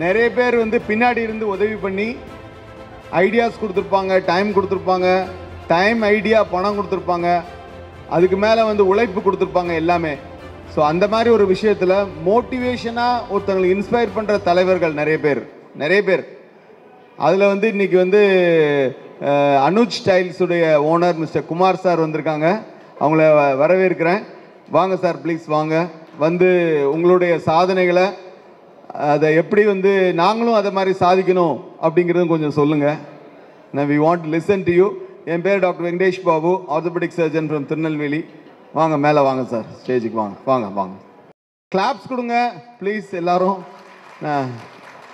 நிறைய பேர் வந்து பின்னாடி இருந்து உதவி பண்ணி ஐடியாஸ் கொடுத்துருப்பாங்க, டைம் கொடுத்துருப்பாங்க, டைம் ஐடியா பணம் கொடுத்துருப்பாங்க, அதுக்கு மேலே வந்து உழைப்பு கொடுத்துருப்பாங்க எல்லாமே. ஸோ அந்த மாதிரி ஒரு விஷயத்தில் மோட்டிவேஷனாக ஒருத்தங்களை இன்ஸ்பயர் பண்ணுற தலைவர்கள் நிறைய பேர். அதில் வந்து இன்னைக்கு வந்து அனுஜ் ஸ்டைல்ஸுடைய ஓனர் மிஸ்டர் குமார் சார் வந்திருக்காங்க. அவங்கள வரவேற்கிறேன். வாங்க சார், ப்ளீஸ் வாங்க. வந்து உங்களுடைய சாதனைகளை அதை எப்படி வந்து நாங்களும் அதை மாதிரி சாதிக்கணும் அப்படிங்கிறதும் கொஞ்சம் சொல்லுங்கள். We want to listen to you. என் பேர் doctor Venkatesh Babu, orthopaedic surgeon from Tirunelveli. வாங்க, மேலே வாங்க சார், ஸ்டேஜுக்கு வாங்க வாங்க வாங்க. கிளாப்ஸ் கொடுங்க ப்ளீஸ் எல்லாரும்.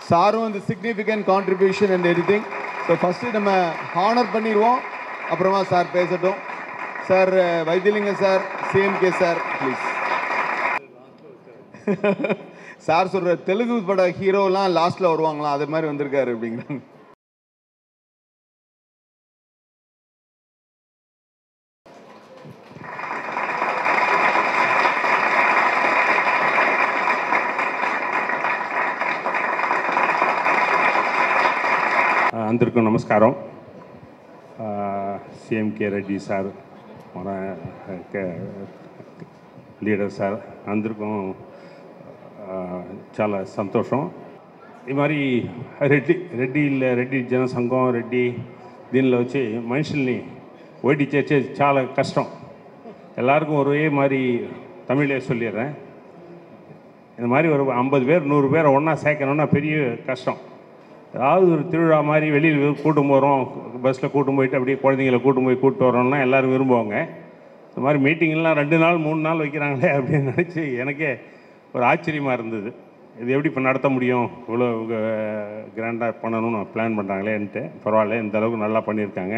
சாரும் வந்து significant contribution and anything. So first நம்ம ஹானர் பண்ணிடுவோம், அப்புறமா சார் பேசட்டும். Sir Vaithiyalingam sir, CMK sir please. Sir சொல்கிற தெலுங்கு பட ஹீரோலாம் லாஸ்ட்டில் வருவாங்களாம், அது மாதிரி வந்திருக்காரு அப்படிங்கிறாங்க. అందరికీ నమస్కారం. సిఎంకే రెడ్డి సార్, మన లీడర్ సార్, అందరికీ చాలా సంతోషం. ఈ మరి రెడ్డి జనసంఘం రెడ్డి దీనిలో వచ్చి మనుషుల్ని ஓட்டி சேர்ச்சது చాలా கஷ்டம். எல்லாருக்கும் ஒரே மாதிரி தமிழே சொல்லிடுறேன். இந்த மாதிரி ஒரு 50 பேர் 100 பேரை ஒன்றா சேர்க்கணுன்னா பெரிய கஷ்டம். ஏதாவது ஒரு திருவிழா மாதிரி வெளியில் கூட்டும் போகிறோம், பஸ்ஸில் கூட்டும் போயிட்டு அப்படியே குழந்தைங்களை கூட்டு வரோம்னா எல்லோரும் விரும்புவாங்க. இந்த மாதிரி மீட்டிங்கெலாம் 2 நாள் 3 நாள் வைக்கிறாங்களே அப்படின்னு நினச்சி எனக்கே ஒரு ஆச்சரியமாக இருந்தது. இது எப்படி இப்போ நடத்த முடியும், இவ்வளோ கிராண்டாக பண்ணணும்னு பிளான் பண்ணுறாங்களேன்ட்டு. பரவாயில்ல, இந்த அளவுக்கு நல்லா பண்ணியிருக்காங்க,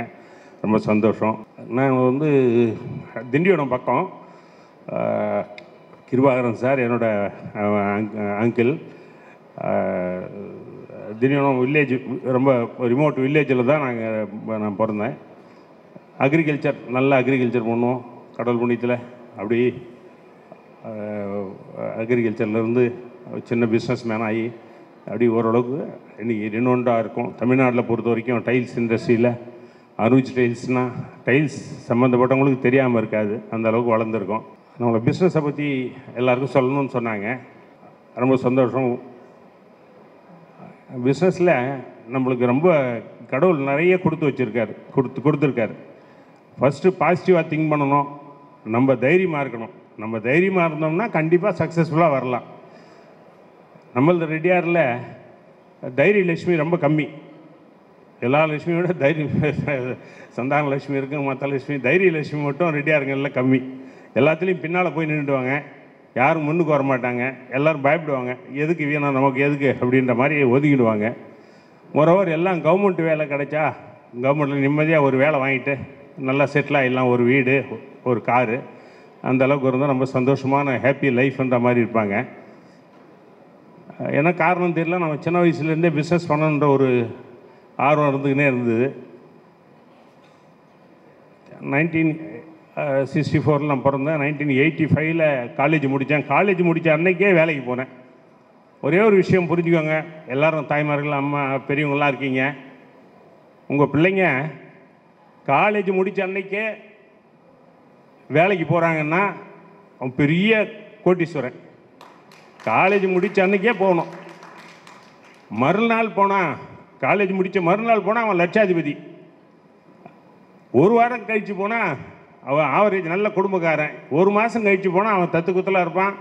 ரொம்ப சந்தோஷம். நான் வந்து திண்டிவனம் பக்கம் கிருபாகரன் சார் என்னோடய அங்கிள். திண்டிவனம் வில்லேஜ், ரொம்ப ரிமோட் வில்லேஜில் தான் நான் பிறந்தேன். அக்ரிகல்ச்சர், நல்ல அக்ரிகல்ச்சர் பண்ணுவோம் கடவுள் புண்ணியத்தில். அப்படி அக்ரிகல்ச்சர்லேருந்து சின்ன பிஸ்னஸ் மேன் ஆகி அப்படி ஓரளவுக்கு இன்றைக்கி ரெனோண்டாக இருக்கும். தமிழ்நாட்டில் பொறுத்த வரைக்கும் டைல்ஸ் இண்டஸ்ட்ரியில் அனுஜ் டைல்ஸ்னால் டைல்ஸ் சம்மந்தப்பட்டவங்களுக்கு தெரியாமல் இருக்காது, அந்த அளவுக்கு வளர்ந்துருக்கோம். நம்மளோட பிஸ்னஸை பற்றி எல்லாருக்கும் சொல்லணும்னு சொன்னாங்க, ரொம்ப சந்தோஷம். பிஸ்னஸில் நம்மளுக்கு ரொம்ப கடவுள் நிறைய கொடுத்துருக்காரு. ஃபஸ்ட்டு பாசிட்டிவாக திங்க் பண்ணணும், நம்ம தைரியமாக இருக்கணும். நம்ம தைரியமாக இருந்தோம்னா கண்டிப்பாக சக்ஸஸ்ஃபுல்லாக வரலாம். நம்மளது ரெட்டியாரில் தைரிய லட்சுமி ரொம்ப கம்மி. எல்லா லட்சுமியோட சந்தான லட்சுமி இருக்குது, மற்ற லட்சுமி, தைரிய லட்சுமி மட்டும் ரெட்டியாருங்களில் கம்மி. எல்லாத்துலேயும் பின்னால் போய் நின்றுடுவாங்க, யாரும் முன்னுக்கு வர மாட்டாங்க, எல்லோரும் பயப்படுவாங்க. எதுக்கு வீணா, நமக்கு எதுக்கு அப்படின்ற மாதிரி ஒதுக்கிடுவாங்க. மொரோவர் எல்லாம் கவர்மெண்ட் வேலை கிடைச்சா கவர்மெண்ட்டில் நிம்மதியாக ஒரு வேலை வாங்கிட்டு நல்லா செட்டில் ஆகிடலாம், ஒரு வீடு ஒரு காரு, அந்த அளவுக்கு இருந்தால் ரொம்ப சந்தோஷமான ஹாப்பி லைஃப்ன்ற மாதிரி இருப்பாங்க. ஏன்னா காரணம் தெரியல, நம்ம சின்ன வயசுலேருந்தே பிஸ்னஸ் பண்ணணுன்ற ஒரு ஆர்வம் இருந்துக்கினே இருந்தது. 1964 நான் பிறந்தேன். 1985 காலேஜ் முடித்தேன். காலேஜ் முடித்த அன்னைக்கே வேலைக்கு போனேன். ஒரே ஒரு விஷயம் புரிஞ்சுக்கோங்க, எல்லோரும் தாய்மார்கள், அம்மா, பெரியவங்களாம் இருக்கீங்க. உங்கள் பிள்ளைங்க காலேஜ் முடித்த அன்னைக்கே வேலைக்கு போகிறாங்கன்னா அவன் பெரிய கோட்டீஸ்வரன். காலேஜ் முடித்த அன்னைக்கே போகணும். மறுநாள் போனால், காலேஜ் முடித்த மறுநாள் போனால் அவன் லட்சாதிபதி. ஒரு வாரம் கழித்து போனால் அவன் ஆவரேஜ் நல்ல குடும்பக்காரன். ஒரு மாதம் கழித்து போனால் அவன் தத்து குத்தலாக இருப்பான்.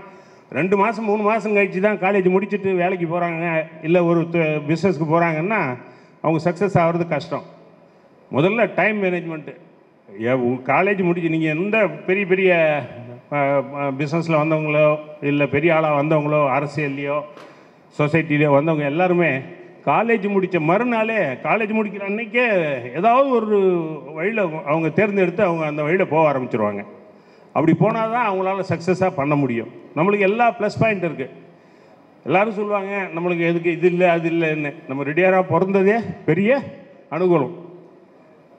2 மாதம் 3 மாதம் கழித்து தான் காலேஜ் முடிச்சுட்டு வேலைக்கு போகிறாங்க, இல்லை ஒரு பிஸ்னஸ்க்கு போகிறாங்கன்னா அவங்க சக்ஸஸ் ஆகிறது கஷ்டம். முதல்ல டைம் மேனேஜ்மெண்ட்டு. காலேஜ் முடிச்சு நீங்கள் எந்த பெரிய பெரிய பிஸ்னஸில் வந்தவங்களோ இல்லை பெரிய ஆளாக வந்தவங்களோ அரசியல்லையோ சொசைட்டிலையோ வந்தவங்க எல்லாருமே காலேஜ் முடித்த மறுநாளே, காலேஜ் முடிக்கிற அன்றைக்கே ஏதாவது ஒரு வழியில் அவங்க தேர்ந்தெடுத்து அவங்க அந்த வழியில் போக ஆரம்பிச்சிருவாங்க. அப்படி போனால் தான் அவங்களால சக்ஸஸாக பண்ண முடியும். நம்மளுக்கு எல்லா ப்ளஸ் பாயிண்ட் இருக்குது. எல்லோரும் சொல்லுவாங்க நம்மளுக்கு எதுக்கு இது இல்லை அது இல்லைன்னு. நம்ம ரெடியாராக பிறந்ததே பெரிய அனுகூலம்.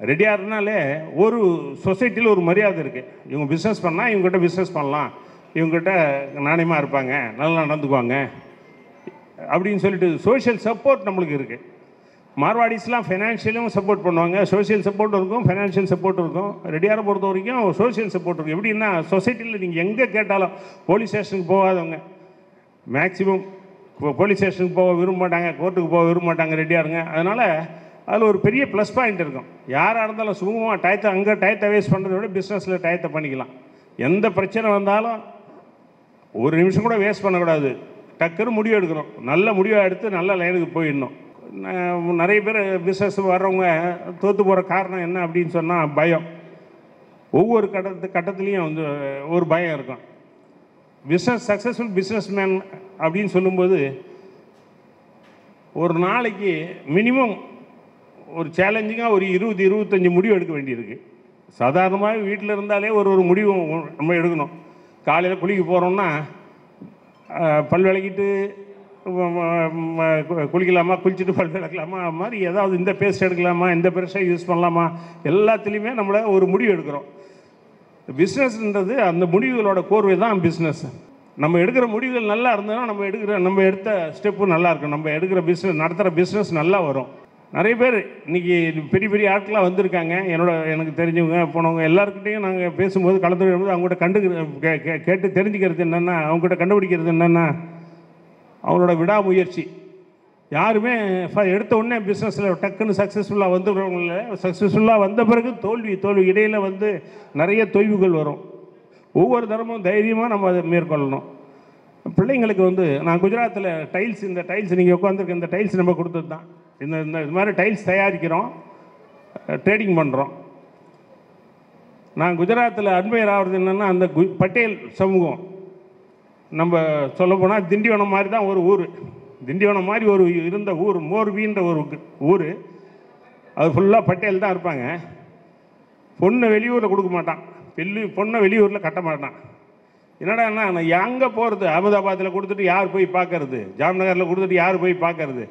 ரெடியாருனாலே ஒரு சொசைட்டியில் ஒரு மரியாதை இருக்குது. இவங்க பிஸ்னஸ் பண்ணால் இவங்ககிட்ட பிஸ்னஸ் பண்ணலாம், இவங்ககிட்ட நாணயமாக இருப்பாங்க, நல்லா நடந்துக்குவாங்க அப்படின்னு சொல்லிட்டு சோஷியல் சப்போர்ட் நம்மளுக்கு இருக்குது. மார்வாடிஸ்லாம் ஃபைனான்ஷியலும் சப்போர்ட் பண்ணுவாங்க, சோஷியல் சப்போர்ட் இருக்கும், ஃபைனான்ஷியல் சப்போர்ட் இருக்கும். ரெடியாரை பொறுத்த வரைக்கும் சோஷியல் சப்போர்ட் இருக்கும். எப்படின்னா சொசைட்டியில் நீங்கள் எங்கே கேட்டாலும் போலீஸ் ஸ்டேஷனுக்கு போகாதவங்க மேக்ஸிமம் போலீஸ் ஸ்டேஷனுக்கு போக விரும்ப மாட்டாங்க, கோர்ட்டுக்கு போக விரும்ப மாட்டாங்க ரெடியாருங்க. அதனால் அதில் ஒரு பெரிய ப்ளஸ் பாயிண்ட் இருக்கும். யாராக இருந்தாலும் சுமூகமாக டயத்தை வேஸ்ட் பண்ணுறத விட பிஸ்னஸில் டயத்தை பண்ணிக்கலாம். எந்த பிரச்சனை வந்தாலும் ஒரு நிமிஷம் கூட வேஸ்ட் பண்ணக்கூடாது, டக்குன்னு முடிவு எடுக்கணும். நல்ல முடிவை எடுத்து நல்ல லைனுக்கு போயிடணும். நிறைய பேர் பிஸ்னஸ் வர்றவங்க தோற்று போகிற காரணம் என்ன அப்படின்னு சொன்னால் பயம். ஒவ்வொரு கட்டத்துலேயும் வந்து ஒரு பயம் இருக்கும். சக்ஸஸ்ஃபுல் பிஸ்னஸ் மேன் அப்படின்னு சொல்லும்போது ஒரு நாளைக்கு மினிமம் ஒரு சேலஞ்சிங்காக ஒரு 20-25 முடிவு எடுக்க வேண்டியிருக்கு. சாதாரணமாக வீட்டில் இருந்தாலே ஒரு முடிவு நம்ம எடுக்கணும். காலையில் குளிக்க போகிறோம்னா பல் விளக்கிட்டு குளிக்கலாமா, குளிச்சுட்டு பல் விளக்கலாமா, அது மாதிரி ஏதாவது இந்த பேஸ்ட் எடுக்கலாமா, இந்த ப்ரெஷ்ஷை யூஸ் பண்ணலாமா, எல்லாத்துலேயுமே நம்மளை ஒரு முடிவு எடுக்கிறோம். பிஸ்னஸ்ன்றது அந்த முடிவுகளோட கோர்வை தான் பிஸ்னஸ். நம்ம எடுக்கிற முடிவுகள் நல்லா இருந்ததுன்னா நம்ம எடுத்த ஸ்டெப்பு நல்லா இருக்கும். நம்ம எடுக்கிற நடத்துகிற பிஸ்னஸ் நல்லா வரும். நிறைய பேர் இன்றைக்கி பெரிய பெரிய ஆட்களாக வந்திருக்காங்க. எனக்கு தெரிஞ்சவங்க போனவங்க எல்லாருக்கிட்டையும் நாங்கள் பேசும்போது கலந்துரையாடும்போது அவங்ககிட்ட கேட்டு தெரிஞ்சுக்கிறது என்னென்னா, அவங்ககிட்ட கண்டுபிடிக்கிறது என்னென்னா அவங்களோட விடாமுயற்சி. யாருமே எடுத்த உடனே பிஸ்னஸில் டக்குன்னு சக்ஸஸ்ஃபுல்லாக வந்துடுறவங்கள சக்ஸஸ்ஃபுல்லாக வந்த பிறகு தோல்வி இடையில் வந்து நிறைய தொய்வுகள் வரும். ஒவ்வொரு தரமும் தைரியமாக நம்ம அதை மேற்கொள்ளணும். பிள்ளைங்களுக்கு வந்து நான் குஜராத்தில் இந்த டைல்ஸ் நீங்கள் உட்காந்துருக்க இந்த டைல்ஸ் நம்ம கொடுத்தது தான். இது மாதிரி டைல்ஸ் தயாரிக்கிறோம், ட்ரேடிங் பண்ணுறோம். நான் குஜராத்தில் அட்மையர் ஆகிறது என்னென்னா அந்த பட்டேல் சமூகம். நம்ம சொல்லப்போனால் திண்டிவனம் மாதிரி தான் ஒரு ஊர். திண்டிவனம் மாதிரி ஒரு இருந்த ஊர் மோர்பின்ற ஒரு ஊர். அது ஃபுல்லாக பட்டேல் தான் இருப்பாங்க. பொண்ணை வெளியூரில் கொடுக்க மாட்டான், பொண்ணை வெளியூரில் கட்ட மாட்டான். என்னடா நான் எங்கே போகிறது, அகமதாபாத்தில் கொடுத்துட்டு யார் போய் பார்க்கறது, ஜாம்நகரில் கொடுத்துட்டு யார் போய் பார்க்கறது,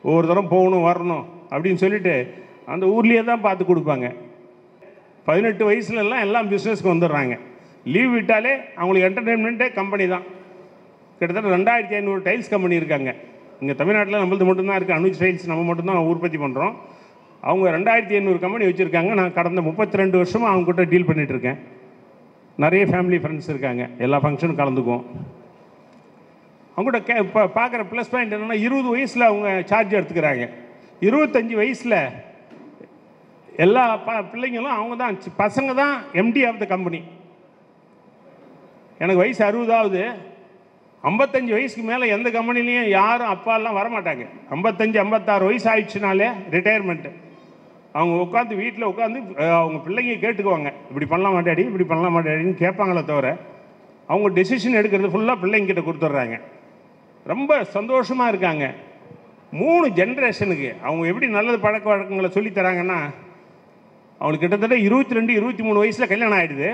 ஒவ்வொரு தரம் போகணும் வரணும் அப்படின்னு சொல்லிட்டு அந்த ஊர்லேயே தான் பார்த்து கொடுப்பாங்க. 18 வயசுலலாம் எல்லாம் பிஸ்னஸ்க்கு வந்துடுறாங்க. லீவ் விட்டாலே அவங்களுக்கு என்டர்டெயின்மெண்ட்டே கம்பெனி தான். கிட்டத்தட்ட 2500 டைல்ஸ் கம்பெனி இருக்காங்க இங்கே தமிழ்நாட்டில். நம்மளது மட்டும்தான் இருக்குது, அனுஜ் டைல்ஸ் நம்ம மட்டும்தான் உற்பத்தி பண்ணுறோம். அவங்க 2500 கம்பெனி வச்சுருக்காங்க. நான் கடந்த 32 வருஷமாக அவங்ககிட்ட டீல் பண்ணிகிட்ருக்கேன். நிறைய ஃபேமிலி ஃப்ரெண்ட்ஸ் இருக்காங்க, எல்லா ஃபங்க்ஷனும் கலந்துக்குவோம். அவங்ககிட்ட இப்போ பார்க்குற ப்ளஸ் பாயிண்ட் என்னென்னா 20 வயசில் அவங்க சார்ஜ் எடுத்துக்கிறாங்க. 25 வயசில் எல்லா பிள்ளைங்களும் அவங்க தான், பசங்க தான் எம்டி ஆஃப் த கம்பெனி. எனக்கு வயசு 60ஆகுது. 55 வயசுக்கு மேலே எந்த கம்பெனிலையும் யாரும் அப்பாலாம் வரமாட்டாங்க. 55-56 வயசு ஆயிடுச்சுனாலே ரிட்டையர்மெண்ட்டு. அவங்க உட்காந்து வீட்டில் உட்காந்து அவங்க பிள்ளைங்க கேட்டுக்குவாங்க, இப்படி பண்ணலாம் மாட்டாடி இப்படி பண்ணலாம் மாட்டாடின்னு கேட்பாங்களே தவிர அவங்க டெசிஷன் எடுக்கிறது ஃபுல்லாக பிள்ளைங்கிட்ட கொடுத்துட்றாங்க. ரொம்ப சந்தோஷமாக இருக்காங்க. 3 ஜென்ரேஷனுக்கு அவங்க எப்படி நல்லது பழக்க வழக்கங்களை சொல்லித்தராங்கன்னா, அவங்களுக்கு கிட்டத்தட்ட 22-23 வயசில் கல்யாணம் ஆகிடுது.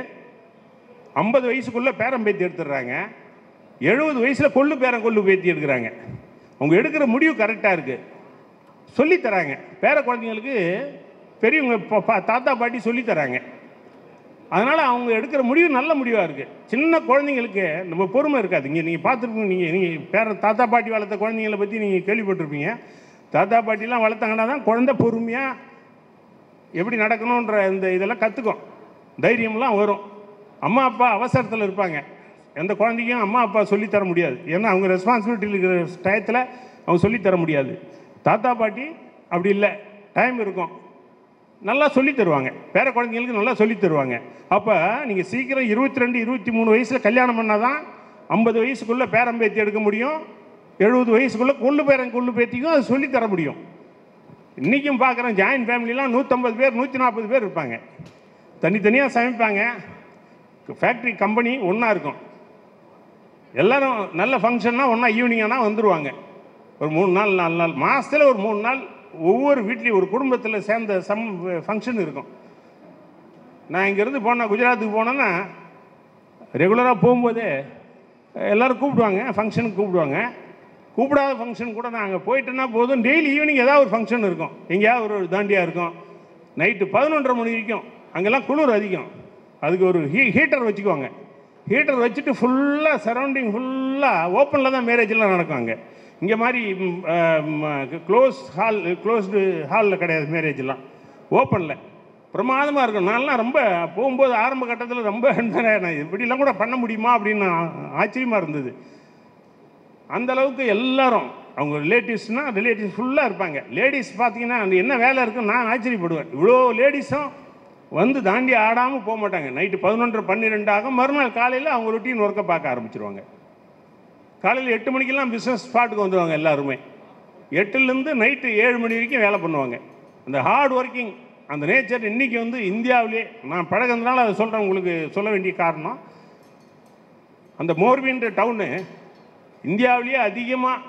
50 வயசுக்குள்ளே பேரம் பேத்தி எடுத்துடுறாங்க. 70 வயசில் கொள்ளு பேத்தி எடுக்கிறாங்க. அவங்க எடுக்கிற முடிவு கரெக்டாக இருக்குது, சொல்லித்தராங்க. பேர குழந்தைங்களுக்கு பெரியவங்க தாத்தா பாட்டி சொல்லித்தராங்க. அதனால் அவங்க எடுக்கிற முடிவு நல்ல முடிவாக இருக்குது. சின்ன குழந்தைங்களுக்கு நம்ம பொறுமை இருக்காது. நீங்கள் பார்த்துருப்பீங்க, நீங்கள் தாத்தா பாட்டி வளர்த்த குழந்தைங்களை பற்றி நீங்கள் கேள்விப்பட்டிருப்பீங்க. தாத்தா பாட்டிலாம் வளர்த்தாங்கன்னா தான் குழந்தை பொறுமையாக எப்படி நடக்கணுன்ற இதெல்லாம் கற்றுக்கும், தைரியம்லாம் வரும். அம்மா அப்பா அவசரத்தில் இருப்பாங்க, எந்த குழந்தைக்கும் அம்மா அப்பா சொல்லித்தர முடியாது. ஏன்னா அவங்க ரெஸ்பான்சிபிலிட்டி இருக்கிற டயத்தில் அவங்க சொல்லித்தர முடியாது. தாத்தா பாட்டி அப்படி இல்லை, டைம் இருக்கும், நல்லா சொல்லி தருவாங்க. பேர குழந்தைங்களுக்கு நல்லா சொல்லி தருவாங்க. அப்போ நீங்கள் சீக்கிரம் 22-23 வயசில் கல்யாணம் பண்ணால் தான் 50 வயசுக்குள்ளே பேரம்பேத்தி எடுக்க முடியும். 70 வயசுக்குள்ளே கொள்ளு பேத்திக்கும் அது சொல்லித்தர முடியும். இன்றைக்கும் பார்க்குறேன், ஜாயின்ட் ஃபேமிலிலாம் 150 பேர் 140 பேர் இருப்பாங்க. தனித்தனியாக சமைப்பாங்க. ஃபேக்ட்ரி கம்பெனி ஒன்றா இருக்கும். எல்லோரும் நல்ல ஃபங்க்ஷன்னா ஒன்றா ஈவினிங் ஆனால் வந்துடுவாங்க. ஒரு 3 நாள் 4 நாள் மாதத்தில் ஒரு 3 நாள் ஒவ்வொரு வீட்லேயும் ஒரு குடும்பத்தில் சேர்ந்த ஃபங்க்ஷன் இருக்கும். நான் இங்கேருந்து போனால் குஜராத்துக்கு போனேன்னா ரெகுலராக போகும்போதே எல்லோரும் கூப்பிடுவாங்க, ஃபங்க்ஷனுக்கு கூப்பிடுவாங்க. கூப்பிடாத ஃபங்க்ஷன் கூட நான் அங்கே போயிட்டேன்னா போதும், டெய்லி ஈவினிங் ஏதாவது ஒரு ஃபங்க்ஷன் இருக்கும். எங்கேயாவது ஒரு தாண்டியாக இருக்கும். நைட்டு 11:30 மணி வரைக்கும். அங்கெல்லாம் குளிர் அதிகம், அதுக்கு ஒரு ஹீட்டர் வச்சுக்குவாங்க. ஹீட்டர் வச்சுட்டு ஃபுல்லாக சரௌண்டிங் ஃபுல்லாக ஓப்பனில் தான் மேரேஜெலாம் நடக்குவாங்க. இங்கே மாதிரி க்ளோஸ்டு ஹாலில் கிடையாது மேரேஜெலாம், ஓப்பனில் பிரமாதமாக இருக்கும். நான்லாம் ரொம்ப போகும்போது ஆரம்ப கட்டத்தில் ரொம்ப இப்படிலாம் கூட பண்ண முடியுமா அப்படின்னு ஆச்சரியமாக இருந்தது. அந்த அளவுக்கு எல்லாரும் அவங்க ரிலேட்டிவ்ஸ் ஃபுல்லாக இருப்பாங்க. லேடிஸ் பார்த்தீங்கன்னா அந்த என்ன வேலை இருக்குன்னு நான் ஆச்சரியப்படுவேன். இவ்வளோ லேடிஸும் வந்து தாண்டி ஆடாமல் போக மாட்டாங்க. நைட்டு 11, 12 ஆகும். மறுநாள் காலையில் அவங்க ரொட்டீன் ஒர்க்கை பார்க்க ஆரம்பிச்சிருவாங்க. காலையில் 8 மணிக்கெல்லாம் பிஸ்னஸ் ஸ்பாட்டுக்கு வந்துடுவாங்க எல்லாருமே. 8லேருந்து நைட்டு 7 மணி வரைக்கும் வேலை பண்ணுவாங்க. அந்த ஹார்ட் ஒர்க்கிங் அந்த நேச்சர் இன்றைக்கி வந்து இந்தியாவிலே நான் பழகிறதுனால அதை சொல்கிறேன். உங்களுக்கு சொல்ல வேண்டிய காரணம், அந்த மோர்பின்ற டவுனு இந்தியாவிலேயே அதிகமாக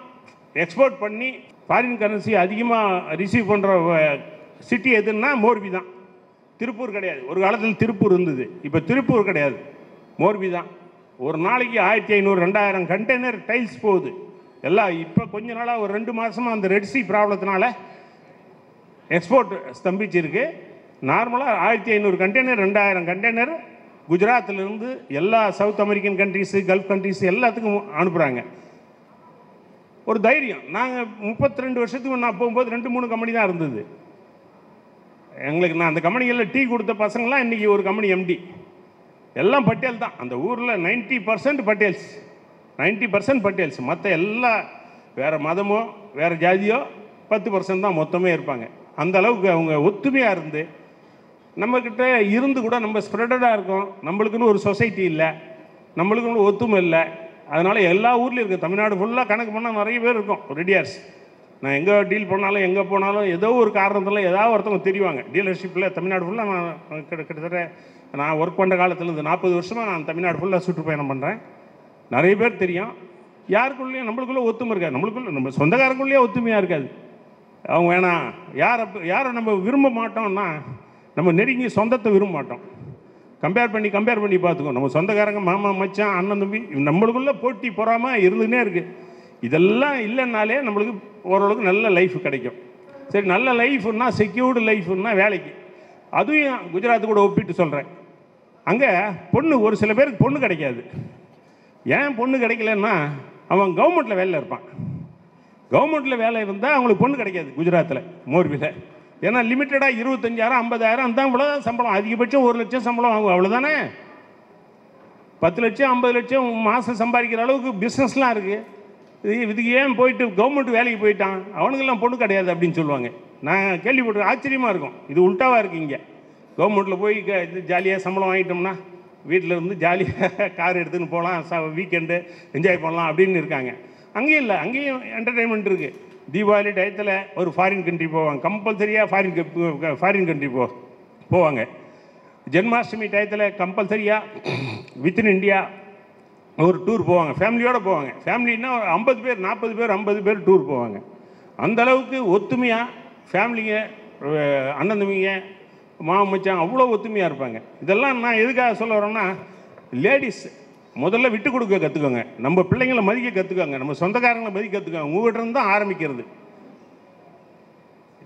எக்ஸ்போர்ட் பண்ணி ஃபாரின் கரன்சி அதிகமாக ரிசீவ் பண்ணுற சிட்டி எதுன்னா மோர்பி தான். திருப்பூர் கிடையாது. ஒரு காலத்தில் திருப்பூர் இருந்தது, இப்போ திருப்பூர் கிடையாது, மோர்பி தான். ஒரு நாளைக்கு 1500 2000 கண்டெய்னர் டைல்ஸ் போகுது எல்லாம். இப்போ கொஞ்ச நாளாக ஒரு 2 மாதமாக அந்த ரெட்சி ப்ராப்ளத்தினால எக்ஸ்போர்ட் ஸ்தம்பிச்சிருக்கு. நார்மலாக 1500 கண்டெய்னர் 2000 கண்டெய்னர் குஜராத்திலிருந்து எல்லா south American countries, gulf countries எல்லாத்துக்கும் அனுப்புகிறாங்க. ஒரு தைரியம். நாங்கள் 32 வருஷத்துக்கு நான் போகும்போது 2-3 கம்பெனி தான் இருந்தது எங்களுக்கு. நான் அந்த கம்பெனிகளில் டீ கொடுத்த பசங்களாம் இன்றைக்கி ஒரு கம்பெனி எம்டி, எல்லாம் பட்டேல் தான். அந்த ஊரில் 90% பட்டேல்ஸ், 90% பட்டேல்ஸ். மற்ற எல்லா வேறு மதமோ வேறு ஜாதியோ 10% தான் மொத்தமே இருப்பாங்க. அந்த அளவுக்கு அவங்க ஒத்துமையாக இருந்து நம்மக்கிட்ட இருந்து கூட நம்ம ஸ்ப்ரெடடாக இருக்கோம். நம்மளுக்குன்னு ஒரு சொசைட்டி இல்லை, நம்மளுக்குன்னு ஒத்துமை இல்லை. அதனால் எல்லா ஊர்லேயும் இருக்குது. தமிழ்நாடு ஃபுல்லாக கணக்கு பண்ணால் நிறைய பேர் இருக்கும் ரெடியார்ஸ். நான் எங்கே டீல் பண்ணாலும் எங்கே போனாலும் ஏதோ ஒரு காரணத்தில் ஏதாவது ஒருத்தவங்க தெரிவாங்க. டீலர்ஷிப்பில் தமிழ்நாடு ஃபுல்லாக நான் கிட்டத்தட்ட நான் ஒர்க் பண்ணுற காலத்துலேருந்து 40 வருஷமாக நான் தமிழ்நாடு ஃபுல்லாக சுற்றுப்பயணம் பண்ணுறேன். நிறைய பேர் தெரியும். யாருக்குள்ளேயும் நம்மளுக்குள்ளே ஒத்துமை இருக்காது. நம்மளுக்குள்ள நம்ம சொந்தக்காரங்களுக்குள்ளேயே ஒத்துமையாக இருக்காது. அவங்க வேணாம் யாரை நம்ம விரும்ப மாட்டோம்னா நம்ம நெருங்கி சொந்தத்தை விரும்ப மாட்டோம். கம்பேர் பண்ணி பார்த்துக்கோ. நம்ம சொந்தக்காரங்க மாமா மச்சான் அண்ணன் தம்பி நம்மளுக்குள்ளே போட்டி பொறாமல் இருந்துகிட்டே இருக்குது. இதெல்லாம் இல்லைன்னாலே நம்மளுக்கு ஓரளவுக்கு நல்ல லைஃப் கிடைக்கும். சரி, நல்ல லைஃப்னா செக்யூர்டு லைஃப்னா வேலைக்கு, அதுவும் குஜராத்து கூட ஒப்பிட்டு சொல்கிறேன். அங்கே பொண்ணு ஒரு சில பேருக்கு பொண்ணு கிடைக்காது. ஏன் பொண்ணு கிடைக்கலன்னா அவன் கவர்மெண்ட்டில் வேலையில் இருப்பான். கவர்மெண்ட்டில் வேலை இருந்தால் அவங்களுக்கு பொண்ணு கிடைக்காது குஜராத்தில், மோர்பியில். ஏன்னா லிமிட்டடாக 25,000 50,000 தான் இவ்வளோ சம்பளம். அதிகபட்சம் 1 லட்சம் சம்பளம் வாங்குவோம், அவ்வளோதானே. 10 லட்சம் 50 லட்சம் மாதம் சம்பாதிக்கிற அளவுக்கு பிஸ்னஸ்லாம் இருக்குது. இதுக்கு ஏன் போயிட்டு கவர்மெண்ட் வேலைக்கு போயிட்டான், அவனுக்கெல்லாம் பொண்ணு கிடையாது அப்படின்னு சொல்லுவாங்க. நான் கேள்விப்பட்டு ஆச்சரியமாக இருக்கும். இது உல்ட்டாவாக இருக்குது. இங்கே கவர்மெண்ட்டில் போய் ஜாலியாக சம்பளம் வாங்கிட்டோம்னா வீட்டில் இருந்து ஜாலியாக கார் எடுத்துன்னு போகலாம், வீக்கெண்டு என்ஜாய் பண்ணலாம் அப்படின்னு இருக்காங்க. அங்கேயும் இல்லை, அங்கேயும் என்டர்டெயின்மெண்ட் இருக்குது. தீபாவளி டயத்தில் ஒரு ஃபாரின் கண்ட்ரி போவாங்க, கம்பல்சரியாக ஃபாரின் கண்ட்ரி போவாங்க. ஜென்மாஷ்டமி டயத்தில் கம்பல்சரியாக வித்தின் இந்தியா ஒரு டூர் போவாங்க, ஃபேமிலியோடு போவாங்க. ஃபேமிலின்னா 50 பேர் 40 பேர் 50 பேர் டூர் போவாங்க. அந்தளவுக்கு ஒத்துமையாக ஃபேமிலிங்க, அண்ணன் தம்பிங்க, மாமா மச்சான் அவ்வளோ ஒத்துமையாக இருப்பாங்க. இதெல்லாம் நான் எதுக்காக சொல்ல வரேன்னா, லேடிஸ் முதல்ல விட்டு கொடுக்க கற்றுக்கோங்க. நம்ம பிள்ளைங்களை மதிக்க கற்றுக்கோங்க. நம்ம சொந்தக்காரங்களை மதிக்க கற்றுக்கோங்க. உங்கள்கிட்ட இருந்து தான் ஆரம்பிக்கிறது.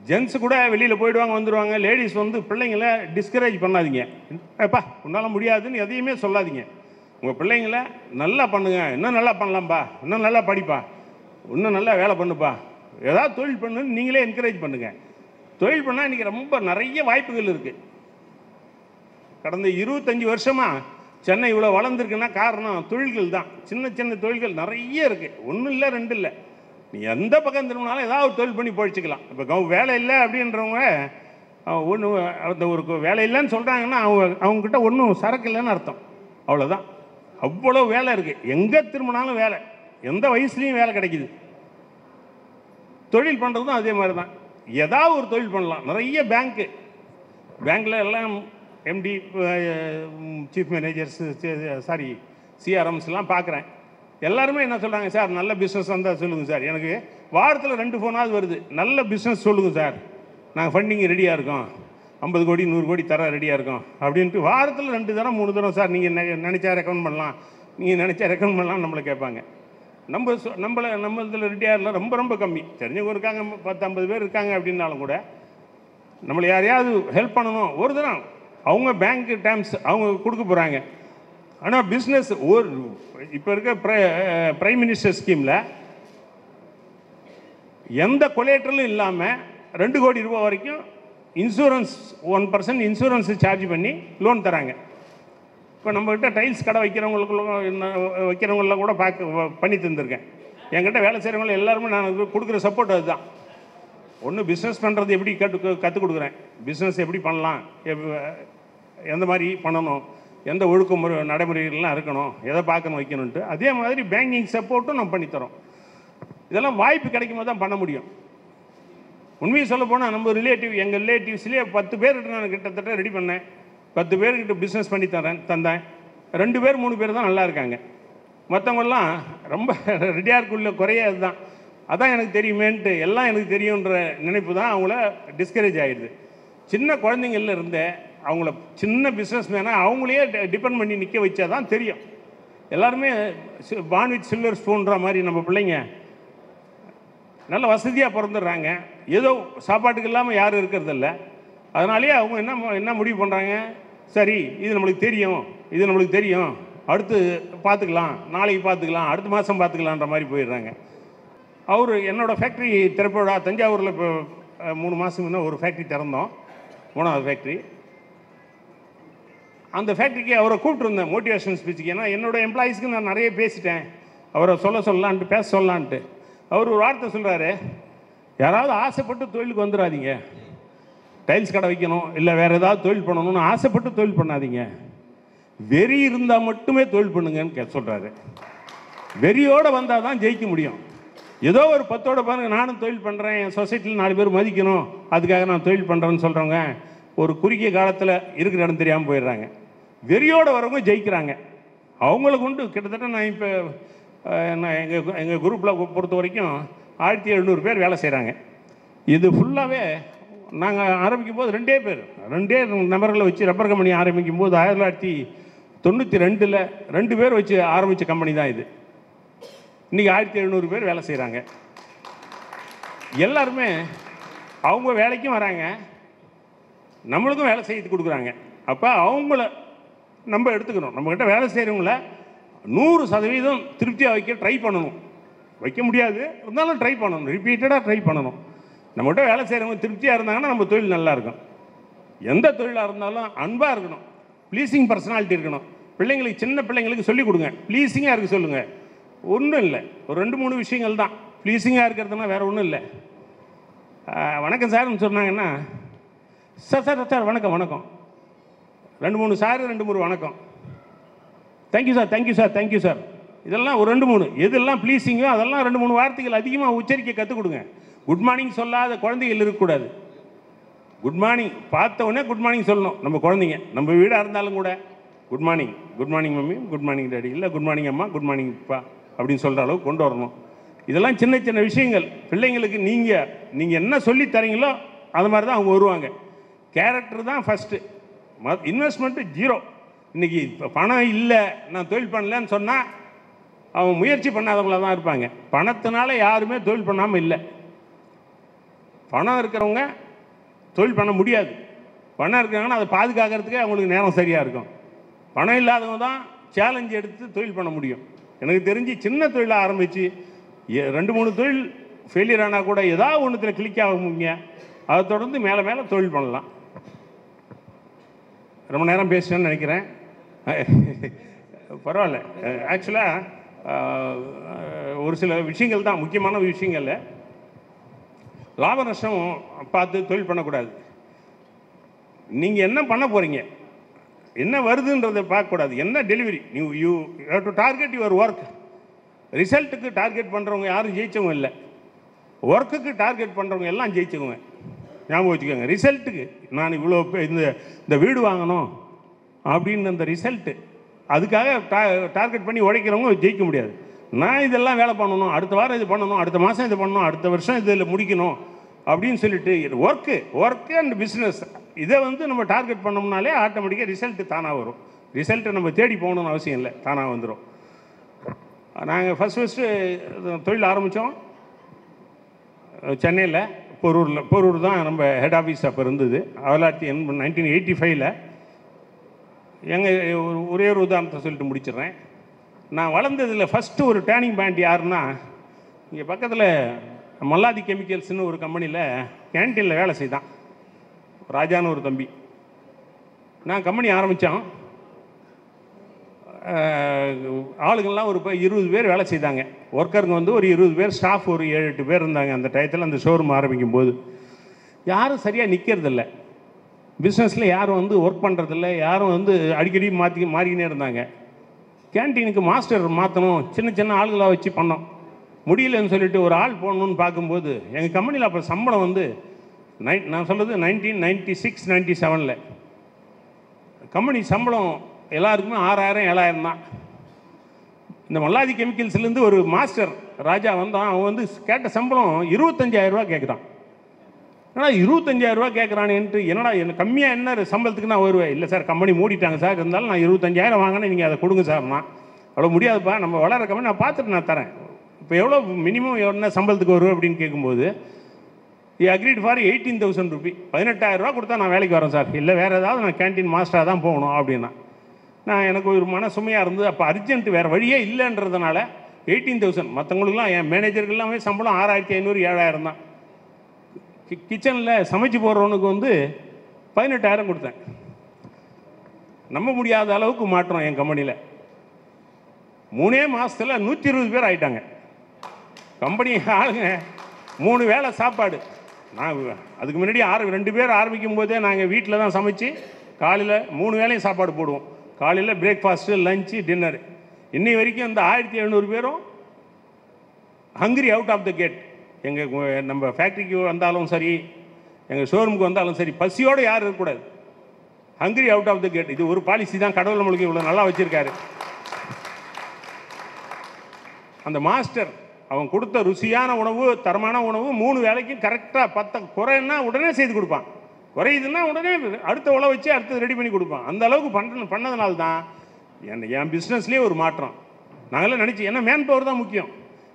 ஜென்ஸு கூட வெளியில் போயிடுவாங்க வந்துடுவாங்க. லேடிஸ் வந்து பிள்ளைங்களை டிஸ்கரேஜ் பண்ணாதீங்க. எப்பா உன்னால் முடியாதுன்னு எதையுமே சொல்லாதீங்க. உங்கள் பிள்ளைங்கள நல்லா பண்ணுங்க, இன்னும் நல்லா பண்ணலாம்ப்பா, இன்னும் நல்லா படிப்பா, இன்னும் நல்லா வேலை பண்ணுப்பா, ஏதாவது தொழில் பண்ணுன்னு நீங்களே என்கரேஜ் பண்ணுங்கள். தொழில் பண்ணால் இன்றைக்கி ரொம்ப நிறைய வாய்ப்புகள் இருக்குது. கடந்த 25 வருஷமாக சென்னை இவ்வளோ வளர்ந்துருக்குன்னா காரணம் தொழில்கள் தான். சின்ன சின்ன தொழில்கள் நிறைய இருக்குது. 1 இல்லை 2 இல்லை. நீ எந்த பக்கம் திரும்பினாலும் ஏதாவது ஒரு தொழில் பண்ணி பொழைச்சிக்கலாம். இப்போ வேலை இல்லை அப்படின்றவங்க ஒன்று அந்த ஒரு வேலை இல்லைன்னு சொல்கிறாங்கன்னா அவங்கக்கிட்ட ஒன்றும் சரக்கு இல்லைன்னு அர்த்தம். அவ்வளோதான். அவ்வளோ வேலை இருக்குது. எங்கே திரும்பினாலும் வேலை, எந்த வயசுலேயும் வேலை கிடைக்கிது. தொழில் பண்ணுறதும் அதே மாதிரி தான். ஏதாவது ஒரு தொழில் பண்ணலாம். நிறைய பேங்க்கில் எல்லாம் எம்டி, சீஃப் மேனேஜர்ஸ், சிஆர்எம்ஸ்லாம் பார்க்குறேன். எல்லாருமே என்ன சொல்கிறாங்க, சார் நல்ல பிஸ்னஸ் வந்தால் சொல்லுங்கள் சார். எனக்கு வாரத்தில் 2 ஃபோனாவது வருது, நல்ல பிஸ்னஸ் சொல்லுங்கள் சார், நாங்கள் ஃபண்டிங் ரெடியாக இருக்கோம், 50 கோடி 100 கோடி தர ரெடியாக இருக்கோம் அப்படின்ட்டு வாரத்தில் 2 தரம் 3 தரம் சார் நீங்கள் நினச்சா ரெக்கமெண்ட் பண்ணலாம், நீங்கள் நினச்சா ரெக்கமெண்ட் பண்ணலாம் நம்மளை கேட்பாங்க. நம்ம இதில் ரெடியாக ரொம்ப ரொம்ப கம்மி. தெரிஞ்சவங்க இருக்காங்க, 10-50 பேர் இருக்காங்க அப்படின்னாலும் கூட நம்மளை யாரையாவது ஹெல்ப் பண்ணணும் ஒரு தரம் அவங்க பேங்க் டேர்ம்ஸ் அவங்க கொடுக்க போகிறாங்க. ஆனால் பிஸ்னஸ் ஒரு இப்போ இருக்க பிரைம் மினிஸ்டர் ஸ்கீமில் எந்த கொலேட்டரலும் இல்லாமல் 2 கோடி ரூபாய் வரைக்கும் இன்சூரன்ஸ் 1% இன்சூரன்ஸ் சார்ஜ் பண்ணி லோன் தராங்க. இப்போ நம்மகிட்ட டைல்ஸ் கடை வைக்கிறவங்கள கூட பண்ணி தந்திருக்கேன். என்கிட்ட வேலை செய்கிறவங்கள எல்லாருமே நான் கொடுக்குற சப்போர்ட் அதுதான். ஒன்று பிஸ்னஸ் பண்ணுறது எப்படி கற்றுக் கொடுக்குறேன், பிஸ்னஸ் எப்படி பண்ணலாம், எந்த மாதிரி பண்ணணும், எந்த ஒழுக்க நடைமுறைகள்லாம் இருக்கணும், எதை பார்க்கணும் வைக்கணுன்ட்டு. அதே மாதிரி பேங்கிங் சப்போர்ட்டும் நம்ம பண்ணித்தரோம். இதெல்லாம் வாய்ப்பு கிடைக்கும் போது தான் பண்ண முடியும். உண்மையை சொல்ல போனால் நம்ம எங்கள் ரிலேட்டிவ்ஸ்லேயே 10 பேர்கிட்ட நான் கிட்டத்தட்ட ரெடி பண்ணேன். 10 பேர்கிட்ட பிஸ்னஸ் பண்ணி தந்தேன். 2 பேர் 3 பேர் தான் நல்லா இருக்காங்க. மற்றவங்கெல்லாம் ரொம்ப ரெடியாக இருக்குள்ள குறைய அதுதான். அதான் எனக்கு தெரியுமேன்ட்டு எல்லாம் எனக்கு தெரியுன்ற நினைப்பு தான் அவங்கள டிஸ்கரேஜ் ஆகிடுது. சின்ன குழந்தைங்கள்ல இருந்தே அவங்கள சின்ன பிஸ்னஸ் மேனாக அவங்களையே டிபெண்ட் பண்ணி நிற்க வச்சா தான் தெரியும். எல்லாருமே பான் வித் சில்வர் ஸ்பூன்ற மாதிரி நம்ம பிள்ளைங்க நல்ல வசதியாக பிறந்துடுறாங்க. ஏதோ சாப்பாட்டுக்கு இல்லாமல் யாரும் இருக்கிறதில்ல. அதனாலேயே அவங்க என்ன முடிவு பண்ணுறாங்க, சரி இது நம்மளுக்கு தெரியும், அடுத்து பார்த்துக்கலாம், நாளைக்கு பார்த்துக்கலாம், அடுத்த மாதம் பார்த்துக்கலான்ற மாதிரி போயிடுறாங்க. அவர் என்னோடய ஃபேக்ட்ரி திறப்போடா தஞ்சாவூரில் இப்போ 3 மாதம் முன்னே ஒரு ஃபேக்ட்ரி திறந்தோம், 3வது ஃபேக்ட்ரி. அந்த ஃபேக்ட்ரிக்கு அவரை கூப்பிட்டுருந்தேன் மோட்டிவேஷன் ஸ்பீச்சுக்கு. ஏன்னா என்னோடய எம்ப்ளாயீஸ்க்கு நான் நிறைய பேசிட்டேன், அவரை சொல்லலான்ட்டு பேச சொல்லலான்ட்டு. அவர் ஒரு வார்த்தை சொல்கிறாரு, யாராவது ஆசைப்பட்டு தொழிலுக்கு வந்துடாதீங்க. டைல்ஸ் கடை வைக்கணும் இல்லை வேறு ஏதாவது தொழில் பண்ணணும்னு ஆசைப்பட்டு தொழில் பண்ணாதீங்க, வெறி இருந்தால் மட்டுமே தொழில் பண்ணுங்கன்னு சொல்கிறாரு. வெறியோடு வந்தால் தான் ஜெயிக்க முடியும். ஏதோ ஒரு 10ஓட பாருங்க, நானும் தொழில் பண்ணுறேன், என் சொசைட்டியில் 4 பேர் மதிக்கணும், அதுக்காக நான் தொழில் பண்ணுறேன்னு சொல்கிறவங்க ஒரு குறுகிய காலத்தில் இருக்கிற இடம் தெரியாமல் போயிடுறாங்க. வெறியோடு வரவங்க ஜெயிக்கிறாங்க. அவங்கள கொண்டு கிட்டத்தட்ட நான் இப்போ எங்கள் குரூப்பில் பொறுத்த வரைக்கும் 1700 பேர் வேலை செய்கிறாங்க. இது ஃபுல்லாகவே நாங்கள் ஆரம்பிக்கும் போது 2 நபர்களை வச்சு ரப்பர் கம்பெனி ஆரம்பிக்கும் போது 1992 2 பேர் வச்சு ஆரம்பித்த கம்பெனி தான் இது. இன்றைக்கி 1700 பேர் வேலை செய்கிறாங்க. எல்லாருமே அவங்க வேலைக்கும் வராங்க, நம்மளுக்கும் வேலை செய்து கொடுக்குறாங்க. அப்போ அவங்கள நம்ம எடுத்துக்கணும். நம்மக்கிட்ட வேலை செய்கிறவங்கள 100% திருப்தியாக வைக்க ட்ரை பண்ணணும். வைக்க முடியாது, இருந்தாலும் ட்ரை பண்ணணும், ரிப்பீட்டடாக ட்ரை பண்ணணும். நம்மகிட்ட வேலை செய்கிறவங்க திருப்தியாக இருந்தாங்கன்னா நம்ம தொழில் நல்லாயிருக்கும். எந்த தொழிலாக இருந்தாலும் அன்பாக இருக்கணும், ப்ளீஸிங் பர்சனாலிட்டி இருக்கணும். பிள்ளைங்களுக்கு, சின்ன பிள்ளைங்களுக்கு சொல்லிக் கொடுங்க, ப்ளீஸிங்காக இருக்க சொல்லுங்கள். ஒன்றும் இல்லை, ஒரு 2-3 விஷயங்கள் தான் ப்ளீஸிங்காக இருக்கிறதுனா வேறு ஒன்றும் இல்லை. வணக்கம் சார்னு சொன்னாங்கன்னா, சார் வணக்கம் 2-3 சார், 2-3 வணக்கம், தேங்க்யூ சார், இதெல்லாம் ஒரு 2-3 எதெல்லாம் ப்ளீஸிங்கோ அதெல்லாம் 2-3 வார்த்தைகள் அதிகமாக உச்சரிக்க கற்றுக் கொடுங்க. குட் மார்னிங் சொல்லாத குழந்தைகள் இருக்கக்கூடாது. குட் மார்னிங் பார்த்த உடனே குட் மார்னிங் சொல்லணும். நம்ம குழந்தைங்க நம்ம வீடாக இருந்தாலும் கூட good morning mummy, good morning daddy, இல்லை குட் மார்னிங் அம்மா, குட் மார்னிங் அப்பா அப்படின்னு சொல்கிற அளவுக்கு கொண்டு வரணும். இதெல்லாம் சின்ன சின்ன விஷயங்கள். பிள்ளைங்களுக்கு நீங்கள் என்ன சொல்லி தரீங்களோ அது மாதிரி தான் அவங்க வருவாங்க. கேரக்டர் தான் ஃபஸ்ட்டு, இன்வெஸ்ட்மெண்ட்டு 0. இன்றைக்கி இப்போ பணம் இல்லை, நான் தொழில் பண்ணலன்னு சொன்னால் அவங்க முயற்சி பண்ணாதவங்கள தான் இருப்பாங்க. பணத்தினால யாருமே தொழில் பண்ணாமல் இல்லை. பணம் இருக்கிறவங்க தொழில் பண்ண முடியாது. பணம் இருக்கிறாங்கன்னா அதை பாதுகாக்கிறதுக்கே அவங்களுக்கு நேரம் சரியாக இருக்கும். பணம் இல்லாதவங்க தான் சேலஞ்ச் எடுத்து தொழில் பண்ண முடியும். எனக்கு தெரிஞ்சு சின்ன தொழிலை ஆரம்பித்து 2-3 தொழில் ஃபெயிலியர் ஆனால் கூட ஏதாவது ஒன்றுத்தில் கிளிக் ஆகுங்க, அதை தொடர்ந்து மேலே தொழில் பண்ணலாம். ரொம்ப நேரம் பேசுவேன்னு நினைக்கிறேன், பரவாயில்ல. ஆக்சுவலாக ஒரு சில விஷயங்கள் தான் முக்கியமான விஷயங்கள். லாப நஷ்டம் பார்த்து தொழில் பண்ணக்கூடாது. நீங்கள் என்ன பண்ண போகிறீங்க, என்ன வருதுன்றதை பார்க்கக்கூடாது, என்ன delivery. You have to target your work. ரிசல்ட்டுக்கு டார்கெட் பண்ணுறவங்க யாரும் ஜெயிச்சவங்க இல்லை, ஒர்க்குக்கு டார்கெட் பண்ணுறவங்க எல்லாம் ஜெயிச்சவங்க. ஞாபகம் வச்சுக்கோங்க. ரிசல்ட்டுக்கு நான் இவ்வளோ இந்த வீடு வாங்கணும் அப்படின்னு அந்த ரிசல்ட்டு, அதுக்காக டார்கெட் பண்ணி உழைக்கிறவங்க ஜெயிக்க முடியாது. நான் இதெல்லாம் வேலை பண்ணணும், அடுத்த வாரம் இது பண்ணணும், அடுத்த மாதம் இது பண்ணணும், அடுத்த வருஷம் இதில் முடிக்கணும் அப்படின்னு சொல்லிட்டு ஒர்க்கு அண்ட் பிஸ்னஸ் இதை நம்ம டார்கெட் பண்ணோம்னாலே ஆட்டோமேட்டிக்காக ரிசல்ட்டு தானாக வரும். ரிசல்ட்டை நம்ம தேடி போகணுன்னு அவசியம் இல்லை, தானாக வந்துடும். நாங்கள் ஃபஸ்ட்டு தொழில் ஆரம்பித்தோம் சென்னையில், போரூர் தான் நம்ம ஹெட் ஆஃபீஸ் அப்போ இருந்தது. 1985 ஒரே ஒரு உதாரணத்தை சொல்லிட்டு முடிச்சிடுறேன். நான் வளர்ந்ததில் ஃபஸ்ட்டு ஒரு டேர்னிங் பாயிண்ட் யாருன்னா, இங்கே பக்கத்தில் மல்லாதி கெமிக்கல்ஸ்னு ஒரு கம்பெனியில் கேன்டீனில் வேலை செய்தான் ராஜான்னு ஒரு தம்பி. நான் கம்பெனி ஆரம்பித்தோம். ஆளுங்கள்லாம் ஒரு 20 பேர் வேலை செய்தாங்க. ஒர்க்கருங்க வந்து ஒரு 20 பேர், ஸ்டாஃப் ஒரு 7-8 பேர் இருந்தாங்க அந்த டயத்தில். அந்த ஷோரூம் ஆரம்பிக்கும் போது யாரும் சரியாக நிற்கிறதில்ல. பிஸ்னஸில் யாரும் வந்து ஒர்க் பண்ணுறதில்ல. யாரும் வந்து அடிக்கடி மாறிக்கினே இருந்தாங்க. கேன்டீனுக்கு மாஸ்டர் மாற்றணும், சின்ன சின்ன ஆளுகளாக வச்சு பண்ணோம். முடியலன்னு சொல்லிட்டு ஒரு ஆள் போடணுன்னு பார்க்கும்போது எங்கள் கம்பெனியில் அப்போ சம்பளம் வந்து நான் சொல்கிறது 1996-97 கம்பெனி சம்பளம் எல்லாருக்குமே 6000-7000 தான். இந்த மல்லாதி கெமிக்கல்ஸ்லேருந்து ஒரு மாஸ்டர் ராஜா வந்தான். அவன் வந்து கேட்ட சம்பளம் 25,000 ரூபா கேட்குறான். ஏன்னா 25,000 ரூபா கேட்குறானேன்ட்டு, என்னடா என்ன கம்மியாக என்ன சம்பளத்துக்கு நான் வருவேன். இல்லை சார் கம்பெனி மூடிட்டாங்க சார், இருந்தாலும் நான் 25,000 வாங்கினேன், நீங்கள் அதை கொடுங்க சார்னா. அவ்வளோ முடியாதுப்பா, நம்ம வளர கம்பெனி நான் பார்த்துட்டு நான் தரேன். இப்போ எவ்வளோ மினிமம் என்ன சம்பளத்துக்கு வருவேன் அப்படின்னு கேட்கும்போது அக்ரீட் ஃபார் 18,000 ரூபி. 18,000 ரூபா கொடுத்தா நான் வேலைக்கு வரேன் சார். இல்லை வேறு ஏதாவது நான் கேன்டீன் மாஸ்டராக தான் போகணும் அப்படின்னா. நான் எனக்கு ஒரு மன சுமையாக இருந்தது. அப்போ அர்ஜென்ட் வேறு வழியே இல்லைன்றதுனால 18,000. மற்றவங்களுக்குலாம் என் மேனேஜருக்கு எல்லாமே சம்பளம் 6,500-7,000 தான். கிச்சனில் சமைச்சு போடுறவனுக்கு வந்து 18,000 கொடுத்தேன். நம்ப முடியாத அளவுக்கு மாற்றம் என் கம்பெனியில். 3 மாதத்தில் 120 பேர் ஆகிட்டாங்க. கம்பெனி ஆளுங்க 3 வேளை சாப்பாடு. நான் அதுக்கு முன்னாடி 2 பேர் ஆரம்பிக்கும் போதே நாங்கள் வீட்டில் தான் சமைச்சு காலையில் 3 வேளையும் சாப்பாடு போடுவோம். காலையில் பிரேக்ஃபாஸ்ட்டு, லஞ்சு, டின்னர். இன்னை வரைக்கும் இந்த 1,700 பேரும் hungry out of the gate. எங்கள் நம்ம ஃபேக்ட்ரிக்கு வந்தாலும் சரி, எங்கள் ஷோரூமுக்கு வந்தாலும் சரி, பசியோடு யாரும் இருக்கக்கூடாது. Hungry out of the gate. இது ஒரு பாலிசி தான். கடவுள் நம்மளுக்கு இவ்வளோ நல்லா வச்சுருக்காரு. அந்த மாஸ்டர் அவன் கொடுத்த ருசியான உணவு, தரமான உணவு 3 வேளைக்கும் கரெக்டாக 10 குறைன்னா உடனே செய்து கொடுப்பான். குறையுதுன்னா உடனே அடுத்த உழை வச்சு அடுத்தது ரெடி பண்ணி கொடுப்பான். அந்த அளவுக்கு பண்ணதுனால தான் என் பிஸ்னஸ்லேயே ஒரு மாற்றம். நாங்களாம் நினச்சி, ஏன்னா மேன் பவர் தான் முக்கியம்.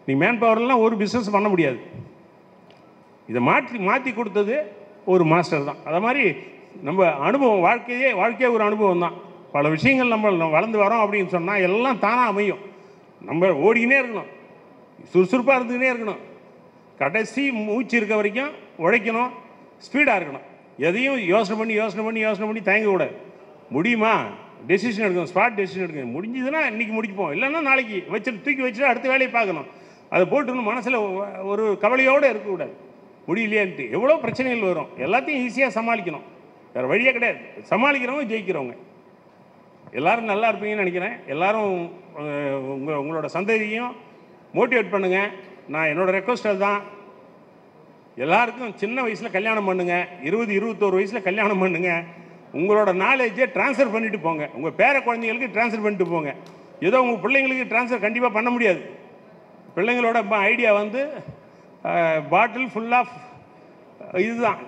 நீ மேன் பவர்லாம் ஒரு பிஸ்னஸ் பண்ண முடியாது. இதை மாற்றி கொடுத்தது ஒரு மாஸ்டர் தான். அதை மாதிரி நம்ம அனுபவம், வாழ்க்கையே ஒரு அனுபவம் தான். பல விஷயங்கள் நம்ம வளர்ந்து வரோம் அப்படின்னு சொன்னால் எல்லாம் தானாக அமையும். நம்ம ஓடிக்கினே இருக்கணும், சுறுசுறுப்பாக இருந்துக்கினே இருக்கணும். கடைசி மூச்சு இருக்க வரைக்கும் உழைக்கணும், ஸ்பீடாக இருக்கணும். எதையும் யோசனை பண்ணி தயங்கக்கூடாது. முடியுமா, டெசிஷன் எடுக்கணும், ஸ்பாட் டெசிஷன் எடுக்கணும். முடிஞ்சதுன்னா இன்றைக்கி முடிப்போம், இல்லைன்னா நாளைக்கு தூக்கி வச்சுட்டு அடுத்த வேலையை பார்க்கணும். அதை போட்டு மனசில் ஒரு கவலையோடு இருக்கக்கூடாது. முடியலையான்ட்டு எவ்வளோ பிரச்சனைகள் வரும், எல்லாத்தையும் ஈஸியாக சமாளிக்கணும். வேறு வழியே கிடையாது. சமாளிக்கிறவங்க ஜெயிக்கிறவங்க. எல்லோரும் நல்லா இருப்பீங்கன்னு நினைக்கிறேன். எல்லோரும் உங்களோட சந்ததியையும் மோட்டிவேட் பண்ணுங்கள். நான் என்னோடய ரெக்வஸ்ட் அதுதான். எல்லாருக்கும் சின்ன வயசில் கல்யாணம் பண்ணுங்கள். 20-21 வயசில் கல்யாணம் பண்ணுங்கள். உங்களோட நாலேஜை ட்ரான்ஸ்ஃபர் பண்ணிட்டு போங்க. உங்கள் பேர குழந்தைங்களுக்கு ட்ரான்ஸ்ஃபர் பண்ணிட்டு போங்க. ஏதோ உங்கள் பிள்ளைங்களுக்கு ட்ரான்ஸ்ஃபர் கண்டிப்பாக பண்ண முடியாது. பிள்ளைங்களோட ஐடியா வந்து பாட்டில் ஃபுல் ஆஃப் இதுதான்,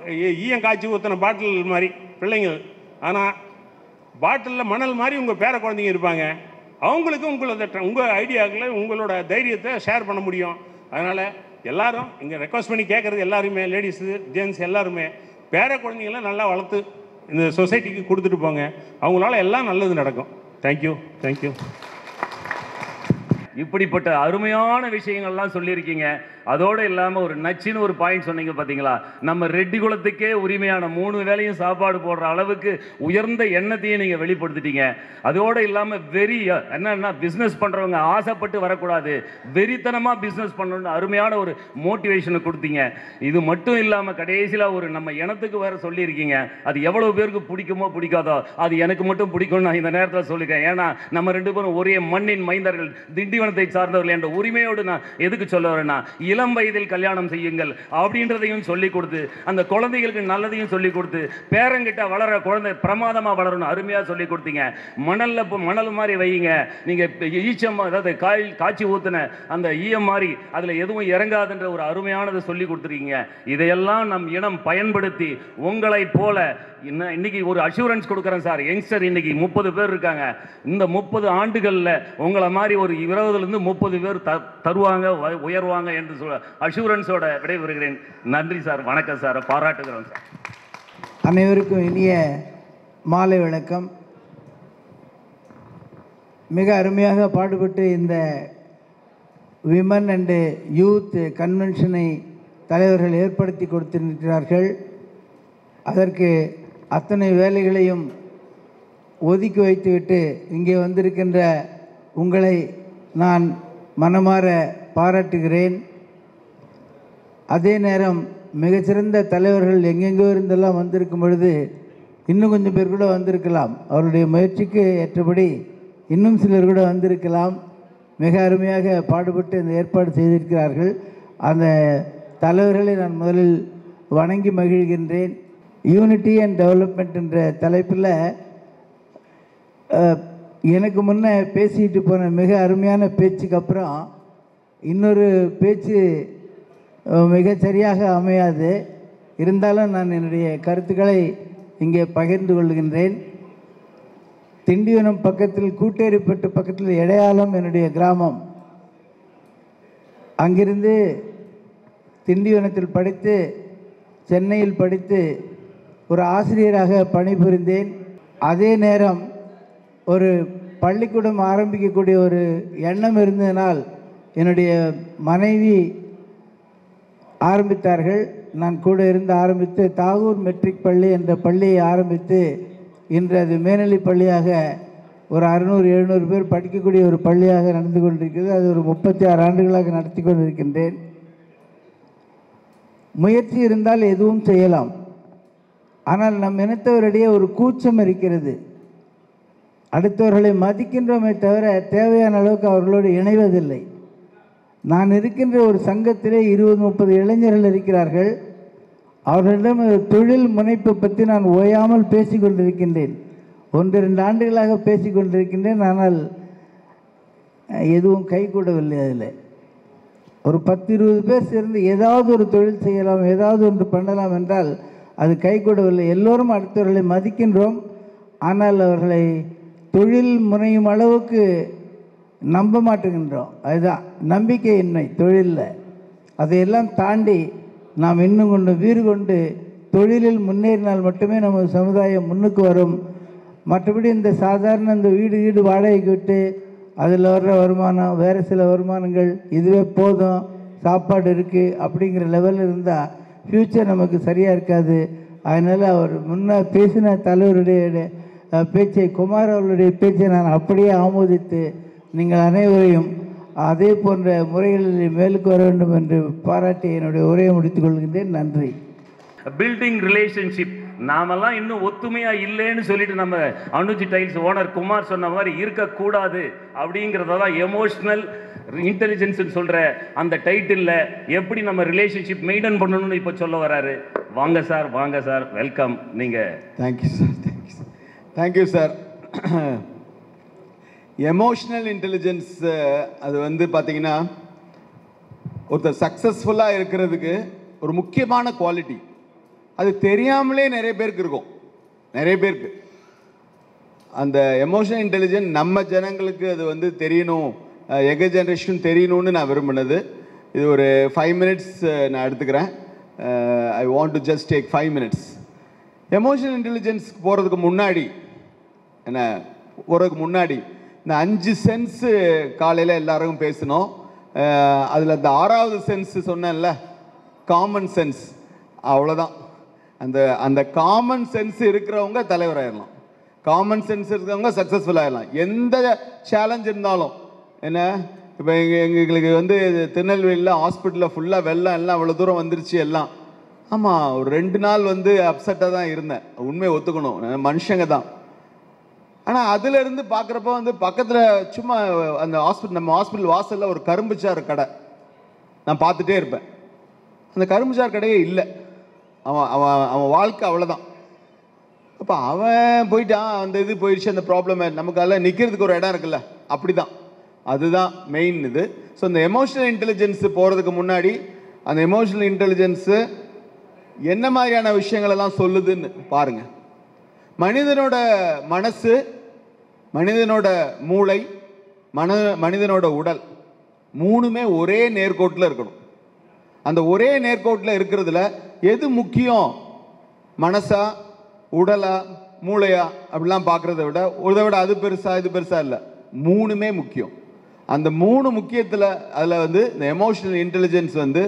ஈயம் காய்ச்சி ஊற்றின பாட்டில் மாதிரி பிள்ளைங்கள். ஆனால் பாட்டிலில் மணல் மாதிரி உங்கள் பேர குழந்தைங்க இருப்பாங்க. அவங்களுக்கு உங்கள் ஐடியாக்களை, உங்களோட தைரியத்தை ஷேர் பண்ண முடியும். அதனால் எல்லோரும் இங்கே ரெக்வஸ்ட் பண்ணி கேட்குறது, எல்லாருமே லேடிஸு ஜென்ட்ஸ் எல்லாருமே பேர குழந்தைங்களாம் நல்லா வளர்த்து இந்த சொசைட்டிக்கு கொடுத்துட்டு போங்க. அவங்களால எல்லாம் நல்லது நடக்கும். தேங்க்யூ. இப்படிப்பட்ட அருமையான விஷயங்கள்லாம் சொல்லியிருக்கீங்க. அதோடு இல்லாமல் ஒரு நச்சுன்னு ஒரு பாயிண்ட் சொன்னீங்க பார்த்தீங்களா, நம்ம ரெட்டி குலத்துக்கே உரிமையான 3 வேளையும் சாப்பாடு போடுற அளவுக்கு உயர்ந்த எண்ணத்தையும் நீங்கள் வெளிப்படுத்திட்டீங்க. அதோடு இல்லாமல் என்னன்னா பிஸ்னஸ் பண்ணுறவங்க ஆசைப்பட்டு வரக்கூடாது, வெறித்தனமாக பிஸ்னஸ் பண்ணணும்னு அருமையான ஒரு மோட்டிவேஷனை கொடுத்தீங்க. இது மட்டும் இல்லாமல் கடைசியில் ஒரு நம்ம இனத்துக்கு வேறு சொல்லியிருக்கீங்க. அது எவ்வளோ பேருக்கு பிடிக்குமோ பிடிக்காதோ, அது எனக்கு மட்டும் பிடிக்கும்னு நான் இந்த நேரத்தில் சொல்லியிருக்கேன். ஏன்னா நம்ம 2 பேரும் ஒரே மண்ணின் மைந்தர்கள், திண்டிவனத்தை சார்ந்தவர்கள் என்ற உரிமையோடு நான் எதுக்கு சொல்ல வரேன்னா, இளம் வயதில் கல்யாணம் செய்யுங்கள் அப்படின்றதையும் சொல்லிக் கொடுத்து, அந்த குழந்தைகளுக்கு நல்லதையும் சொல்லிக் கொடுத்து, பேரங்கிட்ட வளர குழந்தை பிரமாதமாக வளரணும் அருமையாக சொல்லிக் கொடுத்தீங்க. மணல் மாதிரி வையுங்க. நீங்கள் ஈச்சம், அதாவது காய்ச்சி ஊற்றின அந்த ஈயம் மாதிரி அதில் எதுவும் இறங்காதுன்ற ஒரு அருமையானதை சொல்லி கொடுத்துருக்கீங்க. இதையெல்லாம் நம் இனம் பயன்படுத்தி உங்களை போல இன்னைக்கு ஒரு அஷூரன்ஸ் கொடுக்குறேன் சார். யங்ஸ்டர் இன்னைக்கு 30 பேர் இருக்காங்க. இந்த 30 ஆண்டுகளில் உங்களை மாதிரி ஒரு 20லேருந்து 30 பேர் தருவாங்க, உயர்வாங்க என்று சொல்ல அஷூரன்ஸோட விடைபெறுகிறேன். நன்றி சார், வணக்கம் சார், பாராட்டுகிறோம் சார். அனைவருக்கும் இனிய மாலை வணக்கம். மிக அருமையாக பாடுபட்டு இந்த விமன் அண்டு யூத் கன்வென்ஷனை தலைவர்கள் ஏற்படுத்தி கொடுத்திருக்கிறார்கள். அதற்கு அத்தனை வேலைகளையும் ஒதுக்கி வைத்துவிட்டு இங்கே வந்திருக்கின்ற உங்களை நான் மனமாற பாராட்டுகிறேன். அதே நேரம் மிகச்சிறந்த தலைவர்கள் எங்கெங்கோ இருந்தெல்லாம் வந்திருக்கும் பொழுது இன்னும் கொஞ்சம் பேர் கூட வந்திருக்கலாம். அவருடைய முயற்சிக்கு ஏற்றபடி இன்னும் சிலர் கூட வந்திருக்கலாம். மிக அருமையாக பாடுபட்டு இந்த ஏற்பாடு செய்திருக்கிறார்கள். அந்த தலைவர்களை நான் முதலில் வணங்கி மகிழ்கின்றேன். யூனிட்டி அண்ட் டெவலப்மெண்ட் என்ற தலைப்பில் எனக்கு முன்னே பேசிட்டு போன மிக அருமையான பேச்சுக்கு அப்புறம் இன்னொரு பேச்சு மிகச்சரியாக அமையாது. இருந்தாலும் நான் என்னுடைய கருத்துக்களை இங்கே பகிர்ந்து கொள்கின்றேன். திண்டிவனம் பக்கத்தில் கூட்டேரிப்பட்டு பக்கத்தில் இடையாளம் என்னுடைய கிராமம். அங்கிருந்து திண்டிவனத்தில் படித்து சென்னையில் படித்து ஒரு ஆசிரியராக பணிபுரிந்தேன். அதே நேரம் ஒரு பள்ளிக்கூடம் ஆரம்பிக்கக்கூடிய ஒரு எண்ணம் இருந்ததனால் என்னுடைய மனைவி ஆரம்பித்தார்கள். நான் கூட இருந்து ஆரம்பித்து தாகூர் மெட்ரிக் பள்ளி என்ற பள்ளியை ஆரம்பித்து இன்று அது மேல்நிலை பள்ளியாக ஒரு 600-700 பேர் படிக்கக்கூடிய ஒரு பள்ளியாக நடந்து கொண்டிருக்கிறது. அது ஒரு 36 ஆண்டுகளாக நடத்தி கொண்டிருக்கின்றேன். முயற்சி இருந்தால் எதுவும் செய்யலாம். ஆனால் நம் இனத்தவரிடையே ஒரு கூச்சம் இருக்கிறது. அடுத்தவர்களை மதிக்கின்றோமே தவிர தேவையான அளவுக்கு அவர்களோடு இணைவதில்லை. நான் இருக்கின்ற ஒரு சங்கத்திலே 20-30 இளைஞர்கள் இருக்கிறார்கள். அவர்களிடம் தொழில் முனைப்பு பற்றி நான் ஓயாமல் பேசி கொண்டிருக்கின்றேன். 1-2 ஆண்டுகளாக பேசி கொண்டிருக்கின்றேன். ஆனால் எதுவும் கைகூடவில்லை. அதில் ஒரு 10-20 பேர் சேர்ந்து ஏதாவது ஒரு தொழில் செய்யலாம், ஏதாவது ஒன்று பண்ணலாம் என்றால் அது கைகூடவில்லை. எல்லோரும் அடுத்தவர்களை மதிக்கின்றோம். ஆனால் அவர்களை தொழில் முனையும் அளவுக்கு நம்ப மாட்டுகின்றோம். அதுதான் நம்பிக்கையின்மை தொழிலில். அதையெல்லாம் தாண்டி நாம் இன்னும் கொண்டு வீறு கொண்டு தொழிலில் முன்னேறினால் மட்டுமே நமது சமுதாயம் முன்னுக்கு வரும். மற்றபடி இந்த சாதாரண இந்த வீடு வாடகைக்கு விட்டு அதில் வர்ற வருமானம், வேறு சில வருமானங்கள் இதுவே போதும், சாப்பாடு இருக்குது அப்படிங்கிற லெவலில் இருந்தால் ஃப்யூச்சர் நமக்கு சரியாக இருக்காது. அதனால் அவர் முன்னே பேசின தலைவருடைய பேச்சை, குமார் அவர்களுடைய பேச்சை நான் அப்படியே ஆமோதித்து நீங்கள் அனைவரையும் அதே போன்ற முறைகளில் மேலுக்கு வர வேண்டும் என்று பாராட்டி என்னுடைய உரையை முடித்துக் கொள்கின்றேன். நன்றி. பில்டிங் ரிலேஷன்ஷிப் நாமெல்லாம் இன்னும் ஒத்துமையா இல்லைன்னு சொல்லிட்டு நம்ம அனுஜி டைல்ஸ் ஓனர் குமார் சொன்ன மாதிரி இருக்கக்கூடாது அப்படிங்கிறதான் எமோஷனல் இன்டெலிஜென்ஸ் சொல்ற அந்த டைட்டில் எப்படி நம்ம ரிலேஷன்ஷிப் மெயின்டைன் பண்ணணும்னு இப்போ சொல்ல வராரு. வாங்க சார், வெல்கம். நீங்க தேங்க்யூ சார். எமோஷனல் இன்டெலிஜென்ஸ் அது வந்து பார்த்தீங்கன்னா ஒருத்தர் சக்ஸஸ்ஃபுல்லாக இருக்கிறதுக்கு ஒரு முக்கியமான குவாலிட்டி. அது தெரியாமலே நிறைய பேருக்கு இருக்கும். நிறைய பேருக்கு அந்த எமோஷனல் இன்டெலிஜென்ஸ் நம்ம ஜனங்களுக்கு அது வந்து தெரியணும், எங்க ஜென்ரேஷன் தெரியணும்னு நான் விரும்பினது. இது ஒரு 5 மினிட்ஸ் நான் எடுத்துக்கிறேன். I want to just take 5 minutes. Emotional இன்டெலிஜென்ஸ்க்கு போகிறதுக்கு முன்னாடி இந்த 5 சென்ஸு காலையில் எல்லாருக்கும் பேசணும். அதில் அந்த 6வது சென்ஸ் சொன்னேன்ல, காமன் சென்ஸ். அவ்வளோதான். அந்த காமன் சென்ஸ் இருக்கிறவங்க தலைவராயிடலாம். காமன் சென்ஸ் இருக்கிறவங்க சக்ஸஸ்ஃபுல் ஆகிடலாம். எந்த சேலஞ்ச் இருந்தாலும் என்ன, இப்போ எங்களுக்கு வந்து திருநெல்வேலியில் ஹாஸ்பிட்டலில் ஃபுல்லாக வெள்ளம் எல்லாம் அவ்வளோ தூரம் வந்துருச்சு எல்லாம். ஆமாம், ஒரு 2 நாள் வந்து அப்செட்டாக தான் இருந்தேன். உண்மையை ஒத்துக்கணும், மனுஷங்க தான். ஆனால் அதிலிருந்து பார்க்குறப்ப வந்து பக்கத்தில் சும்மா அந்த நம்ம ஹாஸ்பிட்டல் வாசலில் ஒரு கரும்புச்சாறு கடை நான் பார்த்துட்டே இருப்பேன். அந்த கரும்புச்சாறு கடையே இல்லை. அவன் வாழ்க்கை அவ்வளோதான். அப்போ அவன் போயிட்டான், அந்த இது போயிடுச்சு, அந்த ப்ராப்ளம். நமக்கு அதில் நிற்கிறதுக்கு ஒரு இடம் இருக்குல்ல, அப்படி தான். அதுதான் மெயின் இது. ஸோ இந்த எமோஷனல் இன்டெலிஜென்ஸு போகிறதுக்கு முன்னாடி அந்த எமோஷனல் இன்டெலிஜென்ஸு என்ன மாதிரியான விஷயங்களெல்லாம் சொல்லுதுன்னு பாருங்கள். மனிதனோட மனசு, மனிதனோட மூளை, மனிதனோட உடல் 3மே ஒரே நேர்கோட்டில் இருக்கணும். அந்த ஒரே நேர்கோட்டில் இருக்கிறதுல எது முக்கியம், மனசா உடலா மூளையா அப்படிலாம் பார்க்குறத விட அது பெருசா இது பெருசா இல்லை. மூணுமே முக்கியம். அந்த மூணு முக்கியத்தில் அதில் வந்து இந்த எமோஷனல் இன்டெலிஜென்ஸ் வந்து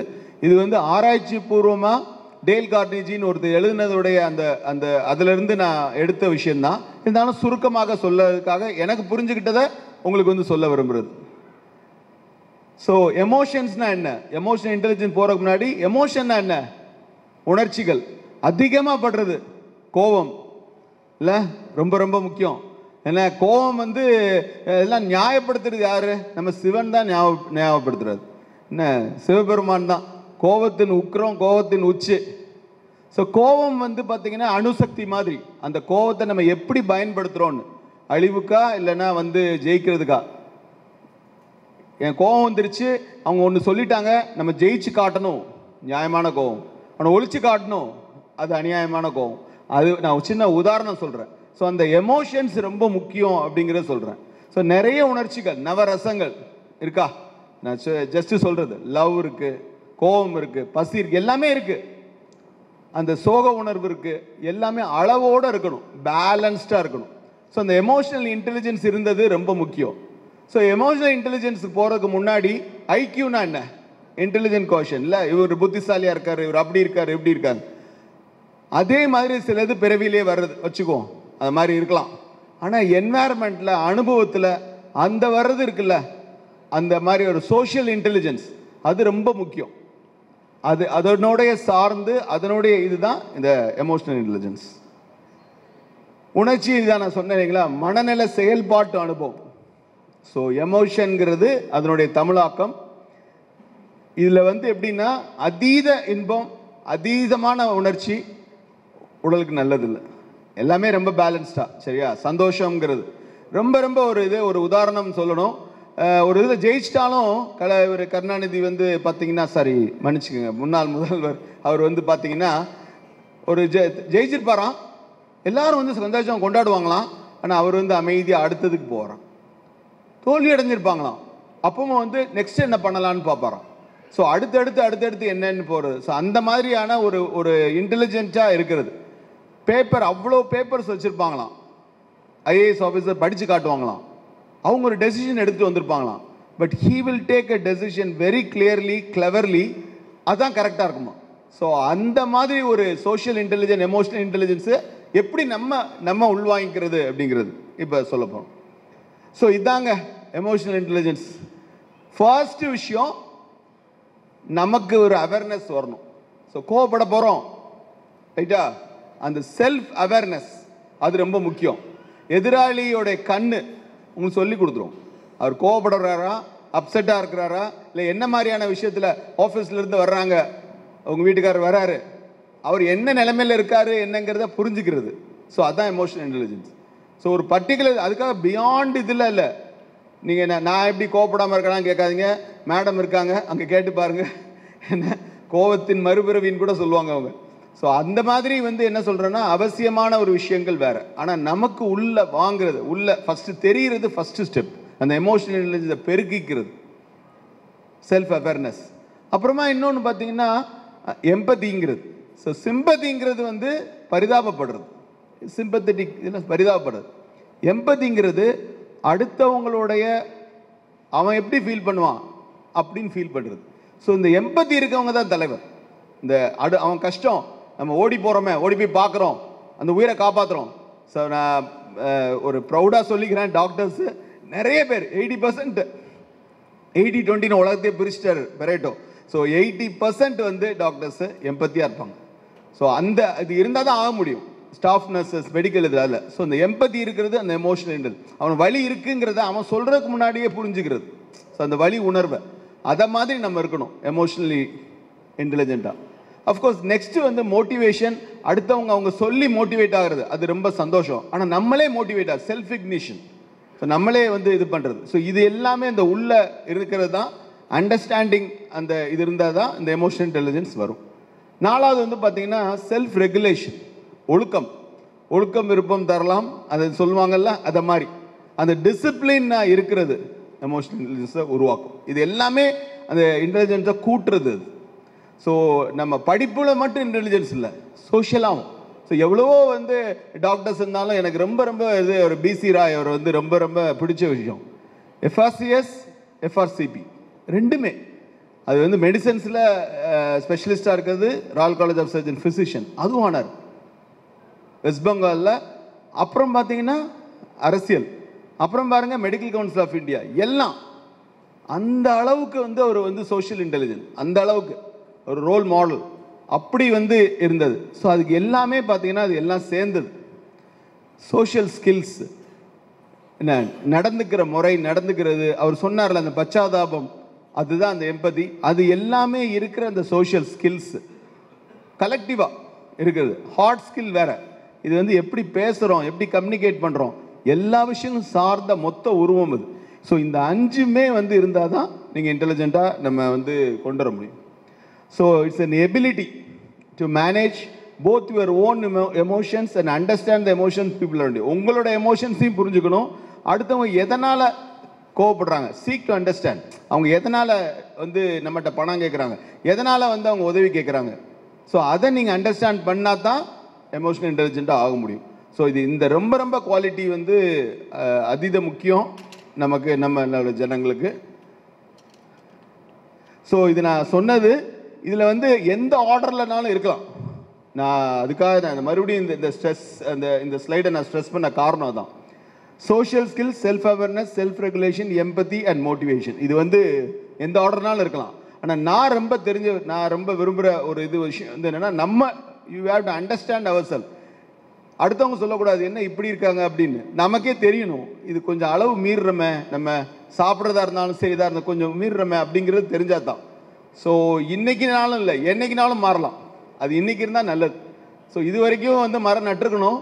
இது வந்து ஆராய்ச்சி பூர்வமாக டேல் கார்னேஜின்னு ஒருத்தர் எழுதினதுடைய அந்த அந்த அதிலிருந்து நான் எடுத்த விஷயந்தான். இருந்தாலும் சுருக்கமாக சொல்லறதுக்காக எனக்கு புரிஞ்சுக்கிட்டதை உங்களுக்கு வந்து சொல்ல விரும்புகிறது. ஸோ எமோஷன்ஸ்னா என்ன, எமோஷனல் இன்டெலிஜென்ஸ் போகிறதுக்கு முன்னாடி எமோஷன்னா என்ன, உணர்ச்சிகள் அதிகமாக படுறது கோபம் இல்லை, ரொம்ப ரொம்ப முக்கியம். ஏன்னா கோபம் வந்து எல்லாம் நியாயப்படுத்துறது யாரு, நம்ம சிவன் தான் ஞாபகப்படுத்துறாரு. என்ன சிவபெருமான் தான் கோபத்தின் உக்கிரம், கோபத்தின் உச்சி. ஸோ கோபம் வந்து பார்த்தீங்கன்னா அணுசக்தி மாதிரி. அந்த கோபத்தை நம்ம எப்படி பயன்படுத்துகிறோன்னு, அழிவுக்கா இல்லைன்னா வந்து ஜெயிக்கிறதுக்கா. என் கோபம் வந்துருச்சு, அவங்க ஒன்று சொல்லிட்டாங்க, நம்ம ஜெயிச்சு காட்டணும், நியாயமான கோபம். அவனை ஒழிச்சு காட்டணும், அது அநியாயமான கோபம். அது நான் சின்ன உதாரணம் சொல்கிறேன். ஸோ அந்த எமோஷன்ஸ் ரொம்ப முக்கியம் அப்படிங்கிறத சொல்கிறேன். ஸோ நிறைய உணர்ச்சிகள், நவரசங்கள் இருக்கா, நான் ஜஸ்ட் சொல்கிறது, லவ் இருக்குது, கோபம் இருக்குது, பசி இருக்குது, எல்லாமே இருக்குது. அந்த சோக உணர்வு இருக்குது, எல்லாமே அளவோடு இருக்கணும், பேலன்ஸ்டாக இருக்கணும். ஸோ அந்த எமோஷனல் இன்டெலிஜென்ஸ் இருந்தது ரொம்ப முக்கியம். ஸோ எமோஷனல் இன்டெலிஜென்ஸுக்கு போகிறதுக்கு முன்னாடி ஐக்யூனா என்ன, இன்டெலிஜென்ட் கோஷன் இல்லை, இவர் புத்திசாலியாக இருக்கார், இவர் அப்படி இருக்கார், இப்படி இருக்காரு. அதே மாதிரி சிலது பிறவிலே வர்றது வச்சுக்குவோம், அது மாதிரி இருக்கலாம். ஆனால் என்வாயர்மெண்ட்டில், அனுபவத்தில் அந்த வர்றது இருக்குல்ல, அந்த மாதிரி ஒரு சோஷியல் இன்டெலிஜென்ஸ் அது ரொம்ப முக்கியம். அது அதனுடைய சார்ந்து அதனுடைய இதுதான் இந்த எமோஷனல் இன்டெலிஜென்ஸ். உணர்ச்சி இதுதான் நான் சொன்னேன் இல்லைங்களா, மனநல செயல்பாட்டு அனுபவம். ஸோ எமோஷன்கிறது அதனுடைய தமிழாக்கம். இதில் வந்து எப்படின்னா அதீத இன்பம், அதீதமான உணர்ச்சி உடலுக்கு நல்லதில்லை. எல்லாமே ரொம்ப பேலன்ஸ்டாக, சரியா. சந்தோஷங்கிறது ரொம்ப ரொம்ப ஒரு உதாரணம் சொல்லணும். ஒரு இதில் ஜெயிச்சிட்டாலும் இவர் கருணாநிதி வந்து பார்த்தீங்கன்னா, சாரி மன்னிச்சுக்கோங்க, முன்னாள் முதல்வர், அவர் வந்து பார்த்தீங்கன்னா ஒரு ஜெயிச்சிருப்பாராம், எல்லாரும் வந்து சந்தோஷம் கொண்டாடுவாங்களாம். ஆனால் அவர் வந்து அமைதியாக அடுத்ததுக்கு போகிறான். தோல்வி அடைஞ்சிருப்பாங்களாம், அப்பவும் வந்து நெக்ஸ்ட் என்ன பண்ணலான்னு பார்ப்பாராம். ஸோ அடுத்தடுத்து என்னன்னு போகிறது. ஸோ அந்த மாதிரியான ஒரு இன்டெலிஜென்ட்டாக இருக்கிறது. பேப்பர் அவ்வளோ பேப்பர்ஸ் வச்சுருப்பாங்களாம், ஐஏஎஸ் ஆஃபீஸர் படித்து காட்டுவாங்களாம், அவங்க ஒரு டெசிஷன் எடுத்துகிட்டு வந்திருப்பாங்களாம். But he will take a decision very clearly, cleverly, அதுதான் கரெக்டாக இருக்குமா. ஸோ அந்த மாதிரி ஒரு சோஷியல் இன்டெலிஜென்ஸ், எமோஷனல் இன்டெலிஜென்ஸு எப்படி நம்ம உள்வாங்கிக்கிறது அப்படிங்கிறது இப்போ சொல்ல போகிறோம். ஸோ இதாங்க எமோஷனல் இன்டெலிஜென்ஸ். ஃபர்ஸ்ட் விஷயம், நமக்கு ஒரு அவேர்னஸ் வரணும். ஸோ கோவப்பட போகிறோம் ரைட்டா, அந்த செல்ஃப் அவேர்னஸ் அது ரொம்ப முக்கியம். எதிராளியோட கண்ணு உங்களுக்கு சொல்லி கொடுத்துரும், அவர் கோவப்படுறாரா, அப்செட்டாக இருக்கிறாரா, இல்லை என்ன மாதிரியான விஷயத்தில் ஆஃபீஸ்லேருந்து வர்றாங்க, உங்கள் வீட்டுக்காரர் வராரு, அவர் என்ன நிலைமையில் இருக்காரு என்னங்கிறத புரிஞ்சுக்கிறது. ஸோ அதுதான் எமோஷனல் இன்டெலிஜென்ஸ். ஸோ ஒரு பர்டிகுலர், அதுக்காக பியாண்ட் இதில் இல்லை. நீங்கள் நான் எப்படி கோவப்படாமல் இருக்கலாம்னு கேட்காதீங்க, மேடம் இருக்காங்க அங்கே கேட்டு பாருங்கள், என்ன கோவத்தின் மறுபிறவின்னு கூட சொல்லுவாங்க அவங்க. ஸோ அந்த மாதிரி வந்து என்ன சொல்கிறேன்னா, அவசியமான ஒரு விஷயங்கள் வேறு, ஆனால் நமக்கு உள்ள வாங்குறது, உள்ள ஃபஸ்ட்டு தெரிகிறது, ஃபஸ்ட்டு ஸ்டெப் அந்த எமோஷனல் இன்டெலிஜென்ஸை பெருக்கிக்கிறது, செல்ஃப் அவேர்னஸ். அப்புறமா இன்னொன்று பார்த்தீங்கன்னா எம்பதிங்கிறது. ஸோ சிம்பதிங்கிறது வந்து பரிதாபப்படுறது, சிம்பத்தட்டிக் இதில் பரிதாபப்படுறது. எம்பதிங்கிறது அடுத்தவங்களுடைய அவன் எப்படி ஃபீல் பண்ணுவான் அப்படின்னு ஃபீல் பண்ணுறது. ஸோ இந்த எம்பதி இருக்கவங்க தான் தலைவர். இந்த அவன் கஷ்டம், நம்ம ஓடி போகிறோமே, ஓடி போய் பார்க்குறோம், அந்த உயிரை காப்பாற்றுறோம். ஸோ நான் ஒரு ப்ரௌடாக சொல்லிக்கிறேன், டாக்டர்ஸு நிறைய பேர் 80% 80-20 உலகத்தையே பிரிச்சிட்டாரு பெரேட்டோ. ஸோ 80% வந்து டாக்டர்ஸு எம்பத்தியாக இருப்பாங்க. ஸோ அந்த இது இருந்தால் தான் ஆக முடியும். ஸ்டாஃப் நர்சஸ், மெடிக்கல் இது அதில். ஸோ இந்த எம்பத்தி இருக்கிறது அந்த எமோஷனல் இன்டெலிஜென்ஸ். அவன் வலி இருக்குங்கிறத அவன் சொல்கிறதுக்கு முன்னாடியே புரிஞ்சுக்கிறது. ஸோ அந்த வலி உணர்வை அதை மாதிரி நம்ம இருக்கணும் எமோஷனலி இன்டெலிஜென்ட்டாக. அஃப்கோர்ஸ் நெக்ஸ்ட்டு வந்து மோட்டிவேஷன், அடுத்தவங்க அவங்க சொல்லி மோட்டிவேட் ஆகிறது, அது ரொம்ப சந்தோஷம். ஆனால் நம்மளே மோட்டிவேட் ஆகுது, செல்ஃப் இக்னிஷன். ஸோ நம்மளே வந்து இது பண்ணுறது. ஸோ இது எல்லாமே இந்த உள்ள இருக்கிறது தான் அண்டர்ஸ்டாண்டிங். அந்த இது இருந்தால் தான் இந்த எமோஷனல் இன்டெலிஜென்ஸ் வரும். நாலாவது வந்து பார்த்தீங்கன்னா செல்ஃப் ரெகுலேஷன், ஒழுக்கம். ஒழுக்கம் விருப்பம் தரலாம், அதை சொல்லுவாங்கல்ல, அதை மாதிரி அந்த டிசிப்ளினாக இருக்கிறது எமோஷனல் இன்டெலிஜென்ஸை உருவாக்கும். இது எல்லாமே அந்த இன்டெலிஜென்ஸை கூட்டுறது. ஸோ நம்ம படிப்பில் மட்டும் இன்டெலிஜென்ஸ் இல்லை, சோஷியலாகவும். ஸோ எவ்வளவோ வந்து டாக்டர்ஸ் இருந்தாலும் எனக்கு ரொம்ப ரொம்ப இது ஒரு பிசி ராய் அவர் வந்து ரொம்ப ரொம்ப பிடிச்ச விஷயம். எஃப்ஆர்சிஎஸ், எஃப்ஆர்சிபி ரெண்டுமே. அது வந்து மெடிசன்ஸில் ஸ்பெஷலிஸ்டாக இருக்கிறது Royal College of surgeon physician, அதுவும் ஆனார் வெஸ்ட் பெங்காலில். அப்புறம் பார்த்தீங்கன்னா அரசியல், அப்புறம் பாருங்கள் மெடிக்கல் கவுன்சில் ஆஃப் இந்தியா, எல்லாம் அந்த அளவுக்கு வந்து அவர் வந்து சோஷியல் இன்டெலிஜென்ஸ், அந்த அளவுக்கு ஒரு ரோல் மாடல் அப்படி வந்து இருந்தது. ஸோ அதுக்கு எல்லாமே பார்த்தீங்கன்னா அது எல்லாம் சேர்ந்தது. சோஷியல் ஸ்கில்ஸ், என்ன நடந்துக்கிற முறை, நடந்துக்கிறது, அவர் சொன்னார்ல அந்த பச்சாதாபம், அதுதான் அந்த எம்பதி, அது எல்லாமே இருக்கிற அந்த சோஷியல் ஸ்கில்ஸ் கலெக்டிவாக இருக்குது. ஹார்ட் ஸ்கில் வேற, இது வந்து எப்படி பேசுகிறோம், எப்படி கம்யூனிகேட் பண்ணுறோம், எல்லா விஷயமும் சார்ந்த மொத்த உருவம் அது. ஸோ இந்த 5மே வந்து இருந்தால் தான் நீங்கள் இன்டெலிஜென்ட்டாக நம்ம வந்து கொண்டு வர முடியும். So it's an ability to manage both your own emotions and understand the emotions people around you. உங்களோட எமோஷன்ஸையும் புரிஞ்சுக்கணும், அடுத்தவங்க எதனால் கோவப்படுறாங்க, சீக் டு அண்டர்ஸ்டாண்ட், அவங்க எதனால் வந்து நம்மகிட்ட பணம் கேட்குறாங்க, எதனால் வந்து அவங்க உதவி கேட்குறாங்க. ஸோ அதை நீங்கள் அண்டர்ஸ்டாண்ட் பண்ணால் தான் எமோஷனல் இன்டெலிஜென்ட்டாக ஆக முடியும். ஸோ இது இந்த ரொம்ப ரொம்ப குவாலிட்டி வந்து அதீத முக்கியம் நமக்கு, நம்ம ஜனங்களுக்கு. ஸோ இது நான் சொன்னது, இதில் வந்து எந்த ஆர்டர்லனாலும் இருக்கலாம். நான் அதுக்காக நான் மறுபடியும் இந்த ஸ்ட்ரெஸ் இந்த ஸ்லைடை நான் ஸ்ட்ரெஸ் பண்ண காரணம் தான். Social skills, self awareness, self regulation, empathy and motivation, இது வந்து எந்த ஆர்டர்னாலும் இருக்கலாம். ஆனால் நான் ரொம்ப விரும்புகிற ஒரு விஷயம் வந்து என்னென்னா, நம்ம you have to understand our self. அடுத்தவங்க சொல்லக்கூடாது என்ன இப்படி இருக்காங்க அப்படின்னு, நமக்கே தெரியணும். இது கொஞ்சம் அளவு மீறுறமே, நம்ம சாப்பிட்றதா இருந்தாலும் சரி, இதாக இருந்தால் கொஞ்சம் மீறுறமே அப்படிங்கிறது தெரிஞ்சால் தான். ஸோ இன்றைக்கினாலும் இல்லை, என்னைக்குனாலும் மாறலாம், அது இன்றைக்கி இருந்தால் நல்லது. ஸோ இது வரைக்கும் வந்து மரம் நட்டுருக்கணும்,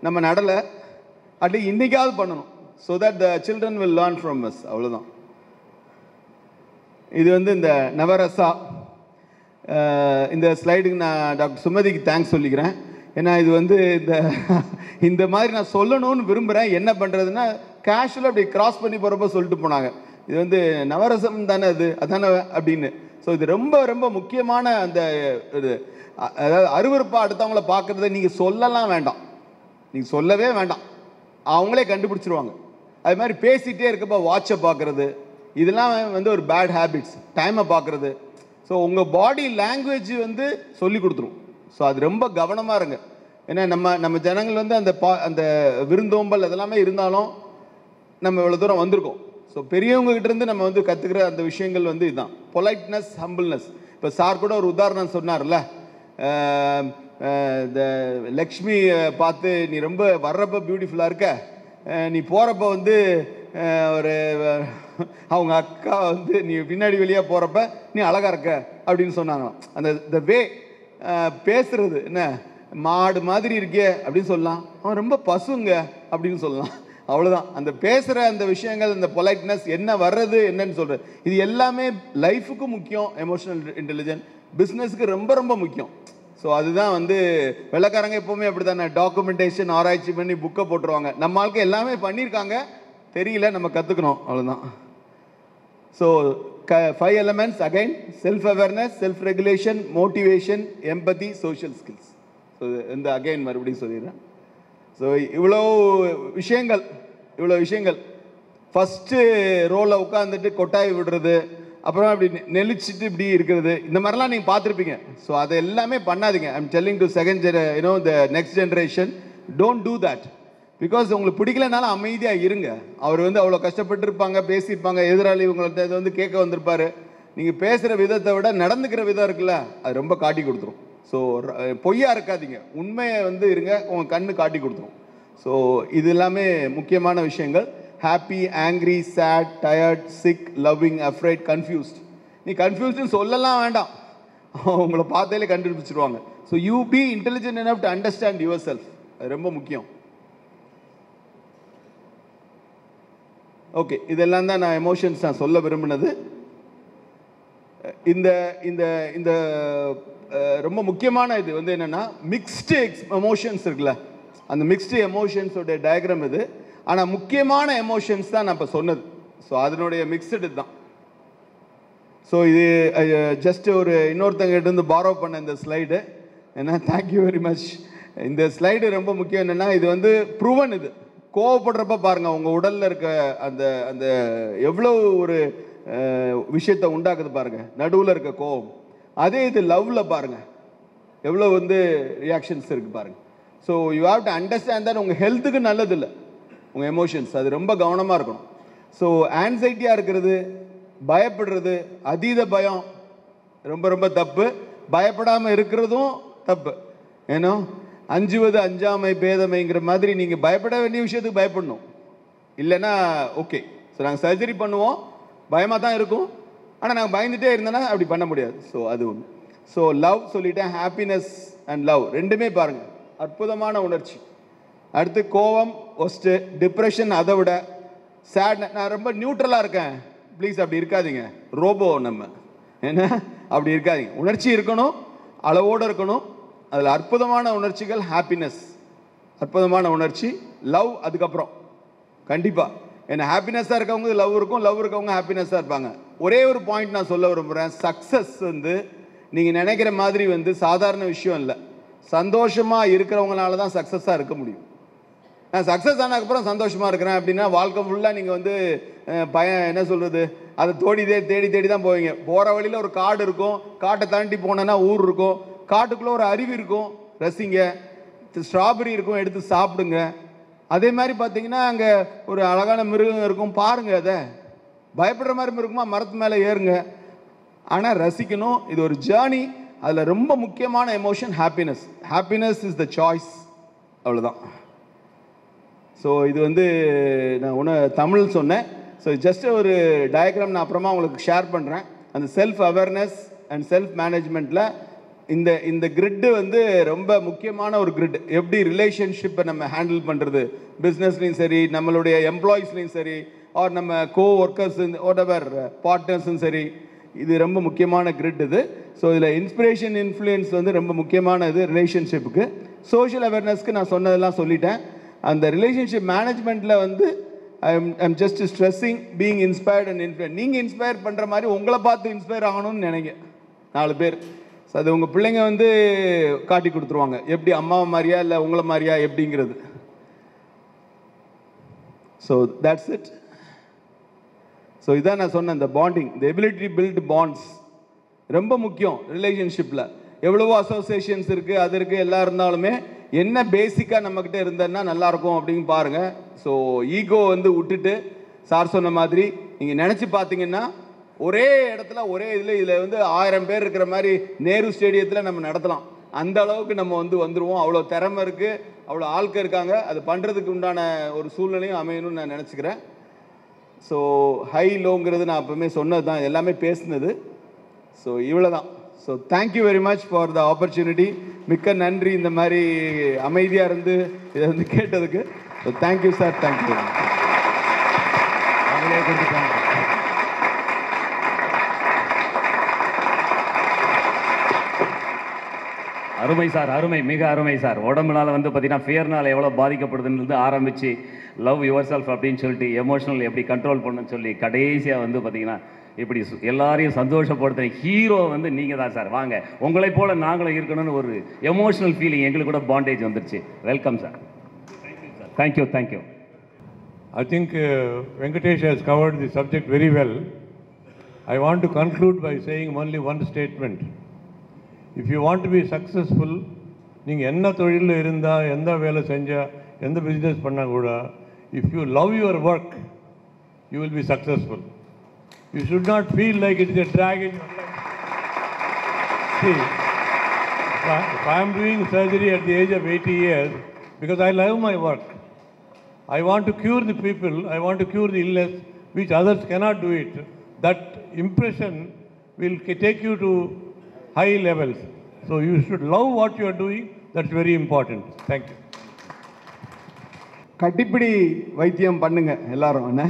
நம்ம நடலை, அப்படி இன்றைக்காவது பண்ணணும். So that the children will learn from us, அவ்வளோதான். இது வந்து இந்த நவரசா இந்த ஸ்லைடுக்கு நான் டாக்டர் சுமதிக்கு தேங்க்ஸ் சொல்லிக்கிறேன். ஏன்னா இது வந்து இந்த மாதிரி நான் சொல்லணும்னு விரும்புகிறேன். என்ன பண்ணுறதுன்னா, கேஷுவலாக அப்படி கிராஸ் பண்ணி போகிறப்ப சொல்லிட்டு போனாங்க, இது வந்து நவரசம் தானே அதானே அப்படின்னு. ஸோ இது ரொம்ப ரொம்ப முக்கியமான அந்த இது, அதாவது அருவருப்பாக அடுத்தவங்கள பார்க்குறத நீங்கள் சொல்லலாம் வேண்டாம், நீங்கள் சொல்லவே வேண்டாம், அவங்களே கண்டுபிடிச்சிருவாங்க. அது மாதிரி பேசிகிட்டே இருக்கப்போ வாட்சை பார்க்குறது, இதெல்லாம் வந்து ஒரு பேட் ஹேபிட்ஸ். டைமை பார்க்குறது, ஸோ உங்கள் பாடி லாங்குவேஜ் வந்து சொல்லி கொடுத்துரும். ஸோ அது ரொம்ப கவனமாக இருங்க. ஏன்னா நம்ம ஜனங்கள் வந்து அந்த விருந்தோம்பல் அதெல்லாமே இருந்தாலும் நம்ம இவ்வளோ தூரம் வந்திருக்கோம். ஸோ பெரியவங்ககிட்ட இருந்து நம்ம வந்து கற்றுக்கிற அந்த விஷயங்கள் வந்து இதுதான், பொலைட்னஸ், ஹம்பிள்னஸ். இப்போ சார் கூட ஒரு உதாரணம் சொன்னார்ல, இந்த லக்ஷ்மி பார்த்து நீ ரொம்ப வர்றப்ப பியூட்டிஃபுல்லாக இருக்க, நீ போகிறப்ப வந்து ஒரு அவங்க அக்கா வந்து நீ பின்னாடி வெளியாக போகிறப்ப நீ அழகாக இருக்க அப்படின்னு சொன்னாங்க. அந்த வே பேசுறது, என்ன மாடு மாதிரி இருக்கே அப்படின்னு சொல்லலாம், அவன் ரொம்ப பசுங்க அப்படின்னு சொல்லலாம், அவ்வளோதான். அந்த பேசுகிற அந்த விஷயங்கள், அந்த பொலைட்னஸ், என்ன வர்றது என்னன்னு சொல்கிறது, இது எல்லாமே லைஃபுக்கும் முக்கியம். எமோஷனல் இன்டெலிஜென்ஸ் பிஸ்னஸுக்கு ரொம்ப ரொம்ப முக்கியம். ஸோ அதுதான் வந்து வெள்ளைக்காரங்க எப்போவுமே அப்படி தானே, டாக்குமெண்டேஷன் ஆராய்ச்சி பண்ணி புக்கை போட்டுருவாங்க. நம்ம ஆளுக்கு எல்லாமே பண்ணியிருக்காங்க, தெரியல, நம்ம கற்றுக்கணும், அவ்வளோதான். So 5 elements again: self awareness, self regulation, motivation, empathy, social skills. So இந்த அகைன் மறுபடியும் சொல்லிடுறேன். ஸோ இவ்வளோ விஷயங்கள் ஃபஸ்ட்டு ரோலில் உட்காந்துட்டு கொட்டாய் விடுறது, அப்புறம் அப்படி நெளிச்சிட்டு இப்படி இருக்கிறது, இந்த மாதிரிலாம் நீங்கள் பார்த்துருப்பீங்க. ஸோ அதை எல்லாமே பண்ணாதீங்க. I'm telling to the next generation, don't do that. Because உங்களுக்கு பிடிக்கலனாலும் அமைதியாக இருங்க. அவர் வந்து அவ்வளோ கஷ்டப்பட்டு இருப்பாங்க, பேசியிருப்பாங்க, எதிராளி உங்கள்கிட்ட இதை வந்து கேட்க வந்திருப்பார். நீங்கள் பேசுகிற விதத்தை விட நடந்துக்கிற விதம் இருக்குல்ல, அது ரொம்ப காட்டி கொடுத்துரும். ஸோ பொய்யா இருக்காதீங்க, உண்மையை வந்து இருங்க, உங்கள் கண்ணு காட்டி கொடுத்துரும். ஸோ இது எல்லாமே முக்கியமான விஷயங்கள். Happy, angry, sad, tired, sick, loving, afraid, confused. நீ கன்ஃபியூஸ்டுன்னு சொல்லலாம் வேண்டாம், உங்களை பார்த்தாலே கண்டுபிடிச்சிருவாங்க. So you be intelligent enough to understand yourself, அது ரொம்ப முக்கியம். ஓகே, இதெல்லாம் தான் நான் எமோஷன்ஸ் நான் சொல்ல விரும்பினது. இந்த இந்த இந்த ரொம்ப முக்கியமான இது வந்து என்னென்னா, மிக்ஸ்டு எமோஷன்ஸ் இருக்குல்ல, அந்த மிக்ஸ்டு எமோஷன்ஸோட டயக்ராம் இது. ஆனால் முக்கியமான எமோஷன்ஸ் தான் நான் இப்போ சொன்னது. ஸோ அதனுடைய மிக்சடு தான். ஸோ இது ஜஸ்ட் ஒரு இன்னொருத்தங்கிட்ட இருந்து பாரோ பண்ண இந்த ஸ்லைடு. ஏன்னா தேங்க்யூ வெரி மச். இந்த ஸ்லைடு ரொம்ப முக்கியம். என்னென்னா, இது வந்து ப்ரூவன், இது கோவப்படுறப்ப பாருங்கள் உங்கள் உடலில் இருக்க அந்த அந்த எவ்வளோ ஒரு விஷயத்தை உண்டாக்குது பாருங்கள், நடுவில் இருக்க கோவம். அதே இது லவ்வில் பாருங்கள் எவ்வளோ வந்து ரியாக்ஷன்ஸ் இருக்குது பாருங்கள். So you have to understand that உங்கள் ஹெல்த்துக்கு நல்லது இல்லை உங்கள் எமோஷன்ஸ், அது ரொம்ப கவனமாக இருக்கணும். ஸோ ஆன்சைட்டியாக இருக்கிறது, பயப்படுறது, அதீத பயம் ரொம்ப ரொம்ப தப்பு. பயப்படாமல் இருக்கிறதும் தப்பு. ஏன்னா அஞ்சுவது அஞ்சாமை பேதமைங்கிற மாதிரி நீங்கள் பயப்பட வேண்டிய விஷயத்துக்கு பயப்படணும், இல்லைன்னா ஓகே. ஸோ நாங்கள் சர்ஜரி பண்ணுவோம், பயமாக தான் இருக்கும், ஆனால் நாங்கள் பயந்துகிட்டே இருந்தோன்னா அப்படி பண்ண முடியாது. ஸோ அது ஒன்று. ஸோ லவ் சொல்லிட்டேன், ஹாப்பினஸ் அண்ட் லவ் ரெண்டுமே பாருங்கள் அற்புதமான உணர்ச்சி. அடுத்து கோவம் ஒஸ்ட்டு, டிப்ரெஷன் அதை விட, சேட். நான் ரொம்ப நியூட்ரலாக இருக்கேன், ப்ளீஸ் அப்படி இருக்காதீங்க, ரோபோ நம்ம, ஏன்னா அப்படி இருக்காதீங்க. உணர்ச்சி இருக்கணும், அளவோடு இருக்கணும். அதில் அற்புதமான உணர்ச்சிகள் ஹாப்பினஸ், அற்புதமான உணர்ச்சி. லவ் அதுக்கப்புறம் கண்டிப்பாக. ஏன்னா ஹாப்பினஸ்ஸாக இருக்கவங்க லவ் இருக்கும், லவ் இருக்கவங்க ஹாப்பினஸ்ஸாக இருப்பாங்க. ஒரே ஒரு பாயிண்ட் நான் சொல்ல விரும்புகிறேன், சக்ஸஸ் வந்து நீங்கள் நினைக்கிற மாதிரி வந்து சாதாரண விஷயம் இல்லை. சந்தோஷமாக இருக்கிறவங்களால தான் சக்ஸஸாக இருக்க முடியும். நான் சக்ஸஸ் ஆனதுக்கப்புறம் சந்தோஷமாக இருக்கிறேன் அப்படின்னா வாழ்க்கை ஃபுல்லாக நீங்கள் வந்து என்ன சொல்கிறது, அதை தேடி தேடி தான் போவீங்க. போகிற வழியில் ஒரு காடு இருக்கும், காட்டை தாண்டி போனேன்னா ஊர் இருக்கும், காட்டுக்குள்ளே ஒரு அருவி இருக்கும், ரசிங்க. ஸ்ட்ராபெரி இருக்கும், எடுத்து சாப்பிடுங்க. அதே மாதிரி பார்த்தீங்கன்னா அங்கே ஒரு அழகான மிருகம் இருக்கும், பாருங்கள். அதை பயப்படுற மாதிரி மிருகமா மரத்து மேலே ஏறுங்க, ஆனால் ரசிக்கணும். இது ஒரு ஜேர்னி. அதில் ரொம்ப முக்கியமான emotion happiness. Happiness is the choice, அவ்வளோதான். ஸோ இது வந்து நான் ஒன்று தமிழ் சொன்னேன். ஸோ ஜஸ்ட் ஒரு டயக்ராம் நான் அப்புறமா உங்களுக்கு ஷேர் பண்ணுறேன். அந்த செல்ஃப் அவேர்னஸ் அண்ட் செல்ஃப் மேனேஜ்மெண்ட்டில் இந்த கிரிட்டு வந்து ரொம்ப முக்கியமான ஒரு கிரிட். எப்படி ரிலேஷன்ஷிப்பை நம்ம ஹேண்டில் பண்ணுறது, பிஸ்னஸ்லையும் சரி, நம்மளுடைய எம்ப்ளாயீஸ்லையும் சரி, ஆர் நம்ம கோ ஒர்க்கர்ஸ் வாட்எவர் பார்ட்னர்ஸும் சரி, இது ரொம்ப முக்கியமான கிரிட் இது. ஸோ இதில் இன்ஸ்பிரேஷன் இன்ஃப்ளூயன்ஸ் வந்து ரொம்ப முக்கியமான இது ரிலேஷன்ஷிப்புக்கு. சோஷியல் அவேர்னஸ்க்கு நான் சொன்னதெல்லாம் சொல்லிட்டேன். அந்த ரிலேஷன்ஷிப் மேனேஜ்மெண்ட்டில் வந்து I'm just stressing being inspired and influence. நீங்கள் இன்ஸ்பயர் பண்ணுற மாதிரி உங்களை பார்த்து இன்ஸ்பயர் ஆகணும்னு நினைங்க 4 பேர். ஸோ அது உங்கள் பிள்ளைங்க வந்து காட்டி கொடுத்துருவாங்க, எப்படி அம்மா மாதிரியா இல்லை உங்களை மாதிரியா எப்படிங்கிறது. So that's it. ஸோ இதான் நான் சொன்னேன், இந்த bonding, the ability build bonds ரொம்ப முக்கியம் ரிலேஷன்ஷிப்பில். எவ்வளவோ அசோசியேஷன்ஸ் இருக்குது, அது இருக்குது, எல்லாம் இருந்தாலுமே என்ன பேசிக்காக நம்மக்கிட்ட இருந்ததுன்னா நல்லாயிருக்கும் அப்படின்னு பாருங்கள். ஸோ ஈகோ வந்து விட்டுட்டு சார் சொன்ன மாதிரி நீங்கள் நினச்சி பார்த்தீங்கன்னா ஒரே இடத்துல ஒரே இதில் வந்து 1000 பேர் இருக்கிற மாதிரி நேரு ஸ்டேடியத்தில் நம்ம நடத்தலாம். அந்த அளவுக்கு நம்ம வந்துடுவோம். அவ்வளோ திறமை இருக்குது, அவ்வளோ ஆட்கள் இருக்காங்க, அது பண்ணுறதுக்கு உண்டான ஒரு சூழ்நிலையும் அமையணும்னு நான் நினச்சிக்கிறேன். ஸோ ஹை லோங்கிறது நான் எப்பவுமே சொன்னது தான், எல்லாமே பேசுனது. ஸோ இவ்வளோ தான். So thank you very much for the opportunity. மிக்க நன்றி இந்த மாதிரி அமைதியாக இருந்து இதை வந்து கேட்டதுக்கு. So thank you sir, thank you. அருமை சார், அருமை, மிக அருமை சார். உடம்புனால வந்து பார்த்தீங்கன்னா ஃபியர்னால் எவ்வளோ பாதிக்கப்படுதுன்னு ஆரம்பித்து லவ் யுவர் செல்ஃப் அப்படின்னு சொல்லிட்டு எமோஷனல் எப்படி கண்ட்ரோல் பண்ணணும்னு சொல்லி கடைசியாக வந்து பார்த்தீங்கன்னா இப்படி எல்லாரையும் சந்தோஷப்படுத்துகிற ஹீரோ வந்து நீங்கள் தான் சார். வாங்க, உங்களை போல் நாங்களும் இருக்கணும்னு ஒரு எமோஷனல் ஃபீலிங் எங்களுக்கு கூட பாண்டேஜ் வந்துருச்சு. Welcome sir. Thank you, thank you. I think Venkatesh has covered the subject very well. I want to conclude by saying only one statement. If you want to be successful, நீங்கள் என்ன தொழிலில் இருந்தால், எந்த வேலை செஞ்சால், எந்த பிஸ்னஸ் பண்ணால் கூட, if you love your work, you will be successful. You should not feel like it is a drag in your life. See, if I am doing surgery at the age of 80 years, because I love my work, I want to cure the people, I want to cure the illness which others cannot do it. That impression will take you to high levels. So you should love what you are doing. That's very important. Thank you. கட்டிப்பிடி வைத்தியம் பண்ணுங்க எல்லாரும். என்ன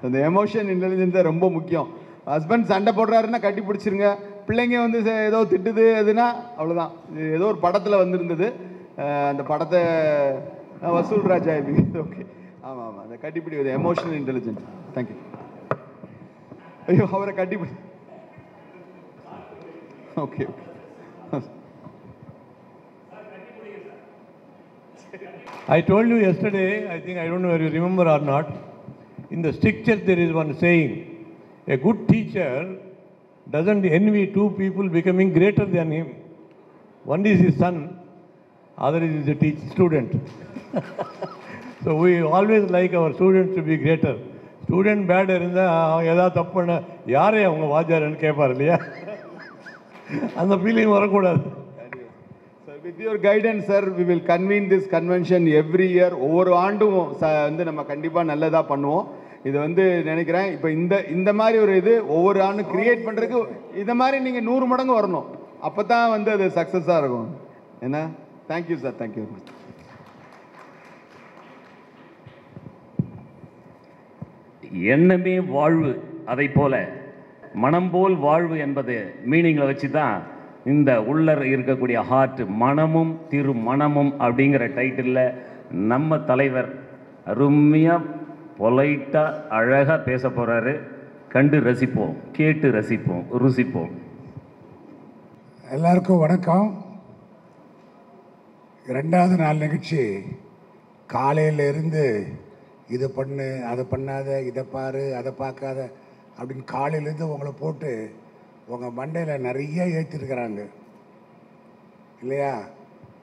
அந்த emotion intelligence ரொம்ப முக்கியம். Husband சண்டை போடுறாருன்னா கட்டி பிடிச்சிருங்க. பிள்ளைங்க வந்து ஏதோ திட்டுது எதுனா அவ்வளோதான். ஏதோ ஒரு படத்தில் வந்திருந்தது, அந்த படத்தை வசூல் ராஜா எப்படி. ஓகே, ஆமாம் ஆமாம், அந்த கட்டிப்பிடி எமோஷனல் இன்டெலிஜென்ஸ். தேங்க்யூ. ஐயோ, அவரை கட்டிப்பிடி. Okay okay. I told you yesterday, I think, I don't know whether you remember or not, in the stricture there is one saying, a good teacher doesn't envy two people becoming greater than him. One is his son, other is the student. So we always like our students to be greater. Student bad இருந்தால் ஏதாவது தப்பு பண்ண யாரே அவங்க வாத்தியார்னு கேட்பார் இல்லையா, அந்த feeling வரக்கூடாது. With your guidance, sir, we will convene this convention every year. ஒவ்வொரு ஆண்டும் வந்து நம்ம கண்டிப்பாக நல்லதாக பண்ணுவோம். இது வந்து நினைக்கிறேன் இப்போ இந்த மாதிரி ஒரு இது ஒவ்வொரு ஆண்டும் கிரியேட் பண்ணுறதுக்கு இந்த மாதிரி நீங்கள் 100 மடங்கு வரணும். அப்போ தான் வந்து அது சக்ஸஸாக இருக்கும். என்ன? Thank you sir, thank you. எண்ணமே வாழ்வு, அதை போல மனம் போல் வாழ்வு என்பது மீனிங்கில் வச்சு தான் இந்த உள்ளர் இருக்கக்கூடிய ஹார்ட் மனமும் திரு மனமும் அப்படிங்கிற டைட்டிலில் நம்ம தலைவர் அருமையாக பொலைட்டாக அழகாக பேச போகிறாரு. கண்டு ரசிப்போம், கேட்டு ரசிப்போம், ருசிப்போம். எல்லாருக்கும் வணக்கம். 2வது நாள் நிகழ்ச்சி காலையில் இருந்து இதை பண்ணு, அதை பண்ணாத, இதை பாரு, அதை பார்க்காத அப்படின்னு காலையிலேருந்து உங்களை போட்டு உங்கள் மண்டையில் நிறைய ஏற்றிருக்கிறாங்க இல்லையா?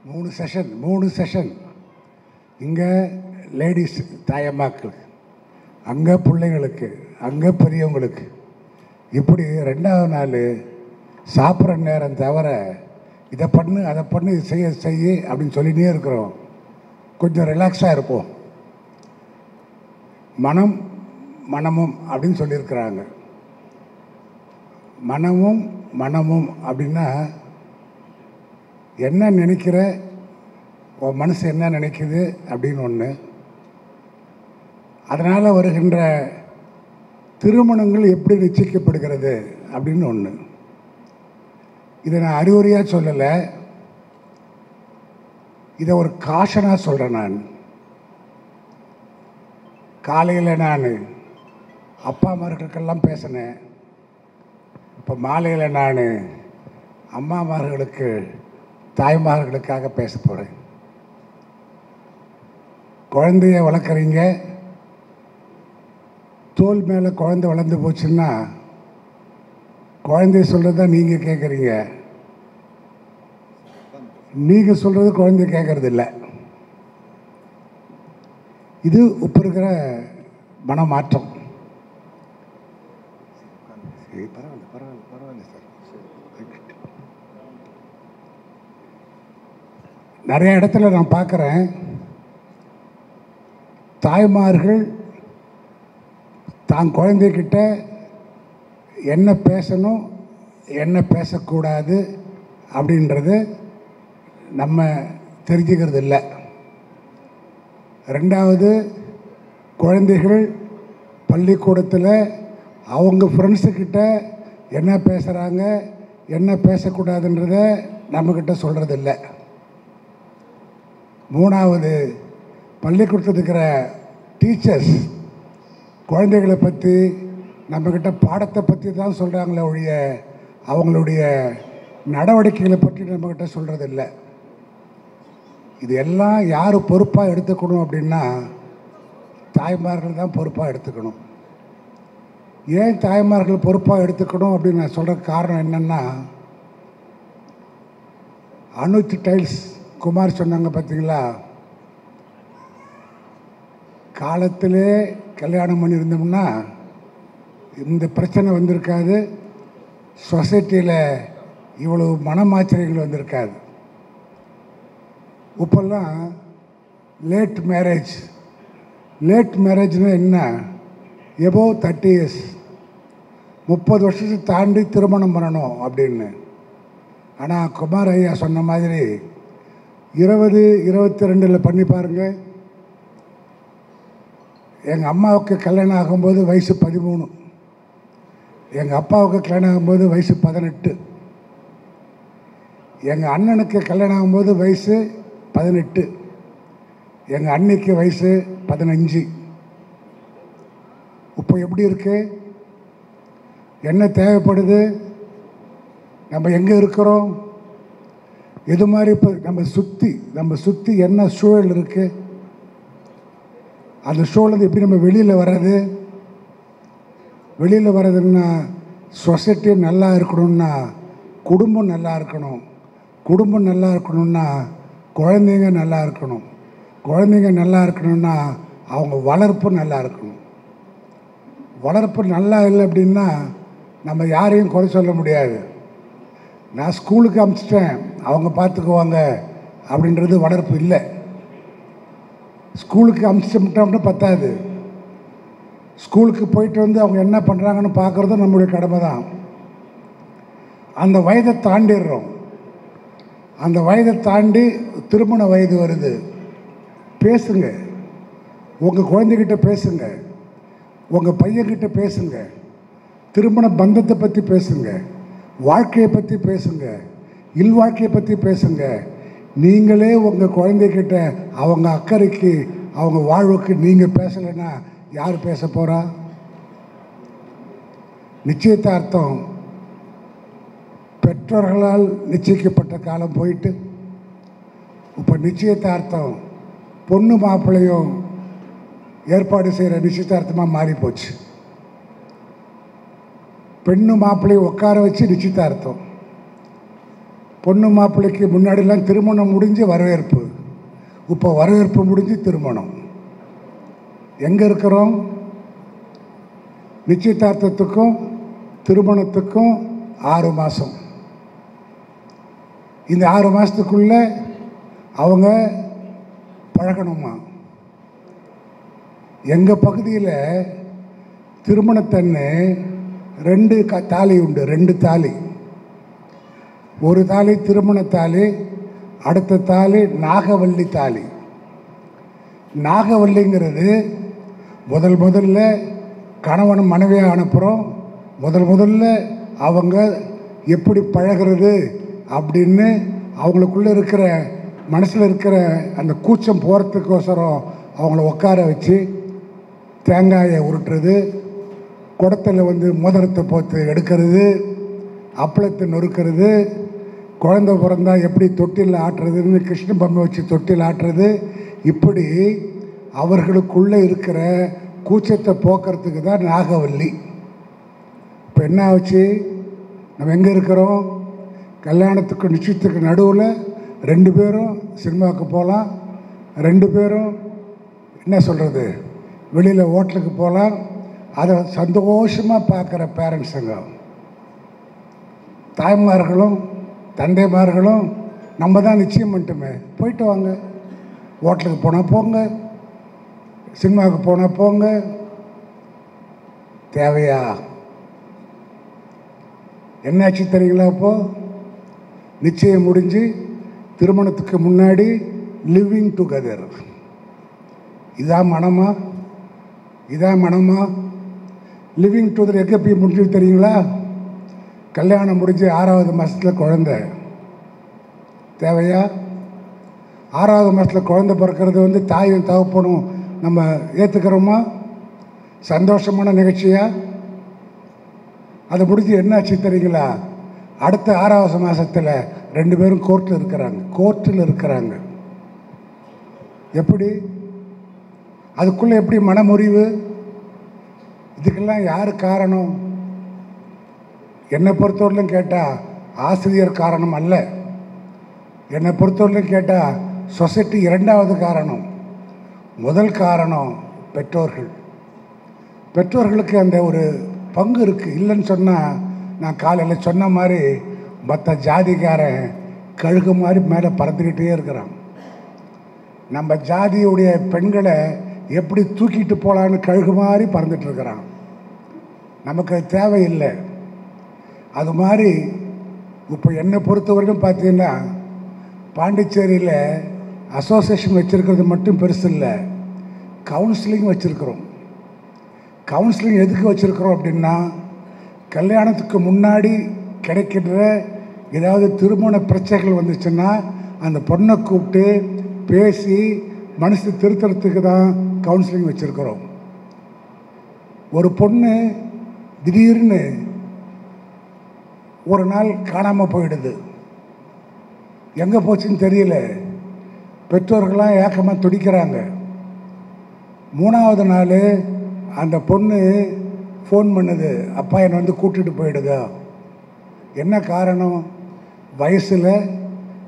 3 செஷன் இங்கே லேடிஸ் தாயம்மாக்களுக்கு, அங்கே பிள்ளைங்களுக்கு, அங்கே பெரியவங்களுக்கு, இப்படி 2வது நாள் சாப்பிட்ற நேரம் தவிர இதை பண்ணு, அதை பண்ணு, இது செய்ய அப்படின்னு சொல்லிகிட்டே இருக்கிறோம். கொஞ்சம் ரிலாக்ஸாக இருப்போம். மனமும் அப்படின்னு சொல்லியிருக்கிறாங்க. மனமும் அப்படின்னா என்ன நினைக்கிற, உன் மனசு என்ன நினைக்குது அப்படின்னு ஒன்று. அதனால் வருகின்ற திருமணங்கள் எப்படி நிச்சயிக்கப்படுகிறது அப்படின்னு ஒன்று. இதை நான் அறிவுரையாக சொல்லலை, இதை ஒரு காஷனாக சொல்கிறேன். நான் காலையில் நான் அப்பாமார்களுக்கெல்லாம் பேசினேன். இப்போ மாலையில் நான் அம்மாமார்களுக்கு, தாய்மார்களுக்காக பேச போகிறேன். குழந்தைய வளர்க்குறீங்க, தோல் மேலே குழந்தை வளர்ந்து போச்சுன்னா குழந்தைய சொல்கிறது தான் நீங்கள் கேட்குறீங்க, நீங்கள் சொல்கிறது குழந்தைய கேட்கறது இல்லை. இது இப்போ இருக்கிற மனமாற்றம். பரவாயில்ல சார். நிறைய இடத்துல நான் பார்க்குறேன், தாய்மார்கள் தான் குழந்தைகிட்ட என்ன பேசணும், என்ன பேசக்கூடாது அப்படின்றது நம்ம தெரிஞ்சுக்கிறது இல்லை. 2வது, குழந்தைகள் பள்ளிக்கூடத்தில் அவங்க ஃப்ரெண்ட்ஸுக்கிட்ட என்ன பேசுகிறாங்க, என்ன பேசக்கூடாதுன்றத நம்மக்கிட்ட சொல்கிறதில்ல. 3வது, பள்ளிக்கூடத்தில் இருக்கிற டீச்சர்ஸ் குழந்தைகளை பற்றி நம்மக்கிட்ட பாடத்தை பற்றி தான் சொல்கிறாங்களே ஒழிய அவங்களுடைய நடவடிக்கைகளை பற்றி நம்மக்கிட்ட சொல்கிறதில்ல. இது எல்லாம் யார் பொறுப்பாக எடுத்துக்கணும் அப்படின்னா தாய்மார்கள் தான் பொறுப்பாக எடுத்துக்கணும். ஏன் தாய்மார்கள் பொறுப்பாக எடுத்துக்கணும் அப்படின்னு நான் சொல்கிற காரணம் என்னென்னா, அனுஜ் டைல்ஸ் குமார் சொன்னாங்க பார்த்தீங்களா, காலத்திலே கல்யாணம் பண்ணியிருந்தோம்னா இந்த பிரச்சனை வந்திருக்காது, சொசைட்டியில் இவ்வளவு மனமாச்சரியங்கள் வந்திருக்காது. இப்போல்லாம் லேட் மேரேஜ்னால் என்ன, எபோவ் 30 years, 30 வருஷத்தை தாண்டி திருமணம் பண்ணணும் அப்படின்னு. ஆனால் குமார் ஐயா சொன்ன மாதிரி 20, 22 பண்ணி பாருங்கள். எங்கள் அம்மாவுக்கு கல்யாணம் ஆகும்போது வயசு 13, எங்கள் அப்பாவுக்கு கல்யாணம் ஆகும்போது வயசு 18, எங்கள் அண்ணனுக்கு கல்யாணம் ஆகும்போது வயசு 18, எங்கள் அன்னைக்கு வயசு 15. இப்போ எப்படி இருக்கு, என்ன தேவைப்படுது, நம்ம எங்கே இருக்கிறோம், எது மாதிரி இப்போ நம்ம சுற்றி என்ன சூழல் இருக்குது, அந்த சூழல் எப்படி நம்ம வெளியில் வர்றதுன்னா சொசைட்டி நல்லா இருக்கணும்னா குடும்பம் நல்லா இருக்கணும், குடும்பம் நல்லா இருக்கணும்னா குழந்தைங்க நல்லா இருக்கணும், குழந்தைங்க நல்லா இருக்கணும்னா அவங்க வளர்ப்பு நல்லா இருக்கணும். வளர்ப்பு நல்லா இல்லை அப்படின்னா நம்ம யாரையும் குறை சொல்ல முடியாது. நான் ஸ்கூலுக்கு அனுப்பிச்சிட்டேன் அவங்க பார்த்துக்குவாங்க அப்படின்றது வளர்ப்பு இல்லை. ஸ்கூலுக்கு அனுப்பிச்சிட்டோம்னா பத்தாது, ஸ்கூலுக்கு போயிட்டு வந்து அவங்க என்ன பண்ணுறாங்கன்னு பார்க்குறதும் நம்மளுடைய கடமை தான். அந்த வயதை தாண்டிடுறோம். அந்த வயதை தாண்டி திருமண வயது வருது. பேசுங்க, உங்கள் குழந்தைகிட்ட பேசுங்க, உங்கள் பையன்கிட்ட பேசுங்க, திருமண பந்தத்தை பற்றி பேசுங்க, வாழ்க்கையை பற்றி பேசுங்க, இல்வாழ்க்கையை பற்றி பேசுங்க. நீங்களே உங்கள் குழந்தைகிட்ட அவங்க அக்கறைக்கு அவங்க வாழ்வுக்கு நீங்கள் பேசலைன்னா யார் பேச போகிறா? நிச்சயதார்த்தம் பெற்றோர்களால் நிச்சயிக்கப்பட்ட காலம் போயிட்டு இப்போ நிச்சயதார்த்தம் பொண்ணு மாப்பிள்ளையும் ஏற்பாடு செய்கிற நிச்சயதார்த்தமாக மாறி போச்சு. பெண்ணு மாப்பிள்ளையை உட்கார வச்சு நிச்சயதார்த்தம். பொண்ணு மாப்பிள்ளைக்கு முன்னாடிலாம் திருமணம் முடிஞ்சு வரவேற்பு, இப்போ வரவேற்பு முடிஞ்சு திருமணம். எங்கே இருக்கிறோம்? நிச்சயதார்த்தத்துக்கும் திருமணத்துக்கும் 6 மாதம். இந்த 6 மாதத்துக்குள்ளே அவங்க பழகணுமா? எங்கள் பகுதியில் திருமணத்தன்னு 2 தாலி உண்டு. 2 தாலி. ஒரு தாலி திருமண தாலி, அடுத்த தாலி நாகவல்லி தாலி. நாகவல்லிங்கிறது முதல்ல கணவன் மனைவியாக அனுப்புகிறோம். முதல்ல அவங்க எப்படி பழகிறது அப்படின்னு அவங்களுக்குள்ளே இருக்கிற மனசில் இருக்கிற அந்த கூச்சம் போகிறதுக்கோசரம் அவங்கள உட்கார வச்சு தேங்காயை உருட்டுறது, குடத்தில் மோதிரத்தை போத்து எடுக்கிறது, அப்பளத்தை நொறுக்கிறது, குழந்தை பிறந்தா எப்படி தொட்டில் ஆட்டுறதுன்னு கிருஷ்ண பொம்மை வச்சு தொட்டில் ஆட்டுறது. இப்படி அவர்களுக்குள்ளே இருக்கிற கூச்சத்தை போக்குறதுக்கு தான் நாகவல்லி. இப்போ என்ன ஆச்சு? நம்ம எங்கே இருக்கிறோம்? கல்யாணத்துக்கு நிச்சயத்துக்கு நடுவில் 2 பேரும் சினிமாவுக்கு போகலாம், 2 பேரும் என்ன சொல்கிறது வெளியில் ஹோட்டலுக்கு போகலாம். அதை சந்தோஷமாக பார்க்குற பேரண்ட்ஸுங்க, தாய்மார்களும் தந்தைமார்களும் நம்ம தான் நிச்சயம் பண்ணிட்டோமே, போயிட்டு வாங்க, ஹோட்டலுக்கு போனால் போங்க, சினிமாவுக்கு போனால் போங்க. தேவையா? என்னாச்சு தெரியுங்களா? அப்போது நிச்சயம் முடிஞ்சு திருமணத்துக்கு முன்னாடி லிவிங் டுகெதர். இதான் மனமா? இதான் மனமா? லிவிங் டுகெதர் எங்கே போய் முடிஞ்சது தெரியுங்களா? கல்யாணம் முடிஞ்சு 6வது மாதத்தில் குழந்தை. தேவையா? 6வது மாதத்தில் குழந்தை பிறக்கிறது தாயும் தகப்பனும் நம்ம ஏற்றுக்கிறோமா? சந்தோஷமான நிகழ்ச்சியா? அதை முடிஞ்சு என்னாச்சு தெரியுங்களா? அடுத்த 6வது மாதத்தில் 2 பேரும் கோர்ட்டில் இருக்கிறாங்க. எப்படி? அதுக்குள்ளே எப்படி மனமுறிவு? இதுக்கெல்லாம் யார் காரணம்? என்னை பொறுத்தவரையிலும் கேட்டால் ஆசிரியர் காரணம் அல்ல. என்னை பொறுத்தவரையிலும் கேட்டால் சொசைட்டி 2வது காரணம். முதல் காரணம் பெற்றோர்கள். பெற்றோர்களுக்கு அந்த ஒரு பங்கு இருக்குது. இல்லைன்னு சொன்னால் நான் காலையில் சொன்ன மாதிரி மற்ற ஜாதிக்காரன் கழுகு மாதிரி மேலே பறந்துக்கிட்டே இருக்கிறான். நம்ம ஜாதியுடைய பெண்களை எப்படி தூக்கிட்டு போகலான்னு கழுகு மாதிரி பறந்துட்டுருக்கிறான். நமக்கு அது தேவையில்லை. அது மாதிரி இப்போ என்னை பொறுத்தவரைக்கும் பார்த்தீங்கன்னா பாண்டிச்சேரியில் அசோசியேஷன் வச்சுருக்கிறது மட்டும் பெருசு இல்லை, கவுன்சிலிங் வச்சுருக்கிறோம். கவுன்சிலிங் எதுக்கு வச்சுருக்கிறோம் அப்படின்னா, கல்யாணத்துக்கு முன்னாடி கிடைக்கின்ற ஏதாவது திருமண பிரச்சனைகள் வந்துச்சுன்னா அந்த பொண்ணை கூப்பிட்டு பேசி மனசு திருத்தறதுக்கு தான் கவுன்சிலிங் வச்சுருக்கிறோம். ஒரு பொண்ணு திடீர்னு ஒரு நாள் காணாமல் போயிடுது. எங்கே போச்சுன்னு தெரியல. பெற்றோர்கள்லாம் ஏக்கமாக துடிக்கிறாங்க. 3வது நாள் அந்த பொண்ணு ஃபோன் பண்ணுது, அப்பா என்னை வந்து கூட்டிகிட்டு போயிடுங்க. என்ன காரணம்? வயசில்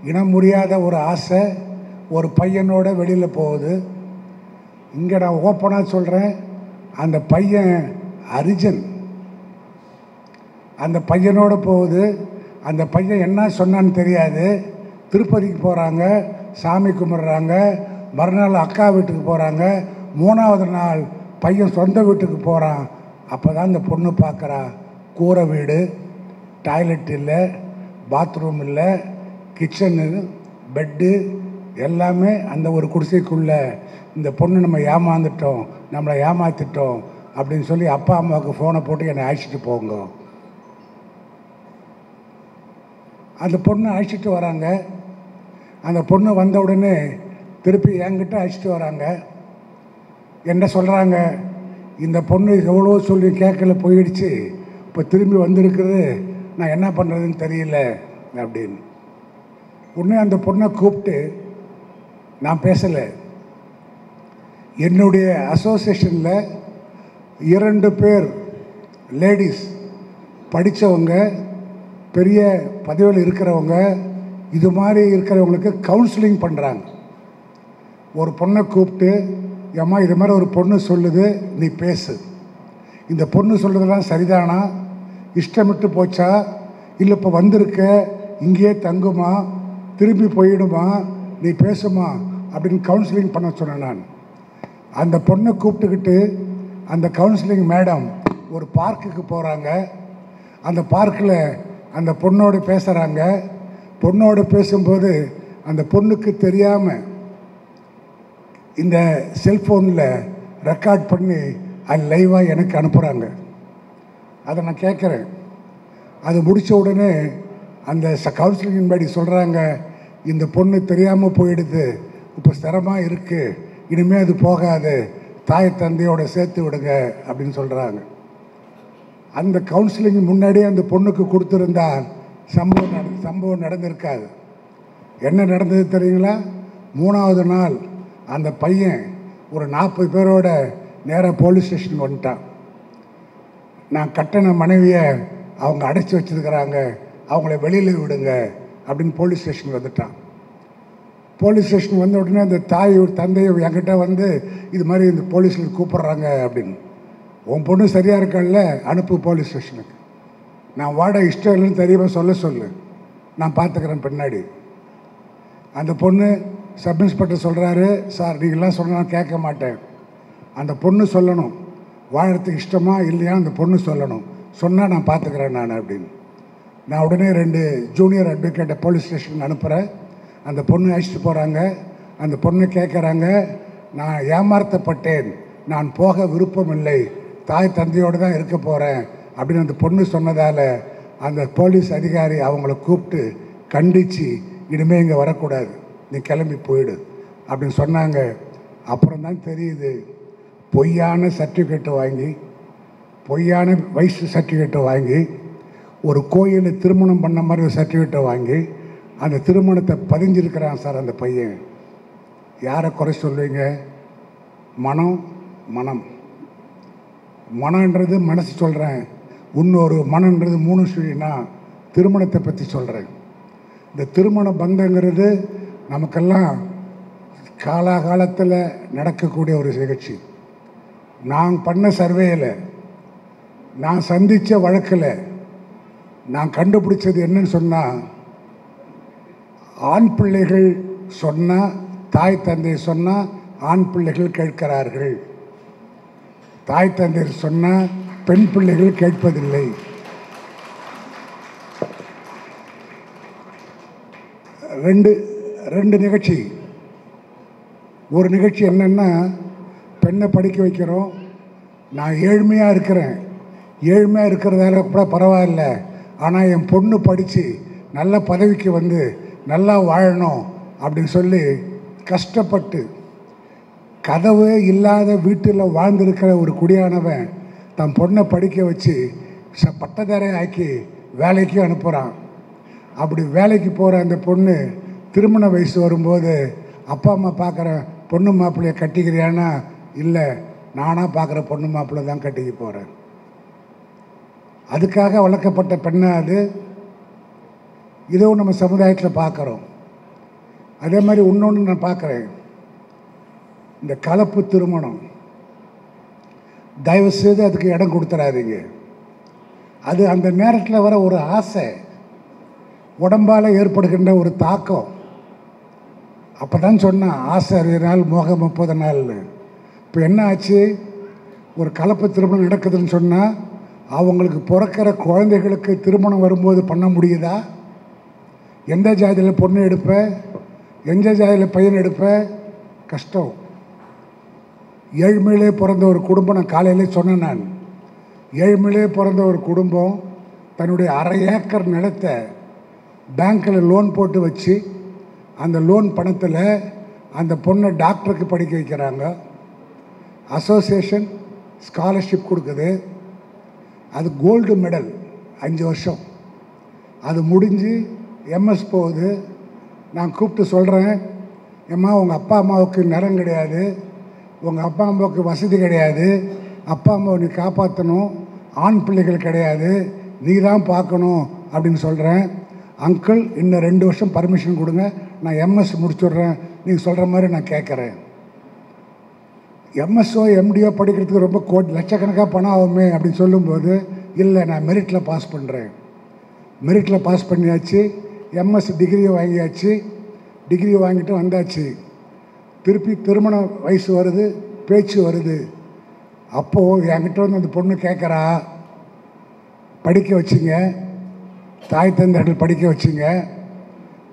இனம் முடியாத ஒரு ஆசை ஒரு பையனோட வெளியில் போகுது. இங்கே நான் ஓப்பனாக சொல்கிறேன், அந்த பையன் அரிஜன். அந்த பையனோட போகுது. அந்த பையன் என்ன சொன்னான்னு தெரியாது. திருப்பதிக்கு போகிறாங்க, சாமி கும்பிட்றாங்க. மறுநாள் அக்கா வீட்டுக்கு போகிறாங்க. 3வது நாள் பையன் சொந்த வீட்டுக்கு போகிறான். அப்போ தான் அந்த பொண்ணு பார்க்குறா, கூரை வீடு, டாய்லெட் இல்லை, பாத்ரூம் இல்லை, கிச்சனு, பெட்டு எல்லாமே அந்த ஒரு குடிசைக்குள்ளே. இந்த பொண்ணு நம்ம ஏமாந்துட்டோம், நம்மளை ஏமாற்றிட்டோம் அப்படின்னு சொல்லி அப்பா அம்மாவுக்கு ஃபோனை போட்டு என்னை அழைச்சிட்டு போங்க. அந்த பொண்ணு அழைச்சிட்டு வராங்க. அந்த பொண்ணு வந்த உடனே திருப்பி என்கிட்ட அழைச்சிட்டு வராங்க. என்ன சொல்கிறாங்க, இந்த பொண்ணு எவ்வளோ சொல்லி கேட்கல, போயிடுச்சு, இப்போ திரும்பி வந்திருக்குது, நான் என்ன பண்ணுறதுன்னு தெரியல அப்படின்னு. உடனே அந்த பொண்ணை கூப்பிட்டு நான் பேசலை. என்னுடைய அசோசியேஷனில் 2 பேர் லேடிஸ் படித்தவங்க, பெரிய பதவியில் இருக்கிறவங்க, இது மாதிரி இருக்கிறவங்களுக்கு கவுன்சிலிங் பண்ணுறாங்க. ஒரு பொண்ணை கூப்பிட்டு, ஏம்மா இது மாதிரி ஒரு பொண்ணு சொல்லுது, நீ பேசு, இந்த பொண்ணு சொல்கிறதெல்லாம் சரிதானா, இஷ்டமிட்டு போச்சா, இல்லை இப்போ வந்திருக்க இங்கேயே தங்குமா, திரும்பி போயிடுமா, நீ பேசுமா அப்படின்னு கவுன்சிலிங் பண்ண சொன்னேன் நான். அந்த பொண்ணை கூப்பிட்டுக்கிட்டு அந்த கவுன்சிலிங் மேடம் ஒரு பார்க்குக்கு போகிறாங்க. அந்த பார்க்கில் அந்த பொண்ணோடு பேசுகிறாங்க. பொண்ணோடு பேசும்போது அந்த பொண்ணுக்கு தெரியாமல் இந்த செல்ஃபோனில் ரெக்கார்ட் பண்ணி அது லைவாக எனக்கு அனுப்புகிறாங்க. அதை நான் கேட்குறேன். அது முடித்த உடனே அந்த கவுன்சிலிங் படி சொல்கிறாங்க, இந்த பொண்ணு தெரியாமல் போயிடுது, இப்போ சிரமமாக இருக்குது, இனிமேல் அது போகாது, தாய் தந்தையோட சேர்த்து விடுங்க அப்படின்னு சொல்கிறாங்க. அந்த கவுன்சிலிங் முன்னாடியே அந்த பொண்ணுக்கு கொடுத்துருந்தா சம்பவம் நடந்திருக்காது. என்ன நடந்தது தெரியுங்களா? 3வது நாள் அந்த பையன் ஒரு 40 பேரோட நேராக போலீஸ் ஸ்டேஷன் வந்துட்டான். நான் கட்டின மனைவியை அவங்க அடைச்சி வச்சுருக்கிறாங்க, அவங்கள வெளியில் விடுங்க அப்படின்னு போலீஸ் ஸ்டேஷன் வந்துட்டான். போலீஸ் ஸ்டேஷன் வந்த உடனே அந்த தாய் தந்தையை என்கிட்ட வந்து இது மாதிரி இந்த போலீஸில் கூப்பிட்றாங்க அப்படின்னு. உன் பொண்ணு சரியாக இருக்கல்ல, அனுப்பு போலீஸ் ஸ்டேஷனுக்கு. நான் வாட இஷ்டம் இல்லைன்னு தெரியாமல் சொல்லு, நான் பார்த்துக்கிறேன் பின்னாடி. அந்த பொண்ணு சப் இன்ஸ்பெக்டர் சொல்கிறாரு, சார் நீங்களாம் சொன்னால் கேட்க மாட்டேன், அந்த பொண்ணு சொல்லணும், வாழறதுக்கு இஷ்டமா இல்லையா அந்த பொண்ணு சொல்லணும், சொன்னால் நான் பார்த்துக்கிறேன் நான் அப்படின்னு. நான் உடனே 2 ஜூனியர் அட்வொகேட்டை போலீஸ் ஸ்டேஷன் அனுப்புகிறேன். அந்த பொண்ணு அழைச்சிட்டு போகிறாங்க. அந்த பொண்ணு கேட்குறாங்க, நான் ஏமாற்றப்பட்டேன், நான் போக விருப்பம் இல்லை, தாய் தந்தையோடு தான் இருக்க போகிறேன் அப்படின்னு அந்த பொண்ணு சொன்னதால் அந்த போலீஸ் அதிகாரி அவங்கள கூப்பிட்டு கண்டித்து, இனிமேல் இங்கே வரக்கூடாது, நீ கிளம்பி போயிடு அப்படின்னு சொன்னாங்க. அப்புறம் தான் தெரியுது, பொய்யான சர்டிஃபிகேட்டை வாங்கி, பொய்யான வயசு சர்டிஃபிகேட்டை வாங்கி, ஒரு கோயிலில் திருமணம் பண்ண மாதிரி ஒரு சர்டிஃபிகேட்டை வாங்கி அந்த திருமணத்தை பதிஞ்சிருக்கிறான் சார் அந்த பையன். யாரை குறை சொல்லுவீங்க? மனம்ன்றது மனசு சொல்கிறேன், இன்னொரு மனன்றது 3 சொல்லினா திருமணத்தை பற்றி சொல்கிறேன். இந்த திருமண பந்தங்கிறது நமக்கெல்லாம் காலாகாலத்தில் நடக்கக்கூடிய ஒரு நிகழ்ச்சி. நான் பண்ண சர்வேயில், நான் சந்தித்த வழக்கில் நான் கண்டுபிடிச்சது என்னன்னு சொன்னால், ஆண் பிள்ளைகள் சொன்னால், தாய் தந்தை சொன்னால் ஆண் பிள்ளைகள் கேட்கிறார்கள், தாய் தந்தை சொன்னால் பெண் பிள்ளைகள் கேட்பதில்லை. ரெண்டு நிகழ்ச்சி. ஒரு நிகழ்ச்சி என்னென்னா, பெண்ணை படிக்க வைக்கிறோம், நான் ஏழ்மையாக இருக்கிறேன், ஏழ்மையாக இருக்கிறதால கூட பரவாயில்ல, ஆனால் என் பொண்ணு படித்து நல்ல பதவிக்கு வந்து நல்லா வாழணும் அப்படின்னு சொல்லி கஷ்டப்பட்டு கதவே இல்லாத வீட்டில் வாழ்ந்திருக்கிற ஒரு குடியானவன் தன் பொண்ணை படிக்க வச்சு பட்டதாரி ஆக்கி வேலைக்கு அனுப்புகிறான். அப்படி வேலைக்கு போகிற அந்த பொண்ணு திருமண வயசு வரும்போது அப்பா அம்மா பார்க்குற பொண்ணு மாப்பிள்ளையை கட்டிக்கிறியானா, இல்லை நானாக பார்க்குற பொண்ணு மாப்பிள்ளை தான் கட்டிக்க போகிறேன். அதுக்காக வளர்க்கப்பட்ட பெண்ணை அது. இதுவும் நம்ம சமுதாயத்தில் பார்க்குறோம். அதே மாதிரி இன்னொன்று நான் பார்க்குறேன், இந்த கலப்பு திருமணம். தயவுசெய்து அதுக்கு இடம் கொடுத்துடாதீங்க. அது அந்த நேரத்தில் வர ஒரு ஆசை, உடம்பால் ஏற்படுகின்ற ஒரு தாக்கம். அப்போ தான் சொன்னான் ஆசை 60 நாள் மோகம் 30 நாள்னு. இப்போ என்ன ஆச்சு, ஒரு கலப்பு திருமணம் நடக்குதுன்னு சொன்னால் அவங்களுக்கு பிறக்கிற குழந்தைகளுக்கு திருமணம் வரும்போது பண்ண முடியுதா? எந்த ஜாதியில் பொண்ணு எடுப்ப, எந்த ஜாதியில் பையன் எடுப்ப? கஷ்டம். ஏழ்மையிலே பிறந்த ஒரு குடும்பம், நான் காலையிலே சொன்னேன், நான் ஏழ்மையிலே பிறந்த ஒரு குடும்பம் தன்னுடைய 1/2 ஏக்கர் நிலத்தை பேங்க்கில் லோன் போட்டு வச்சு அந்த லோன் பணத்தில் அந்த பொண்ணை டாக்டருக்கு படிக்க வைக்கிறாங்க. அசோசியேஷன் ஸ்காலர்ஷிப் கொடுக்குது. அது கோல்டு மெடல் 5 வருஷம். அது முடிஞ்சு எம்எஸ் போகுது. நான் கூப்பிட்டு சொல்கிறேன், ஏம்மா உங்கள் அப்பா அம்மாவுக்கு நிலம் கிடையாது, உங்கள் அப்பா அம்மாவுக்கு வசதி கிடையாது, அப்பா அம்மாவை நீ காப்பாற்றணும், ஆண் பிள்ளைகள் கிடையாது, நீ தான் பார்க்கணும் அப்படின்னு சொல்கிறேன். அங்கிள் இன்னும் 2 வருஷம் பர்மிஷன் கொடுங்க, நான் எம்எஸ் முடிச்சுட்றேன், நீங்கள் சொல்கிற மாதிரி நான் கேட்குறேன். எம்எஸ்ஓ எம்டிஓ படிக்கிறதுக்கு ரொம்ப லட்சக்கணக்காக பணம் ஆகுமே அப்படின்னு சொல்லும்போது, இல்லை நான் மெரிட்டில் பாஸ் பண்ணுறேன். மெரிட்டில் பாஸ் பண்ணியாச்சு, எம்எஸ் டிகிரியை வாங்கியாச்சு. டிகிரி வாங்கிட்டு வந்தாச்சு. திருப்பி திருமண வயசு வருது, பேச்சு வருது. அப்போது என்கிட்ட வந்து அந்த பொண்ணு கேட்குறா, படிக்க வச்சிங்க, தாய் தந்தைகள் படிக்க வச்சிங்க,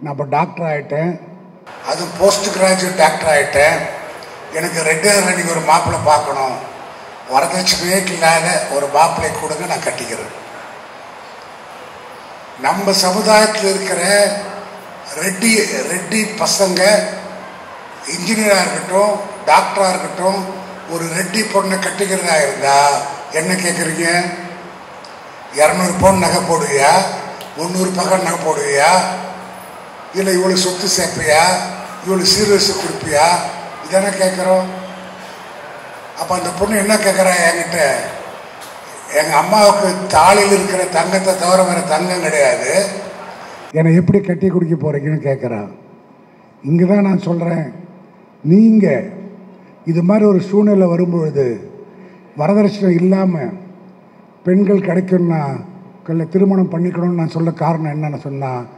நான் இப்போ டாக்டர் ஆகிட்டேன், அது போஸ்ட் கிராஜுவேட் டாக்டர் ஆகிட்டேன், எனக்கு ரெகுலரில் நீங்கள் ஒரு மாப்பிள்ளை பார்க்கணும், வரதட்சணையே இல்லாத ஒரு மாப்பிள்ளை கொடுங்க, நான் கட்டிக்கிறேன். நம்ம சமுதாயத்தில் இருக்கிற ரெட்டி பசங்க இன்ஜினியராக இருக்கட்டும், டாக்டராக இருக்கட்டும், ஒரு ரெட்டி பொண்ணை கட்டிக்கிறதா இருந்தால் என்ன கேட்குறீங்க? 200 பவுன் நகை போடுவியா, 300 பக்கம் நகை போடுவியா, இல்லை இவ்வளோ சொத்து சேர்ப்பியா, இவ்வளோ சீர்வரிசை கொடுப்பியா? இதானே கேட்குறோம். அப்போ அந்த பொண்ணு என்ன கேட்குறா என்கிட்ட, எங்கள் அம்மாவுக்கு தாலியில் இருக்கிற தங்கத்தை தவிர வேறு தங்கம் கிடையாது, என்னை எப்படி கட்டி குடிக்க போகிறீங்கன்னு கேட்குறான். இங்கே தான் நான் சொல்கிறேன், நீங்கள் இது மாதிரி ஒரு சூழ்நிலை வரும்பொழுது வரதட்சணை இல்லாமல் பெண்கள் கிடைக்கும்னா திருமணம் பண்ணிக்கணும்னு நான் சொல்ல காரணம் என்னன்னு சொன்னால்,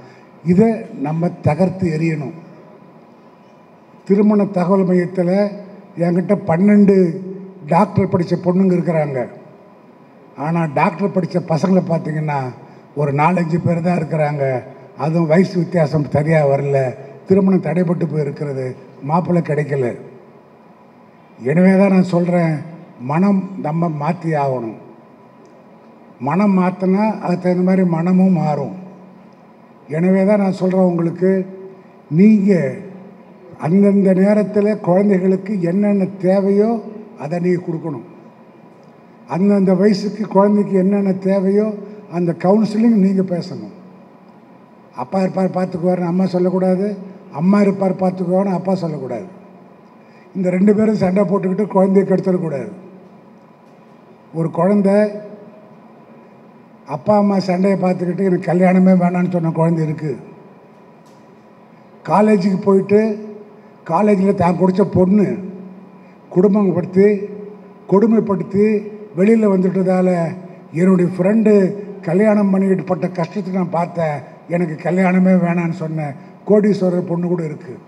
இதை நம்ம தகர்த்து எறியணும். திருமண தகவல் மையத்தில் என்கிட்ட 12 டாக்டர் படித்த பொண்ணுங்க இருக்கிறாங்க. ஆனால் டாக்டர் படித்த பசங்களை பார்த்திங்கன்னா ஒரு 4-5 பேர் தான் இருக்கிறாங்க. அதுவும் வயசு வித்தியாசம் சரியாக வரல, திருமணம் தடைப்பட்டு போயிருக்கிறது, மாப்பிள்ளை கிடைக்கல. எனவே தான் நான் சொல்கிறேன், மனம் நம்ம மாற்றி ஆகணும். மனம் மாற்றினா அதுக்கு தகுந்த மாதிரி மனமும் மாறும். எனவே தான் நான் சொல்கிறேன் உங்களுக்கு, நீங்கள் அந்தந்த நேரத்தில் குழந்தைகளுக்கு என்னென்ன தேவையோ அதை நீங்கள் கொடுக்கணும். அந்தந்த வயசுக்கு குழந்தைக்கு என்னென்ன தேவையோ அந்த கவுன்சிலிங் நீங்கள் பேசணும். அப்பா இருப்பார் பார்த்துக்குவார்னு அம்மா சொல்லக்கூடாது, அம்மா இருப்பார் பார்த்துக்குவார்னு அப்பா சொல்லக்கூடாது. இந்த 2 பேரும் சண்டை போட்டுக்கிட்டு குழந்தைய கெடுத்துடக்கூடாது. ஒரு குழந்தை அப்பா அம்மா சண்டையை பார்த்துக்கிட்டு எனக்கு கல்யாணமே வேணான்னு சொன்ன குழந்தை இருக்குது. காலேஜுக்கு போயிட்டு காலேஜில் தான் குடித்த பொண்ணு குடும்பப்படுத்தி கொடுமைப்படுத்தி வெளியில் வந்துட்டதால என்னுடைய ஃப்ரெண்டு கல்யாணம் பண்ணிக்கிட்டு பட்ட கஷ்டத்தை நான் பார்த்தேன், எனக்கு கல்யாணமே வேணான்னு சொன்ன கோடீஸ்வரர் பொண்ணு கூட இருக்குது.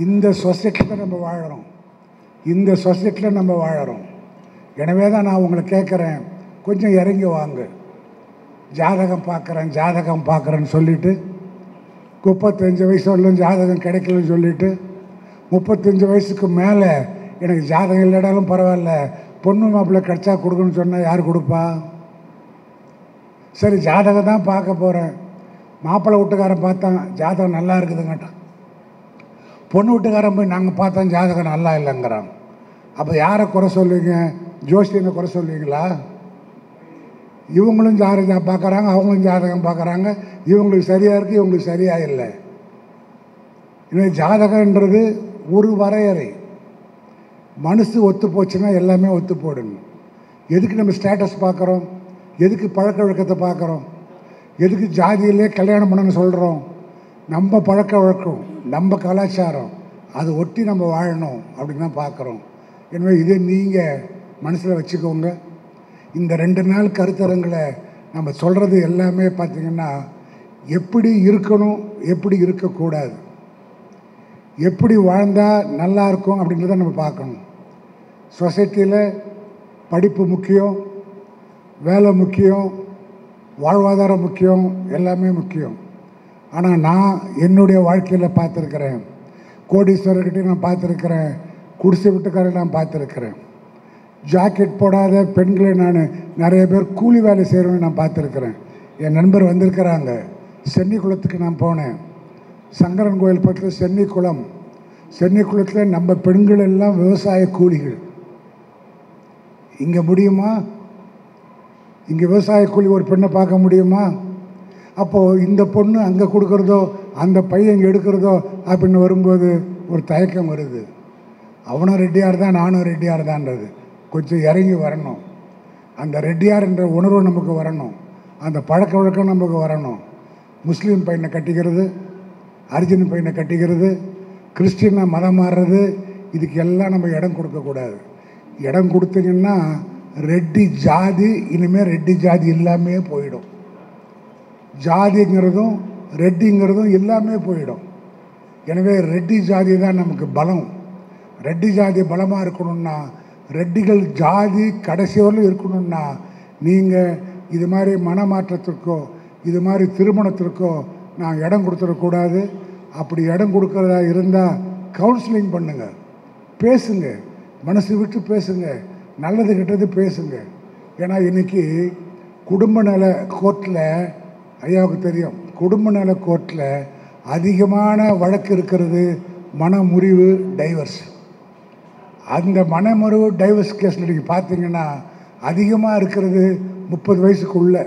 இந்த சொசைட்டியில் நம்ம வாழறோம், இந்த சொசைட்டியில் நம்ம வாழறோம். எனவே தான் நான் உங்களை கேட்குறேன், கொஞ்சம் இறங்கி வாங்க. ஜாதகம் பார்க்குறேன்னு சொல்லிவிட்டு 35 வயசு வரலும் ஜாதகம் கிடைக்கலன்னு சொல்லிவிட்டு 35 வயசுக்கு மேலே எனக்கு ஜாதகம் இல்லைனாலும் பரவாயில்ல, பொண்ணு மாப்பிள்ளை கிடச்சா கொடுக்கணும்னு சொன்னால் யார் கொடுப்பா? சரி ஜாதகம் தான் பார்க்க போகிறேன், மாப்பிள்ளை வீட்டுக்காரன் பார்த்தான் ஜாதகம் நல்லா இருக்குதுங்கட்டான், பொண்ணு வீட்டுக்காரன் போய் நாங்கள் பார்த்தோம் ஜாதகம் நல்லா இல்லைங்கிறான். அப்போ யாரை குறை சொல்லுவீங்க? ஜோசியனை குறை சொல்லுவீங்களா? இவங்களும் ஜாதகம் பார்க்குறாங்க, அவங்களும் ஜாதகம் பார்க்குறாங்க, இவங்களுக்கு சரியாக இருக்குது, இவங்களுக்கு சரியாக இல்லை. எனவே ஜாதகன்றது ஒரு வரையறை. மனசு ஒத்து போச்சுன்னா எல்லாமே ஒத்து போடணும். எதுக்கு நம்ம ஸ்டேட்டஸ் பார்க்குறோம், எதுக்கு பழக்க வழக்கத்தை பார்க்குறோம், எதுக்கு ஜாதியிலே கல்யாணம் பண்ணணும்னு சொல்கிறோம்? நம்ம பழக்க வழக்கம், நம்ம கலாச்சாரம், அதை ஒட்டி நம்ம வாழணும் அப்படின்னு தான் பார்க்குறோம். எனவே இதை நீங்கள் மனசில் வச்சுக்கோங்க. இந்த 2 நாள் கருத்தரங்களை நம்ம சொல்கிறது எல்லாமே பார்த்திங்கன்னா எப்படி இருக்கணும், எப்படி இருக்கக்கூடாது, எப்படி வாழ்ந்தால் நல்லா இருக்கும் அப்படின்றத நம்ம பார்க்கணும். சொசைட்டியில் படிப்பு முக்கியம், வேலை முக்கியம், வாழ்வாதாரம் முக்கியம், எல்லாமே முக்கியம். ஆனால் நான் என்னுடைய வாழ்க்கையில் பார்த்துருக்கிறேன், கோடீஸ்வரர்கிட்டையும் நான் பார்த்துருக்கிறேன், குடிசை வீட்டுக்காரரை நான் பார்த்துருக்கிறேன். ஜாக்கெட் போடாத பெண்களை நான் நிறைய பேர் கூலி வேலை செய்கிறவங்க நான் பார்த்துருக்கிறேன். என் நண்பர் வந்திருக்கிறாங்க. சென்னி குளத்துக்கு நான் போனேன். சங்கரன் கோயில் பக்கத்தில் சென்னி குளம். சென்னி குளத்தில் நம்ம பெண்கள் எல்லாம் விவசாய கூலிகள். இங்கே முடியுமா? இங்கே விவசாய கூலி ஒரு பெண்ணை பார்க்க முடியுமா? அப்போது இந்த பொண்ணு அங்கே கொடுக்குறதோ அந்த பையன் இங்கே எடுக்கிறதோ அப்படின்னு வரும்போது ஒரு தயக்கம் வருது. அவனும் ரெட்டியார் தான், நானும் ரெட்டியார் தான்ன்றது கொஞ்சம் இறங்கி வரணும். அந்த ரெட்டியார் என்ற உணர்வு நமக்கு வரணும், அந்த பழக்க வழக்கம் நமக்கு வரணும். முஸ்லீம் பையனை கட்டிக்கிறது, அர்ஜுன் பையனை கட்டிக்கிறது, கிறிஸ்டினை மதம் மாறுறது, இதுக்கு எல்லாம் நம்ம இடம் கொடுக்கக்கூடாது. இடம் கொடுத்தீங்கன்னா ரெட்டி ஜாதி இனிமேல் ரெட்டி ஜாதி எல்லாமே போயிடும். ஜாதிங்கிறதும் ரெட்டிங்கிறதும் எல்லாமே போயிடும். எனவே ரெட்டி ஜாதி தான் நமக்கு பலம். ரெட்டி ஜாதி பலமாக இருக்கணும்னா, ரெட்டிகள் ஜாதி கடைசி வரலும் இருக்கணும்னா, நீங்கள் இது மாதிரி மனமாற்றத்திற்கோ இது மாதிரி திருமணத்திற்கோ நான் இடம் கொடுத்துடக்கூடாது. அப்படி இடம் கொடுக்குறதா இருந்தால் கவுன்சிலிங் பண்ணுங்கள், பேசுங்க, மனசு விட்டு பேசுங்க, நல்லது கெட்டது பேசுங்க. ஏன்னா இன்றைக்கி குடும்ப நல கோர்ட்டில், ஐயாவுக்கு தெரியும், குடும்ப நல கோர்ட்டில் அதிகமான வழக்கு இருக்கிறது மனமுறிவு, டைவர்ஸ். அந்த மனமுறிவு டைவர்ஸ் கேஸில் நீங்கள் பார்த்தீங்கன்னா அதிகமாக இருக்கிறது 30 வயசுக்குள்ளே.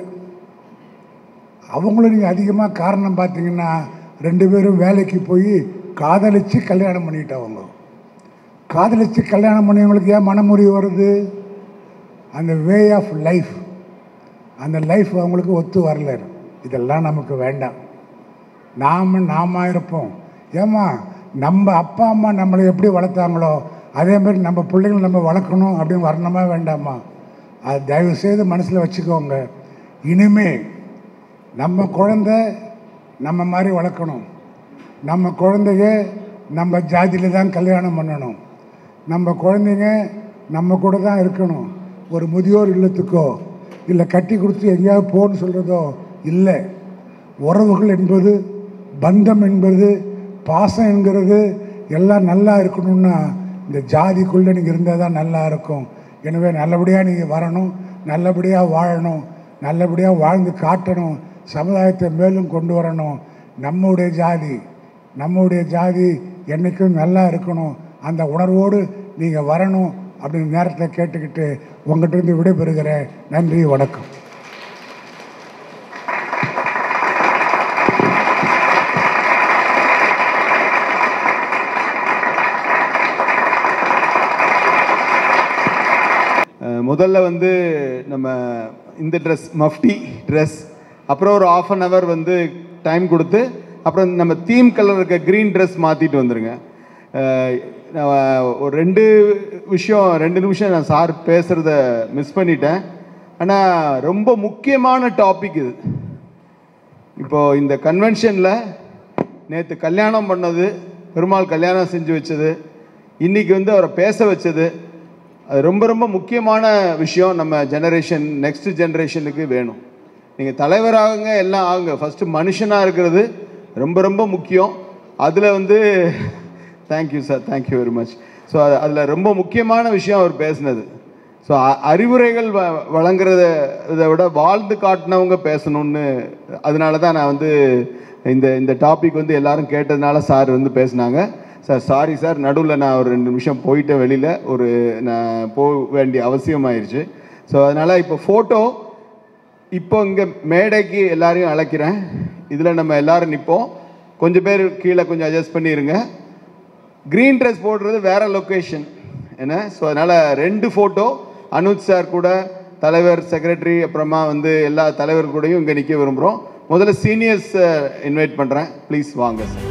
அவங்களும் நீங்கள் அதிகமாக காரணம் பார்த்தீங்கன்னா 2 பேரும் வேலைக்கு போய் காதலித்து கல்யாணம் பண்ணிட்டவங்க. காதலித்து கல்யாணம் பண்ணியவங்களுக்கு ஏன் மனமுறிவு வருது? அந்த வே ஆஃப் லைஃப், அந்த லைஃப் அவங்களுக்கு ஒத்து வரல. இதெல்லாம் நமக்கு வேண்டாம். நாம இருப்போம். ஏம்மா நம்ம அப்பா அம்மா நம்மளை எப்படி வளர்த்தாங்களோ அதேமாதிரி நம்ம பிள்ளைங்களை நம்ம வளர்க்கணும் அப்படின்னு வரணுமா வேண்டாமா? அது தயவுசெய்து மனசில் வச்சுக்கோங்க. இனிமே நம்ம குழந்தை நம்ம மாதிரி வளர்க்கணும். நம்ம குழந்தைங்க நம்ம ஜாதியில் தான் கல்யாணம் பண்ணணும். நம்ம குழந்தைங்க நம்ம கூட தான் இருக்கணும். ஒரு முதியோர் இல்லத்துக்கோ இல்லை கட்டி கொடுத்து எங்கேயாவது போன்னு சொல்கிறதோ இல்லை. உறவுகள் என்பது, பந்தம் என்பது, பாசம் என்கிறது எல்லாம் நல்லா இருக்கணும்னா இந்த ஜாதிக்குள்ளே நீங்கள் இருந்தால் தான் நல்லா இருக்கும். எனவே நல்லபடியாக நீங்கள் வரணும், நல்லபடியாக வாழணும், நல்லபடியாக வாழ்ந்து காட்டணும், சமுதாயத்தை மேலும் கொண்டு வரணும். நம்முடைய ஜாதி என்றைக்கும் நல்லா இருக்கணும். அந்த உணர்வோடு நீங்கள் வரணும் அப்படின்னு நேரத்தில் கேட்டுக்கிட்டு உங்கள்கிட்ட விடைபெறுகிறேன். நன்றி, வணக்கம். முதல்ல வந்து நம்ம இந்த ட்ரெஸ், மஃப்டி ட்ரெஸ், அப்புறம் ஒரு 1/2 hour வந்து டைம் கொடுத்து அப்புறம் நம்ம தீம் கலர் இருக்க க்ரீன் ட்ரெஸ் மாற்றிட்டு வந்துடுங்க. ஒரு 2 நிமிஷம் நான் சார் பேசுகிறத மிஸ் பண்ணிட்டேன். ஆனால் ரொம்ப முக்கியமான டாபிக் இது. இப்போது இந்த கன்வென்ஷனில் நேற்று கல்யாணம் பண்ணது, பெருமாள் கல்யாணம் செஞ்சு வச்சது, இன்றைக்கி வந்து அவரை பேச வச்சது, அது ரொம்ப ரொம்ப முக்கியமான விஷயம். நம்ம ஜெனரேஷன், நெக்ஸ்ட் ஜெனரேஷனுக்கு வேணும். நீங்கள் தலைவராகுங்க, எல்லாம் ஆகுங்க, ஃபஸ்ட்டு மனுஷனாக இருக்கிறது ரொம்ப ரொம்ப முக்கியம். அதில் வந்து thank you sir, thank you very much. So அதில் ரொம்ப முக்கியமான விஷயம் அவர் பேசினது. ஸோ அறிவுரைகள் வழங்குறத இதை விட வாழ்ந்து காட்டினவங்க பேசணும்னு, அதனால தான் நான் வந்து இந்த டாபிக் வந்து எல்லாரும் கேட்டதுனால சார் வந்து பேசினாங்க. சார் சாரி சார், நடுவில் நான் ஒரு 2 நிமிஷம் போயிட்டேன் வெளியில், நான் போக வேண்டிய அவசியமாயிருச்சு. ஸோ அதனால் இப்போ ஃபோட்டோ, இப்போ இங்கே மேடைக்கு எல்லாரையும் அழைக்கிறேன். இதில் நம்ம எல்லோரும் நிற்போம். கொஞ்சம் பேர் கீழே கொஞ்சம் அட்ஜஸ்ட் பண்ணிடுங்க. க்ரீன் ட்ரெஸ் போடுறது வேறு லொக்கேஷன் என்ன. ஸோ அதனால் 2 ஃபோட்டோ அனுஜ் சார் கூட, தலைவர், செக்ரட்டரி, அப்புறமா வந்து எல்லா தலைவர் கூடயும் இங்கே நிற்க விரும்புகிறோம். முதல்ல சீனியர்ஸ் இன்வைட் பண்ணுறேன். ப்ளீஸ் வாங்க சார்.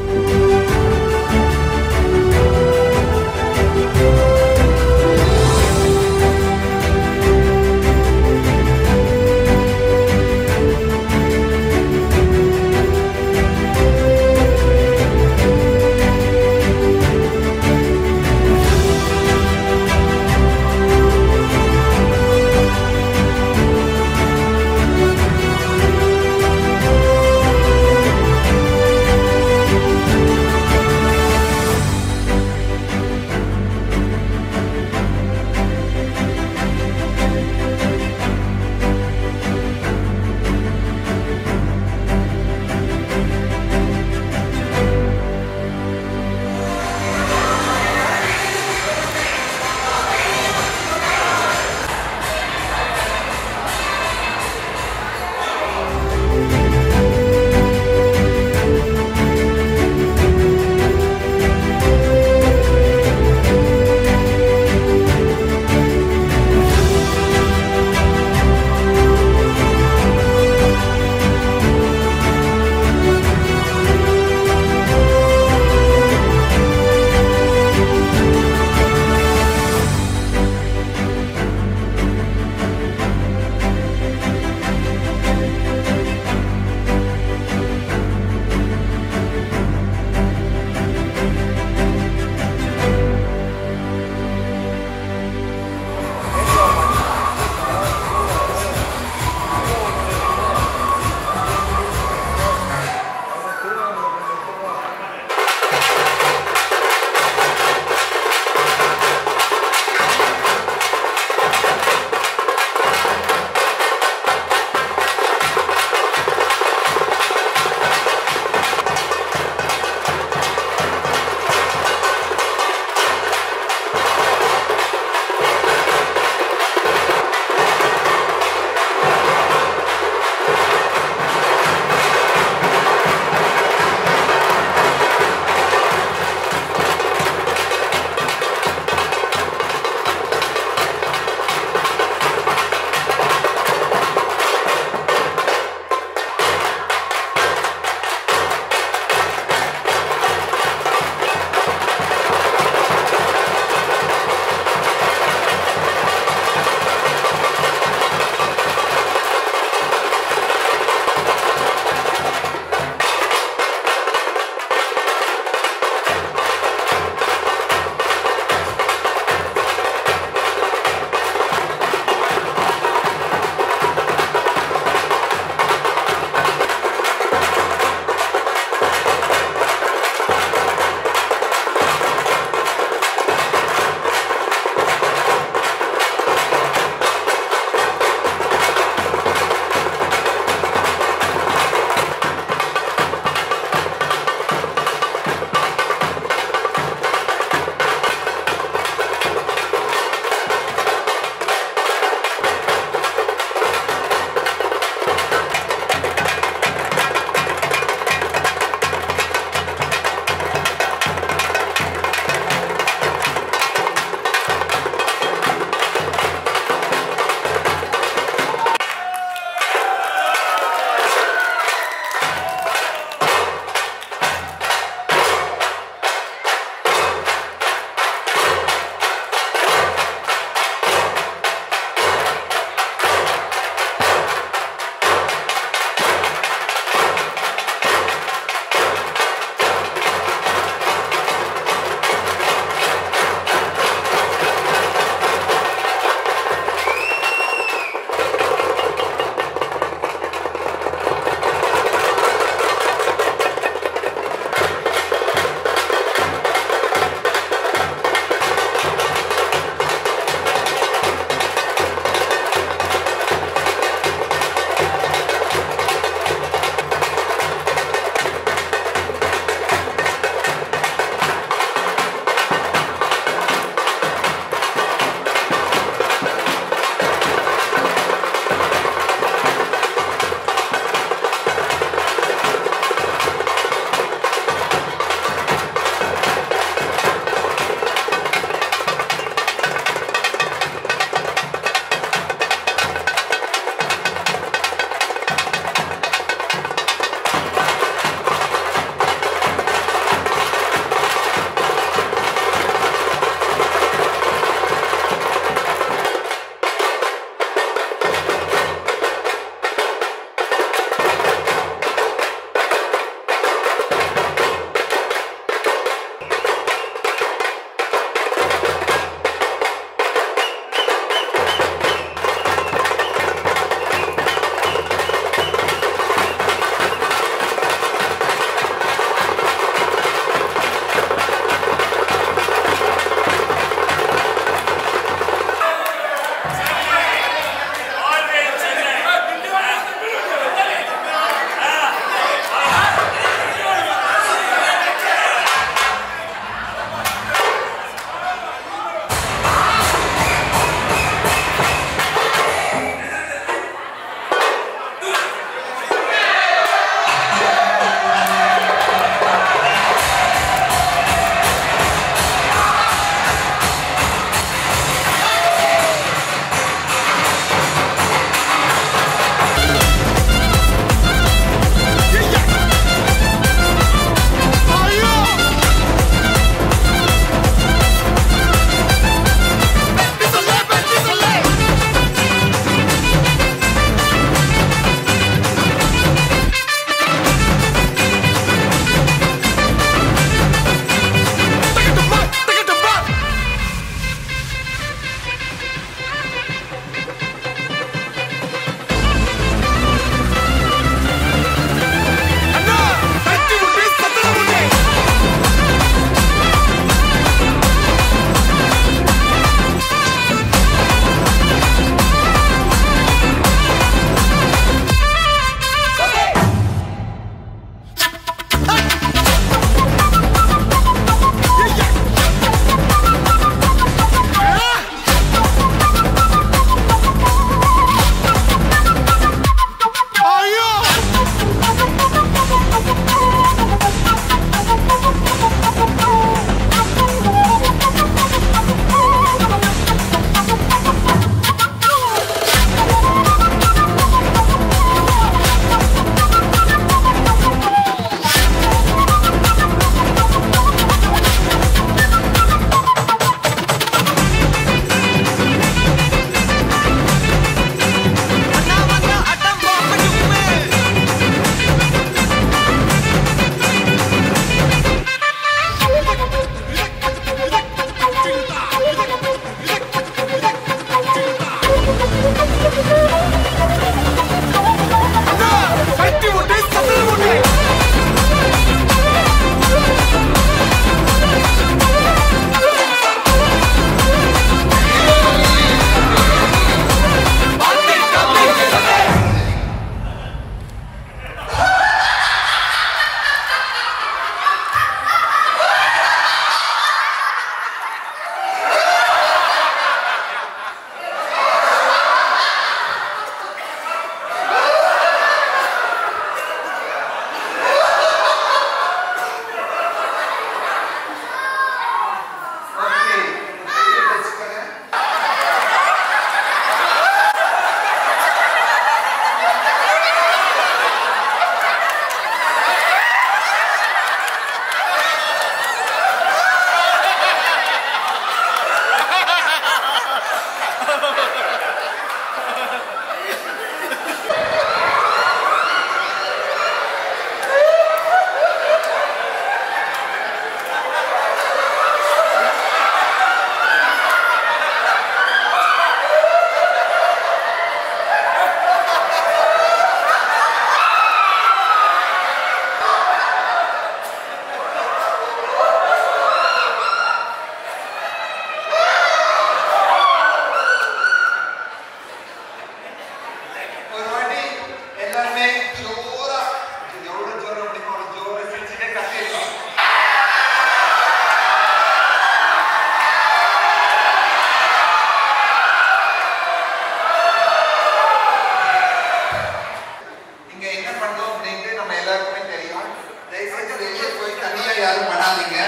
யாரும் பண்ணாதீங்க.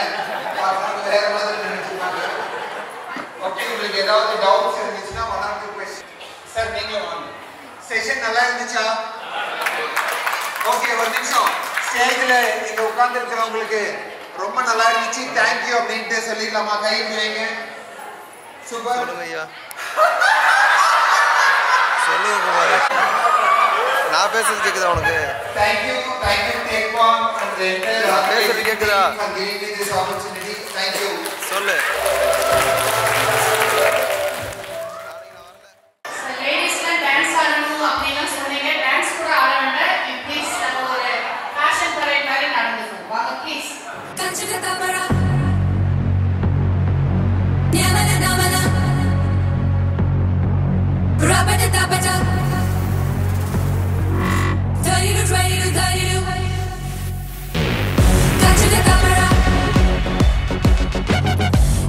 வேற மாதிரி நினைச்சுப்பாங்க. ஓகே, உங்களுக்கு ஏதாவது டவுட்ஸ் இருந்துச்சுன்னா one or two question. Sir நீங்க வாங்க. செஷன் நல்லா இருந்துச்சா? ஓகே, ஒரு நிமிஷம். ஸ்டேஜ்ல இங்க உட்கார்ந்து இருக்கிறவங்களுக்கு ரொம்ப நல்லா இருந்துச்சு, தேங்க்யூ அப்படின்ட்டு சொல்லிடலாமா? கை வைங்க. சூப்பர். சொல்லுங்க ஐயா, சொல்லுங்க குமார். நான் பேசுறது கேக்குதா உனக்கு? தேங்க்யூ டேக் ஒன் அண்ட் நான் பேசுறது கேக்குதா? தேங்க்யூ. சொல்லு. லேடிஸ்லாம் டான்ஸ் ஆடணும் அப்படின்னா சொன்னீங்க. டான்ஸ் கூட ஆட வேண்டாம். ப்ளீஸ் நம்ம ஒரு ஃபேஷன் பரேட் மாதிரி நடந்துக்கணும். வாங்க ப்ளீஸ். கஞ்சுகதபரா ஞாமன நாமன ரபட தபட தரிடு தரிடு தரிடு கஞ்சுகதபரா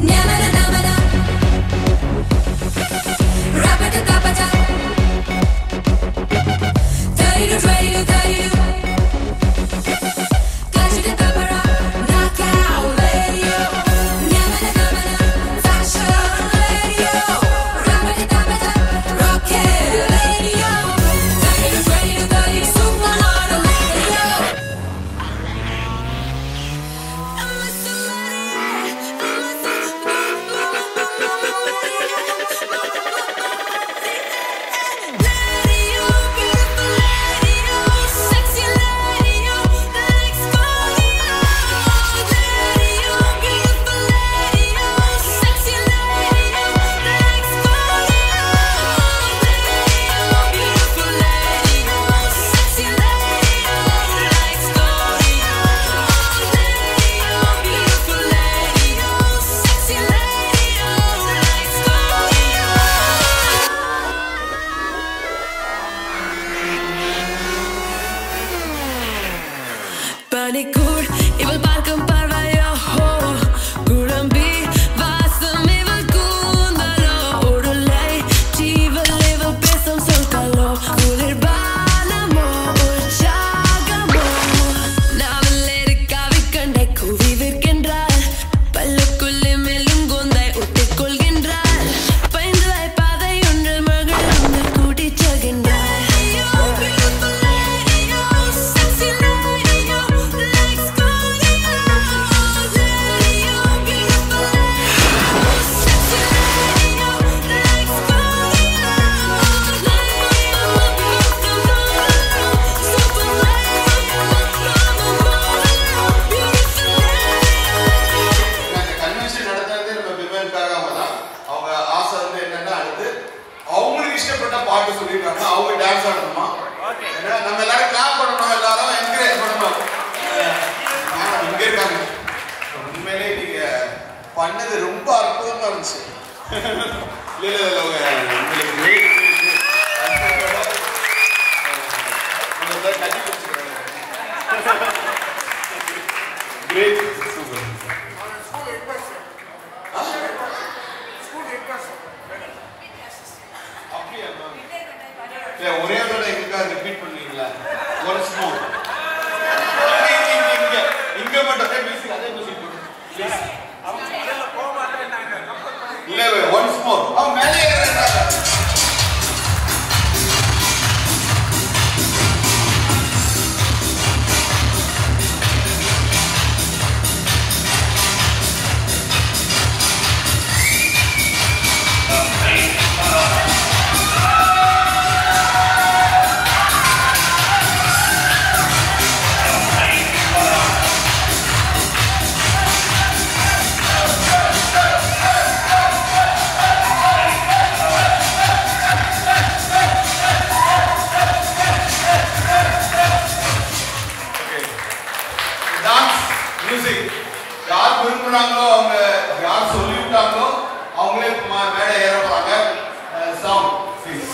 ஞாமன நாமன ரபட தபட தரிடு தரிடு தரிடு கஞ்சுகதபரா knockout radio ஞாமன நாமன fashion radio rubber dabba rocket radio taridu taridu taridu super auto radio radio beautiful radio sexy radio let's go radio beautiful radio sexy radio let's go radio beautiful radio sexy radio let's go radio beautiful radio sexy radio let's go Panikur, ivel parkam parvayo Kurambi, vasam ivel kundalo Urulai, chival ivel pesam solkalo Kulir banamo, urchagamo Navalere kavikandai kuvivirkendral Pallukulle melungundai uttikolgendral Paindrai padai undal magalundu kutichagendral Beautiful radio, sexy radio, let's go radio beautiful radio, sexy radio, let's go super convention நடத்துறதே நம்ம விமனுக்காக தான். அவங்க ஆசை வந்து என்னன்னா அடுத்து அவங்களுக்கு இஷ்டப்பட்ட பாட்டு சொல்லியிருக்காங்க, அவங்க டான்ஸ் ஆடணுமா, ஏன்னா நம்ம எல்லாரும் கிளாப் பண்ணணும், எல்லாரும் என்கரேஜ் பண்ணணும். இங்க இருக்காங்க. உண்மையிலே நீங்க பண்ணது ரொம்ப அற்புதமா இருந்துச்சு. இல்ல உங்களுக்கு great. Great, super. அப்படியா மேம்? இல்ல ஒரே தடவை எங்களுக்காக ரிப்பீட் பண்ணுவீங்களா? Once more. இங்க மட்டும் அதே மியூசிக் ப்ளீஸ். இல்ல ஒன்ஸ் மோர். அவன் மேலே ஏறுறாங்க. மியூசிக் யார் விரும்புறாங்களோ, அவங்க யார் சொல்லிவிட்டாங்களோ அவங்களே மேலே ஏற போறாங்க. Sound please.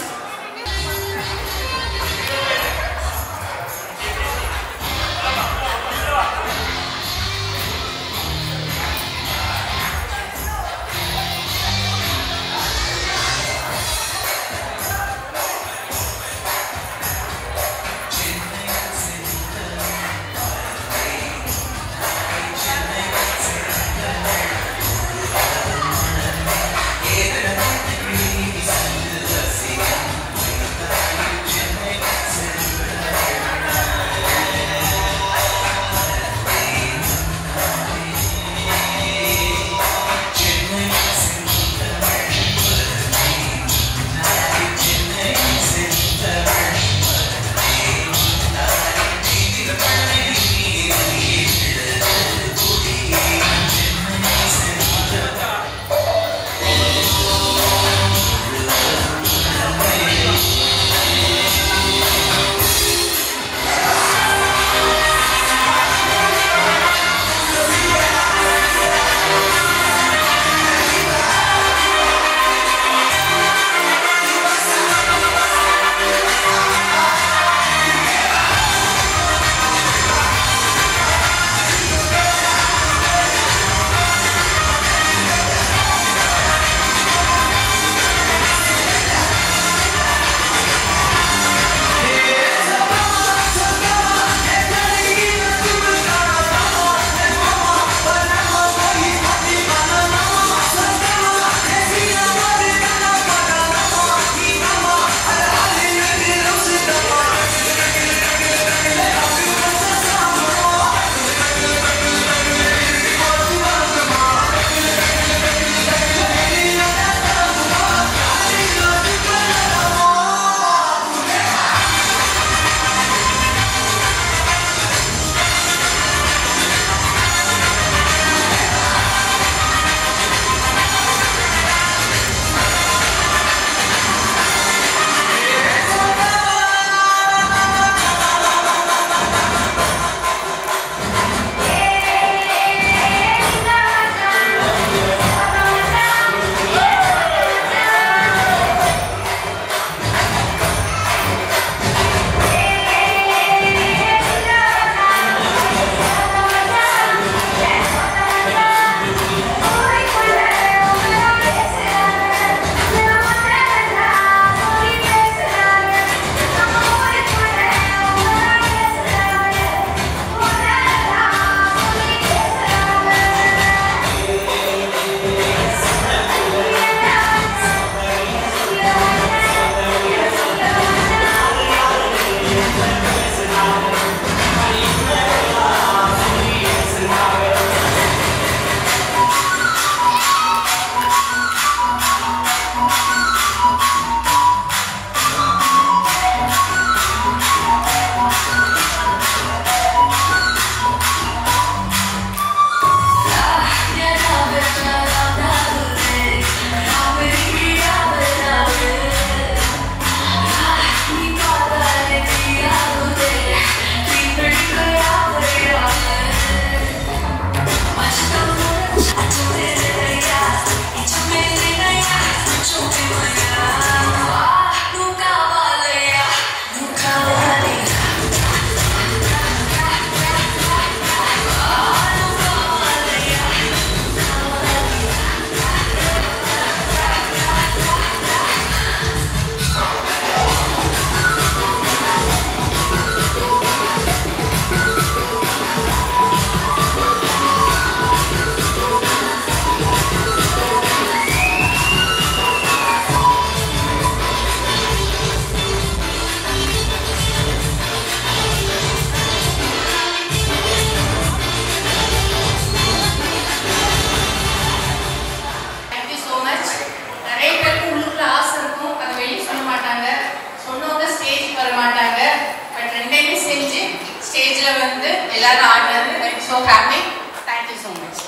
எல்லாரும் ஆடுறது. I'm so happy. Thank you so much.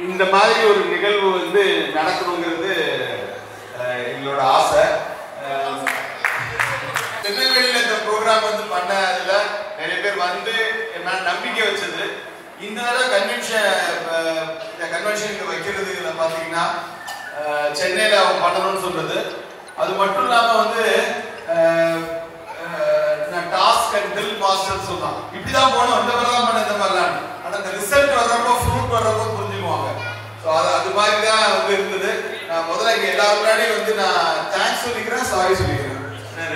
இந்த மாதிரி ஒரு நிகழ்வு வந்து நடக்கணுங்கிறது எங்களோட ஆசை. திருநெல்வேலியில் இந்த ப்ரோக்ராம் வந்து பண்ணதுல நிறைய பேர் வந்து நம்பிக்கை வச்சது. இந்த தடவை கன்வென்ஷன் இங்கே வைக்கிறதுல பார்த்தீங்கன்னா சென்னையில் அவங்க பண்ணணும்னு சொல்றது. அது மட்டும் இல்லாமல் வந்து டாஸ்க் அண்ட் டில் மாஸ்டர் சொல்லலாம். இப்படிதான் போகணும், இந்த மாதிரி தான் பண்ண இந்த மாதிரிலாம். ஆனால் இந்த ரிசல்ட் வர்றப்போ ஃப்ரூட் வர்றப்போ புரிஞ்சுக்குவாங்க. ஸோ அது மாதிரி தான் வந்து இருந்தது. நான் முதல்ல இங்கே எல்லா முன்னாடியும் வந்து நான் தேங்க்ஸ் சொல்லிக்கிறேன், சாரி சொல்லிக்கிறேன்.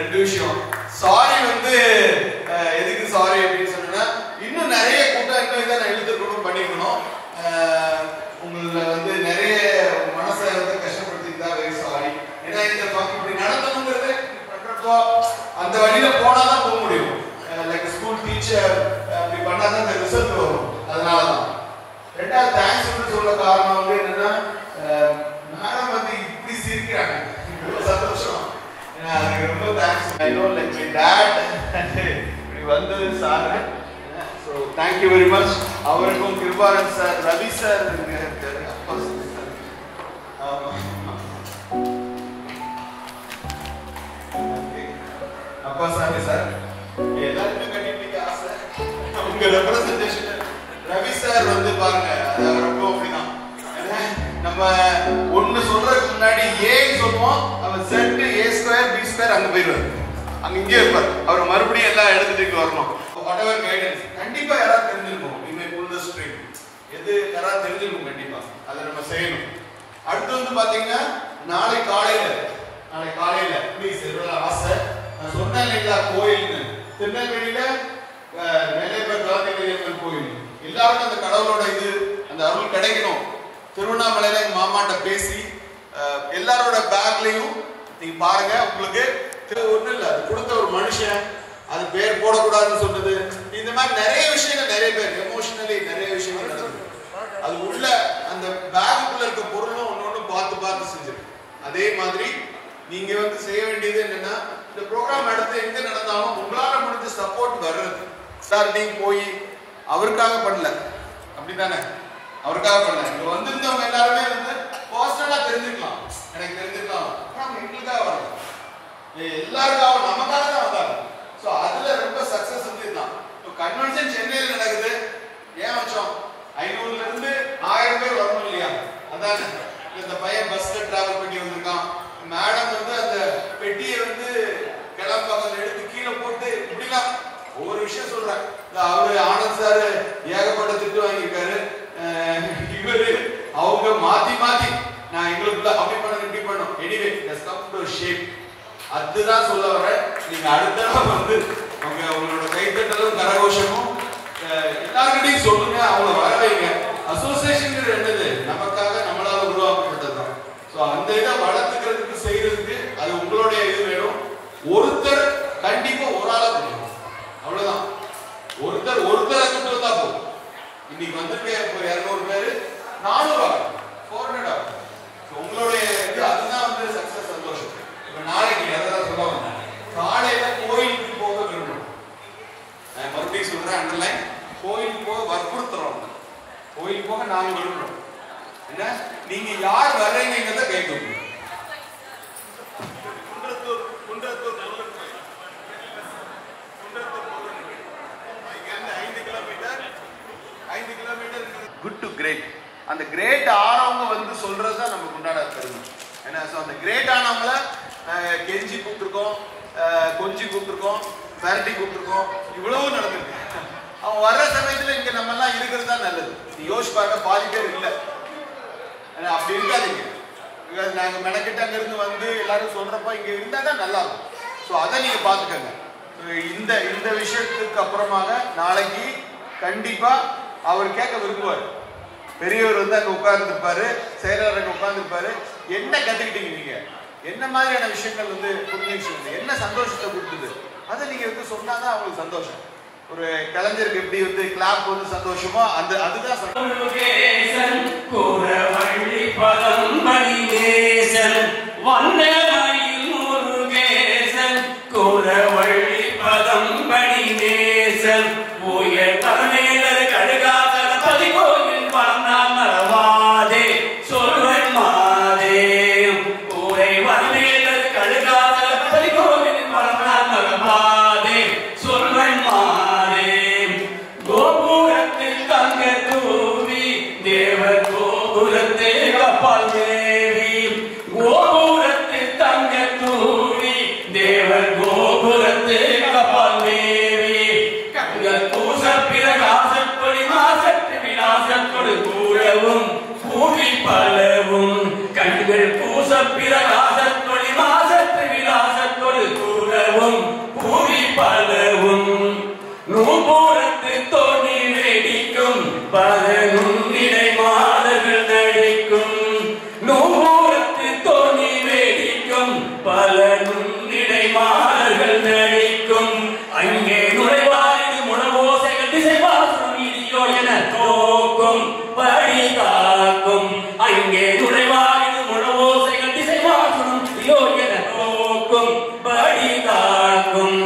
ரெண்டு விஷயம். சாரி வந்து எதுக்கு சாரி அப்படின்னு சொன்னா, இன்னும் நிறைய கூட்டம் இன்னும் இதை நான் எழுதிருக்கணும் பண்ணிக்கணும். உங்களை வந்து நிறைய மனசை வந்து கஷ்டப்படுத்திட்டு தான் வெரி சாரி. ஏன்னா இந்த இப்படி நடந்தணுங்கிறது பண்றப்போ அந்த வழியில போனாதான் போக முடியும். லைக் ஸ்கூல் டீச்சர் அப்படி பண்ணாதான் இந்த ரிசல்ட் வரும். அதனாலதான். ரெண்டாவது தேங்க்ஸ் சொல்ல காரணம் வந்து என்னன்னா, மேடம் வந்து இப்படி சிரிக்கிறாங்க, சந்தோஷம். அதுக்கு ரொம்ப thanks. I know like my dot இப்படி வந்தது sir. So thank you very much. அவருக்கும் கிருபாரன் சார், ரவி சார், அப்பா சாமி சார், எல்லாருமே கண்டிப்பா ஆசை. உங்க ரெப்ரசன்டேஷன் ரவி சார் வந்து பாருங்க, அது ரொம்ப அப்படிதான். நம்ம ஒண்ணு சொல்றதுக்கு முன்னாடி ஏன்னு சொல்லுவோம், அவன் set A square B square அங்க போயிடுவாரு, அங்க இங்கே இருப்பார். அவர் மறுபடியும் எல்லாம் எடுத்துட்டு வரணும். whatever guidance கண்டிப்பா யாராவது தெரிஞ்சிருக்கும். இனிமே புல் தி ஸ்ட்ரீம் எது யாராவது தெரிஞ்சிருக்கும், கண்டிப்பா அதை நம்ம செய்யணும். அடுத்து வந்து பாத்தீங்கன்னா நாளை காலையில ப்ளீஸ் எவ்வளவு ஆசை. நான் சொன்னேன் இல்லைங்களா, கோயில்னு திருநெல்வேலியில மேலேபர் காந்தியம்மன் கோயில். எல்லாருக்கும் அந்த கடவுளோட இது அந்த அருள் கிடைக்கணும். திருவண்ணாமலையில எங்க மாமாட்ட பேசி எல்லாரோட பேக்லயும் நீங்க பாருங்க, உங்களுக்கு ஒண்ணு இல்ல கொடுத்த ஒரு மனுஷன் அது பேர் போடக்கூடாதுன்னு சொன்னது, இந்த மாதிரி நிறைய விஷயங்கள், நிறைய பேர் எமோஷனலி நிறைய விஷயங்கள் நடந்தது. அது உள்ள அந்த பேக்குள்ள இருக்க பொருளும் ஒன்னொன்னு பார்த்து செஞ்சிருக்கு. அதே மாதிரி நீங்க வந்து செய்ய வேண்டியது என்னன்னா, இந்த ப்ரோக்ராம் எடுத்து எங்க நடந்தாலும் உங்களால முடிஞ்ச சப்போர்ட் வர்றது. சார் நீங்க போய் அவருக்காக பண்ணல, அப்படித்தானே? அவருக்காக பண்ணல. இங்க வந்திருந்தவங்க எல்லாருமே வந்து பர்சனலா தெரிஞ்சுக்கலாம், எனக்கு தெரிஞ்சுக்கலாம். எங்களுக்காக வரல, எல்லாருக்காக நமக்காக தான் வந்தாங்க. ஸோ அதுல ரொம்ப சக்சஸ் வந்து இதுதான். கன்வென்ஷன் சென்னையில் நடக்குது, ஏன் வச்சோம்? 500ல இருந்து 1000 பேர் வரணும் இல்லையா? அதானே. இந்த பையன் பஸ்ல டிராவல் பண்ணி வந்திருக்கான். மேடம் வந்து அந்த பெட்டியை வந்து கிளம்பாக்கல எடுத்து கீழே போட்டு இப்படிலாம் ஒவ்வொரு விஷயம் சொல்றேன். அவரு ஆனந்த் சார் ஏகப்பட்ட திட்டு வாங்கியிருக்காரு. இவரு அவங்க மாத்தி நான் எங்களுக்குள்ள அப்படி பண்ணணும் இப்படி பண்ணணும். Anyway let's come to shape. அதுதான் சொல்ல வரேன். நீங்க அடுத்த வந்து உங்களோட கைத்தட்டலும் கரகோஷமும் எல்லாருக்கிட்டையும் சொல்லுங்க, அவங்கள வர வைங்க. அசோசியேஷன் என்னது? நமக்காக நம்மளால உருவாக்கப்பட்டதுதான். ஸோ அந்த இதை வளர்த்துக்கிறதுக்கு செய்யறதுக்கு அது உங்களுடைய இது வேணும். ஒருத்தர் கண்டிப்பா ஒரு ஆளா பண்ணணும், அவ்வளவுதான். ஒருத்தரை கூட்டு வந்தா போதும். இன்னைக்கு வந்துட்டு 200 பேரு 400 ஆகும், 400 ஆகும். உங்களுடைய இது அதுதான் வந்து சக்சஸ், சந்தோஷம். இப்ப நாளைக்கு எதாவது சொல்ல வந்தேன், காலையில கோயிலுக்கு போக விரும்பணும். நான் மறுபடியும் சொல்றேன், அண்டர்லைன், கோயிலுக்கு போக வற்புறுத்துறோம். கோயிலுக்கு போக நாங்க விரும்புறோம். என்ன நீங்க யார் வர்றீங்கிறத கை தூக்கணும். Kundrathur 5 kilometre good to great. அந்த கிரேட் ஆனவங்க வந்து சொல்றதுதான் நம்ம கொண்டாட பெருமை. ஏன்னா அந்த கிரேட் ஆனவங்கள கெஞ்சி கூப்பிட்டுருக்கோம், கொஞ்சி கூப்பிட்டுருக்கோம், பேரட்டி கூப்பிட்டுருக்கோம், இவ்வளவு நடந்திருக்கு. அவங்க வர்ற சமயத்துல இங்க நம்ம எல்லாம் இருக்கிறது தான் நல்லது. யோசிச்சு பார்க்க பாதி பேர் இல்லை, அப்படி இருக்காதீங்க. நாங்க மெனக்கிட்ட அங்க இருந்து வந்து எல்லாரும் சொல்றப்ப இங்க இருந்தா தான் நல்லா இருக்கும். ஸோ அதை நீங்க பாத்துக்கங்க. இந்த விஷயத்துக்கு அப்புறமாக நாளைக்கு கண்டிப்பா அவர் கேட்க விரும்புவார். பெரியவர் வந்து அங்க உட்கார்ந்துருப்பாரு, செயலாளர் அங்க உட்கார்ந்துருப்பாரு. என்ன கத்துக்கிட்டீங்க நீங்க, என்ன மாதிரியான விஷயங்கள் வந்து புரிஞ்சுக்கிட்டு, என்ன சந்தோஷத்தை கொடுக்குது, அதை நீங்க வந்து சொன்னாதான் அவங்களுக்கு சந்தோஷம். ஒரு கலைஞருக்கு எப்படி வந்து கிளாப் வந்து சந்தோஷமோ அதுதான் சந்தோஷம். பல நுண்ணிடைமார்கள் நடிக்கும் அங்கே நுழைவாரிது முழவோசைகள் திசைவாசனம் இதியோ என தோக்கும் படி காக்கும் அங்கே நுழைவாரிது முழவோசைகள் திசைவாசனம் இதியோ என தோக்கும் படி காக்கும்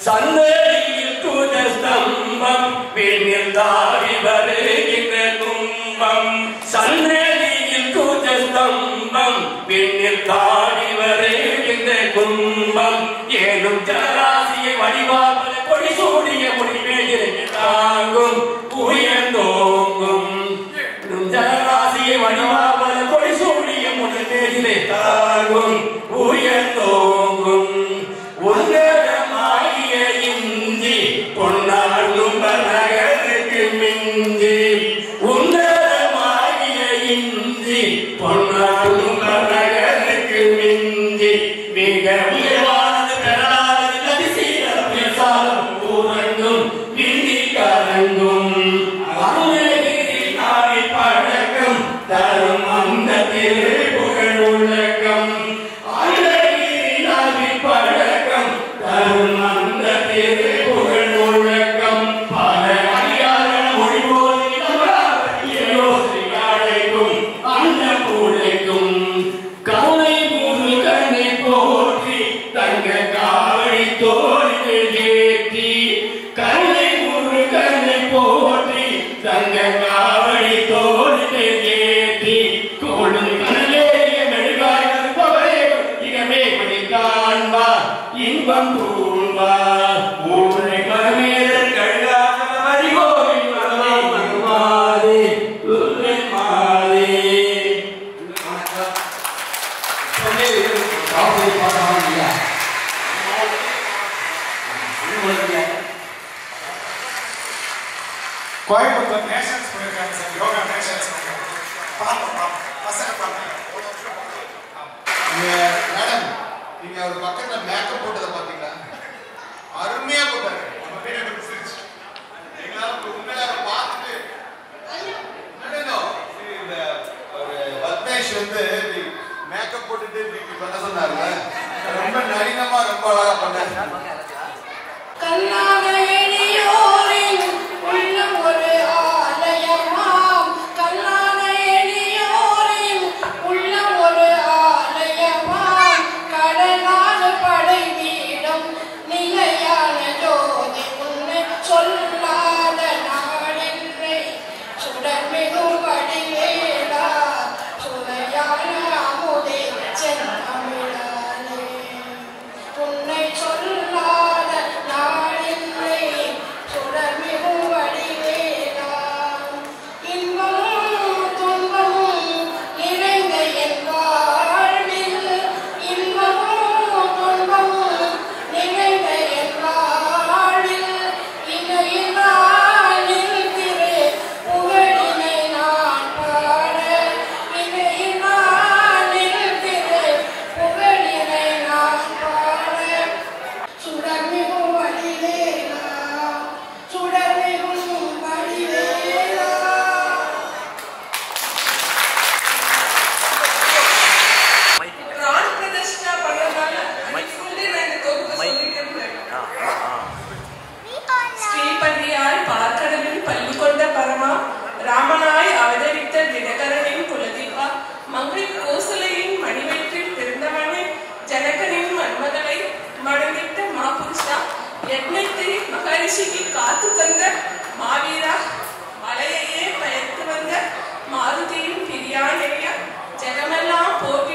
சந்ததியில் துஜஸ்தம்பம் விண்ணில் தாவி வருகின்ற துன்பம் சந்ததியில் துஜஸ்தம்பம் விண்ணில் தாவி வருகின்ற கும்பம் ஏனும் ஜனராசியை வடிவாக கொடி சூடிய முடிவேல் தாங்கும் உயர்ந்தோங்கும் ஜனராசியை வடிவாக கொடி சூடிய முடிவேலே தாங்கும் உயர்ந்தோங்கும் உன்னதமாகிய இஞ்சி பொன்னாடும் நகருக்கு மிஞ்சி உன்னதமாகிய இஞ்சி பொன்னாடும் நகருக்கு மிஞ்சி மிக உயர்வானது பெறலானது அதிசயம் ஊரங்கும் விண்டி கலங்கும் நாடி பழக்கம் தரும் அந்த திருப்புகழ் உள்ளக்கம் பழக்கம் தரும் அந்த திருப்புகழ் உள்ளக்கம் பல அடியார மொழிபோதிக்கும் அந்த பூழைக்கும் கவலை மூன்று கண்ணை போற்றி தங்க காவடி தோழில் ஏற்றி கவலை மூன்று கண்ணை போற்றி தங்க காவடி தோழில் ஏற்றி கோடும் கனலேய மெழுகாய் பவரே இகமே படி காண்பார் இன்பம் பூண்பார் ஊரை மரமேதர் கழுகாத வரிகோவில் மரமாதே மாதே கோயம்புத்தூர் நேஷனல்ஸ் போயிருக்காங்க சார், யோகா நேஷனல்ஸ் பசங்க பார்த்தாங்க. மேடம் நீங்க ஒரு பக்கத்துல மேக்கப் போட்டதை பார்த்தீங்களா? அருமையா போட்டாரு. நம்ம வீடு சிரிச்சு எங்களால உண்மையில பார்த்துட்டு இந்த ஒரு பத்மேஷ் வந்து மேக்கப் போட்டுட்டு இப்படி பண்ண சொன்னார்ல, ரொம்ப நளினமா ரொம்ப அழகா பண்ணாரு. கல்லானையோரின் உள்ளம் ஒரு ஆலயமாம், கல்லானையோரின் உள்ளம் ஒரு ஆலயமாம், கடலான படை வீடும் நிலையான ஜோதி உன்னை சொல்லாத நாளில்லை சுடர்மிகும் வடிவேலா சுவையான அமுதே செந்தமிழானே உன்னை சொல்லாத நாளில்லை சுடர்மிகும் வடிவேலா இன்பமும் துன்பமும் நிறைந்த என் வாழ்வில் இன்பமும் துன்பமும் நிறைந்த என் வாழ்வில் இணையினாலில் திரு புகழினை நான் பாட இணையினாலில் திரு புகழினை நான் பாட சுடர்மிகும் வடிவேலா சுடர்மிகும் வடிவேலா. ராணி பிரதர்ஷனா பண்றதால ஃபுல்லி நான் இந்த தொகுப்பை சொல்லிட்டு இருந்தேன். ஸ்ரீபதியாய் பார்க்கடலில் பள்ளி கொண்ட பரமா ராமனாய் அவதரித்த தினகரனின் குலதீபா மங்கை கோசலையின் மணிவயிற்றில் பிறந்தவனே ஜனகனின் மன்மதனை மணந்திட்ட மாபுருஷா யக்ஞத்தை மகரிஷிக்கு காத்து தந்த மாவீரா மலையையே பயத்து வந்த மாருதியின் பிரியாணேய ஜெகமெல்லாம் போற்றி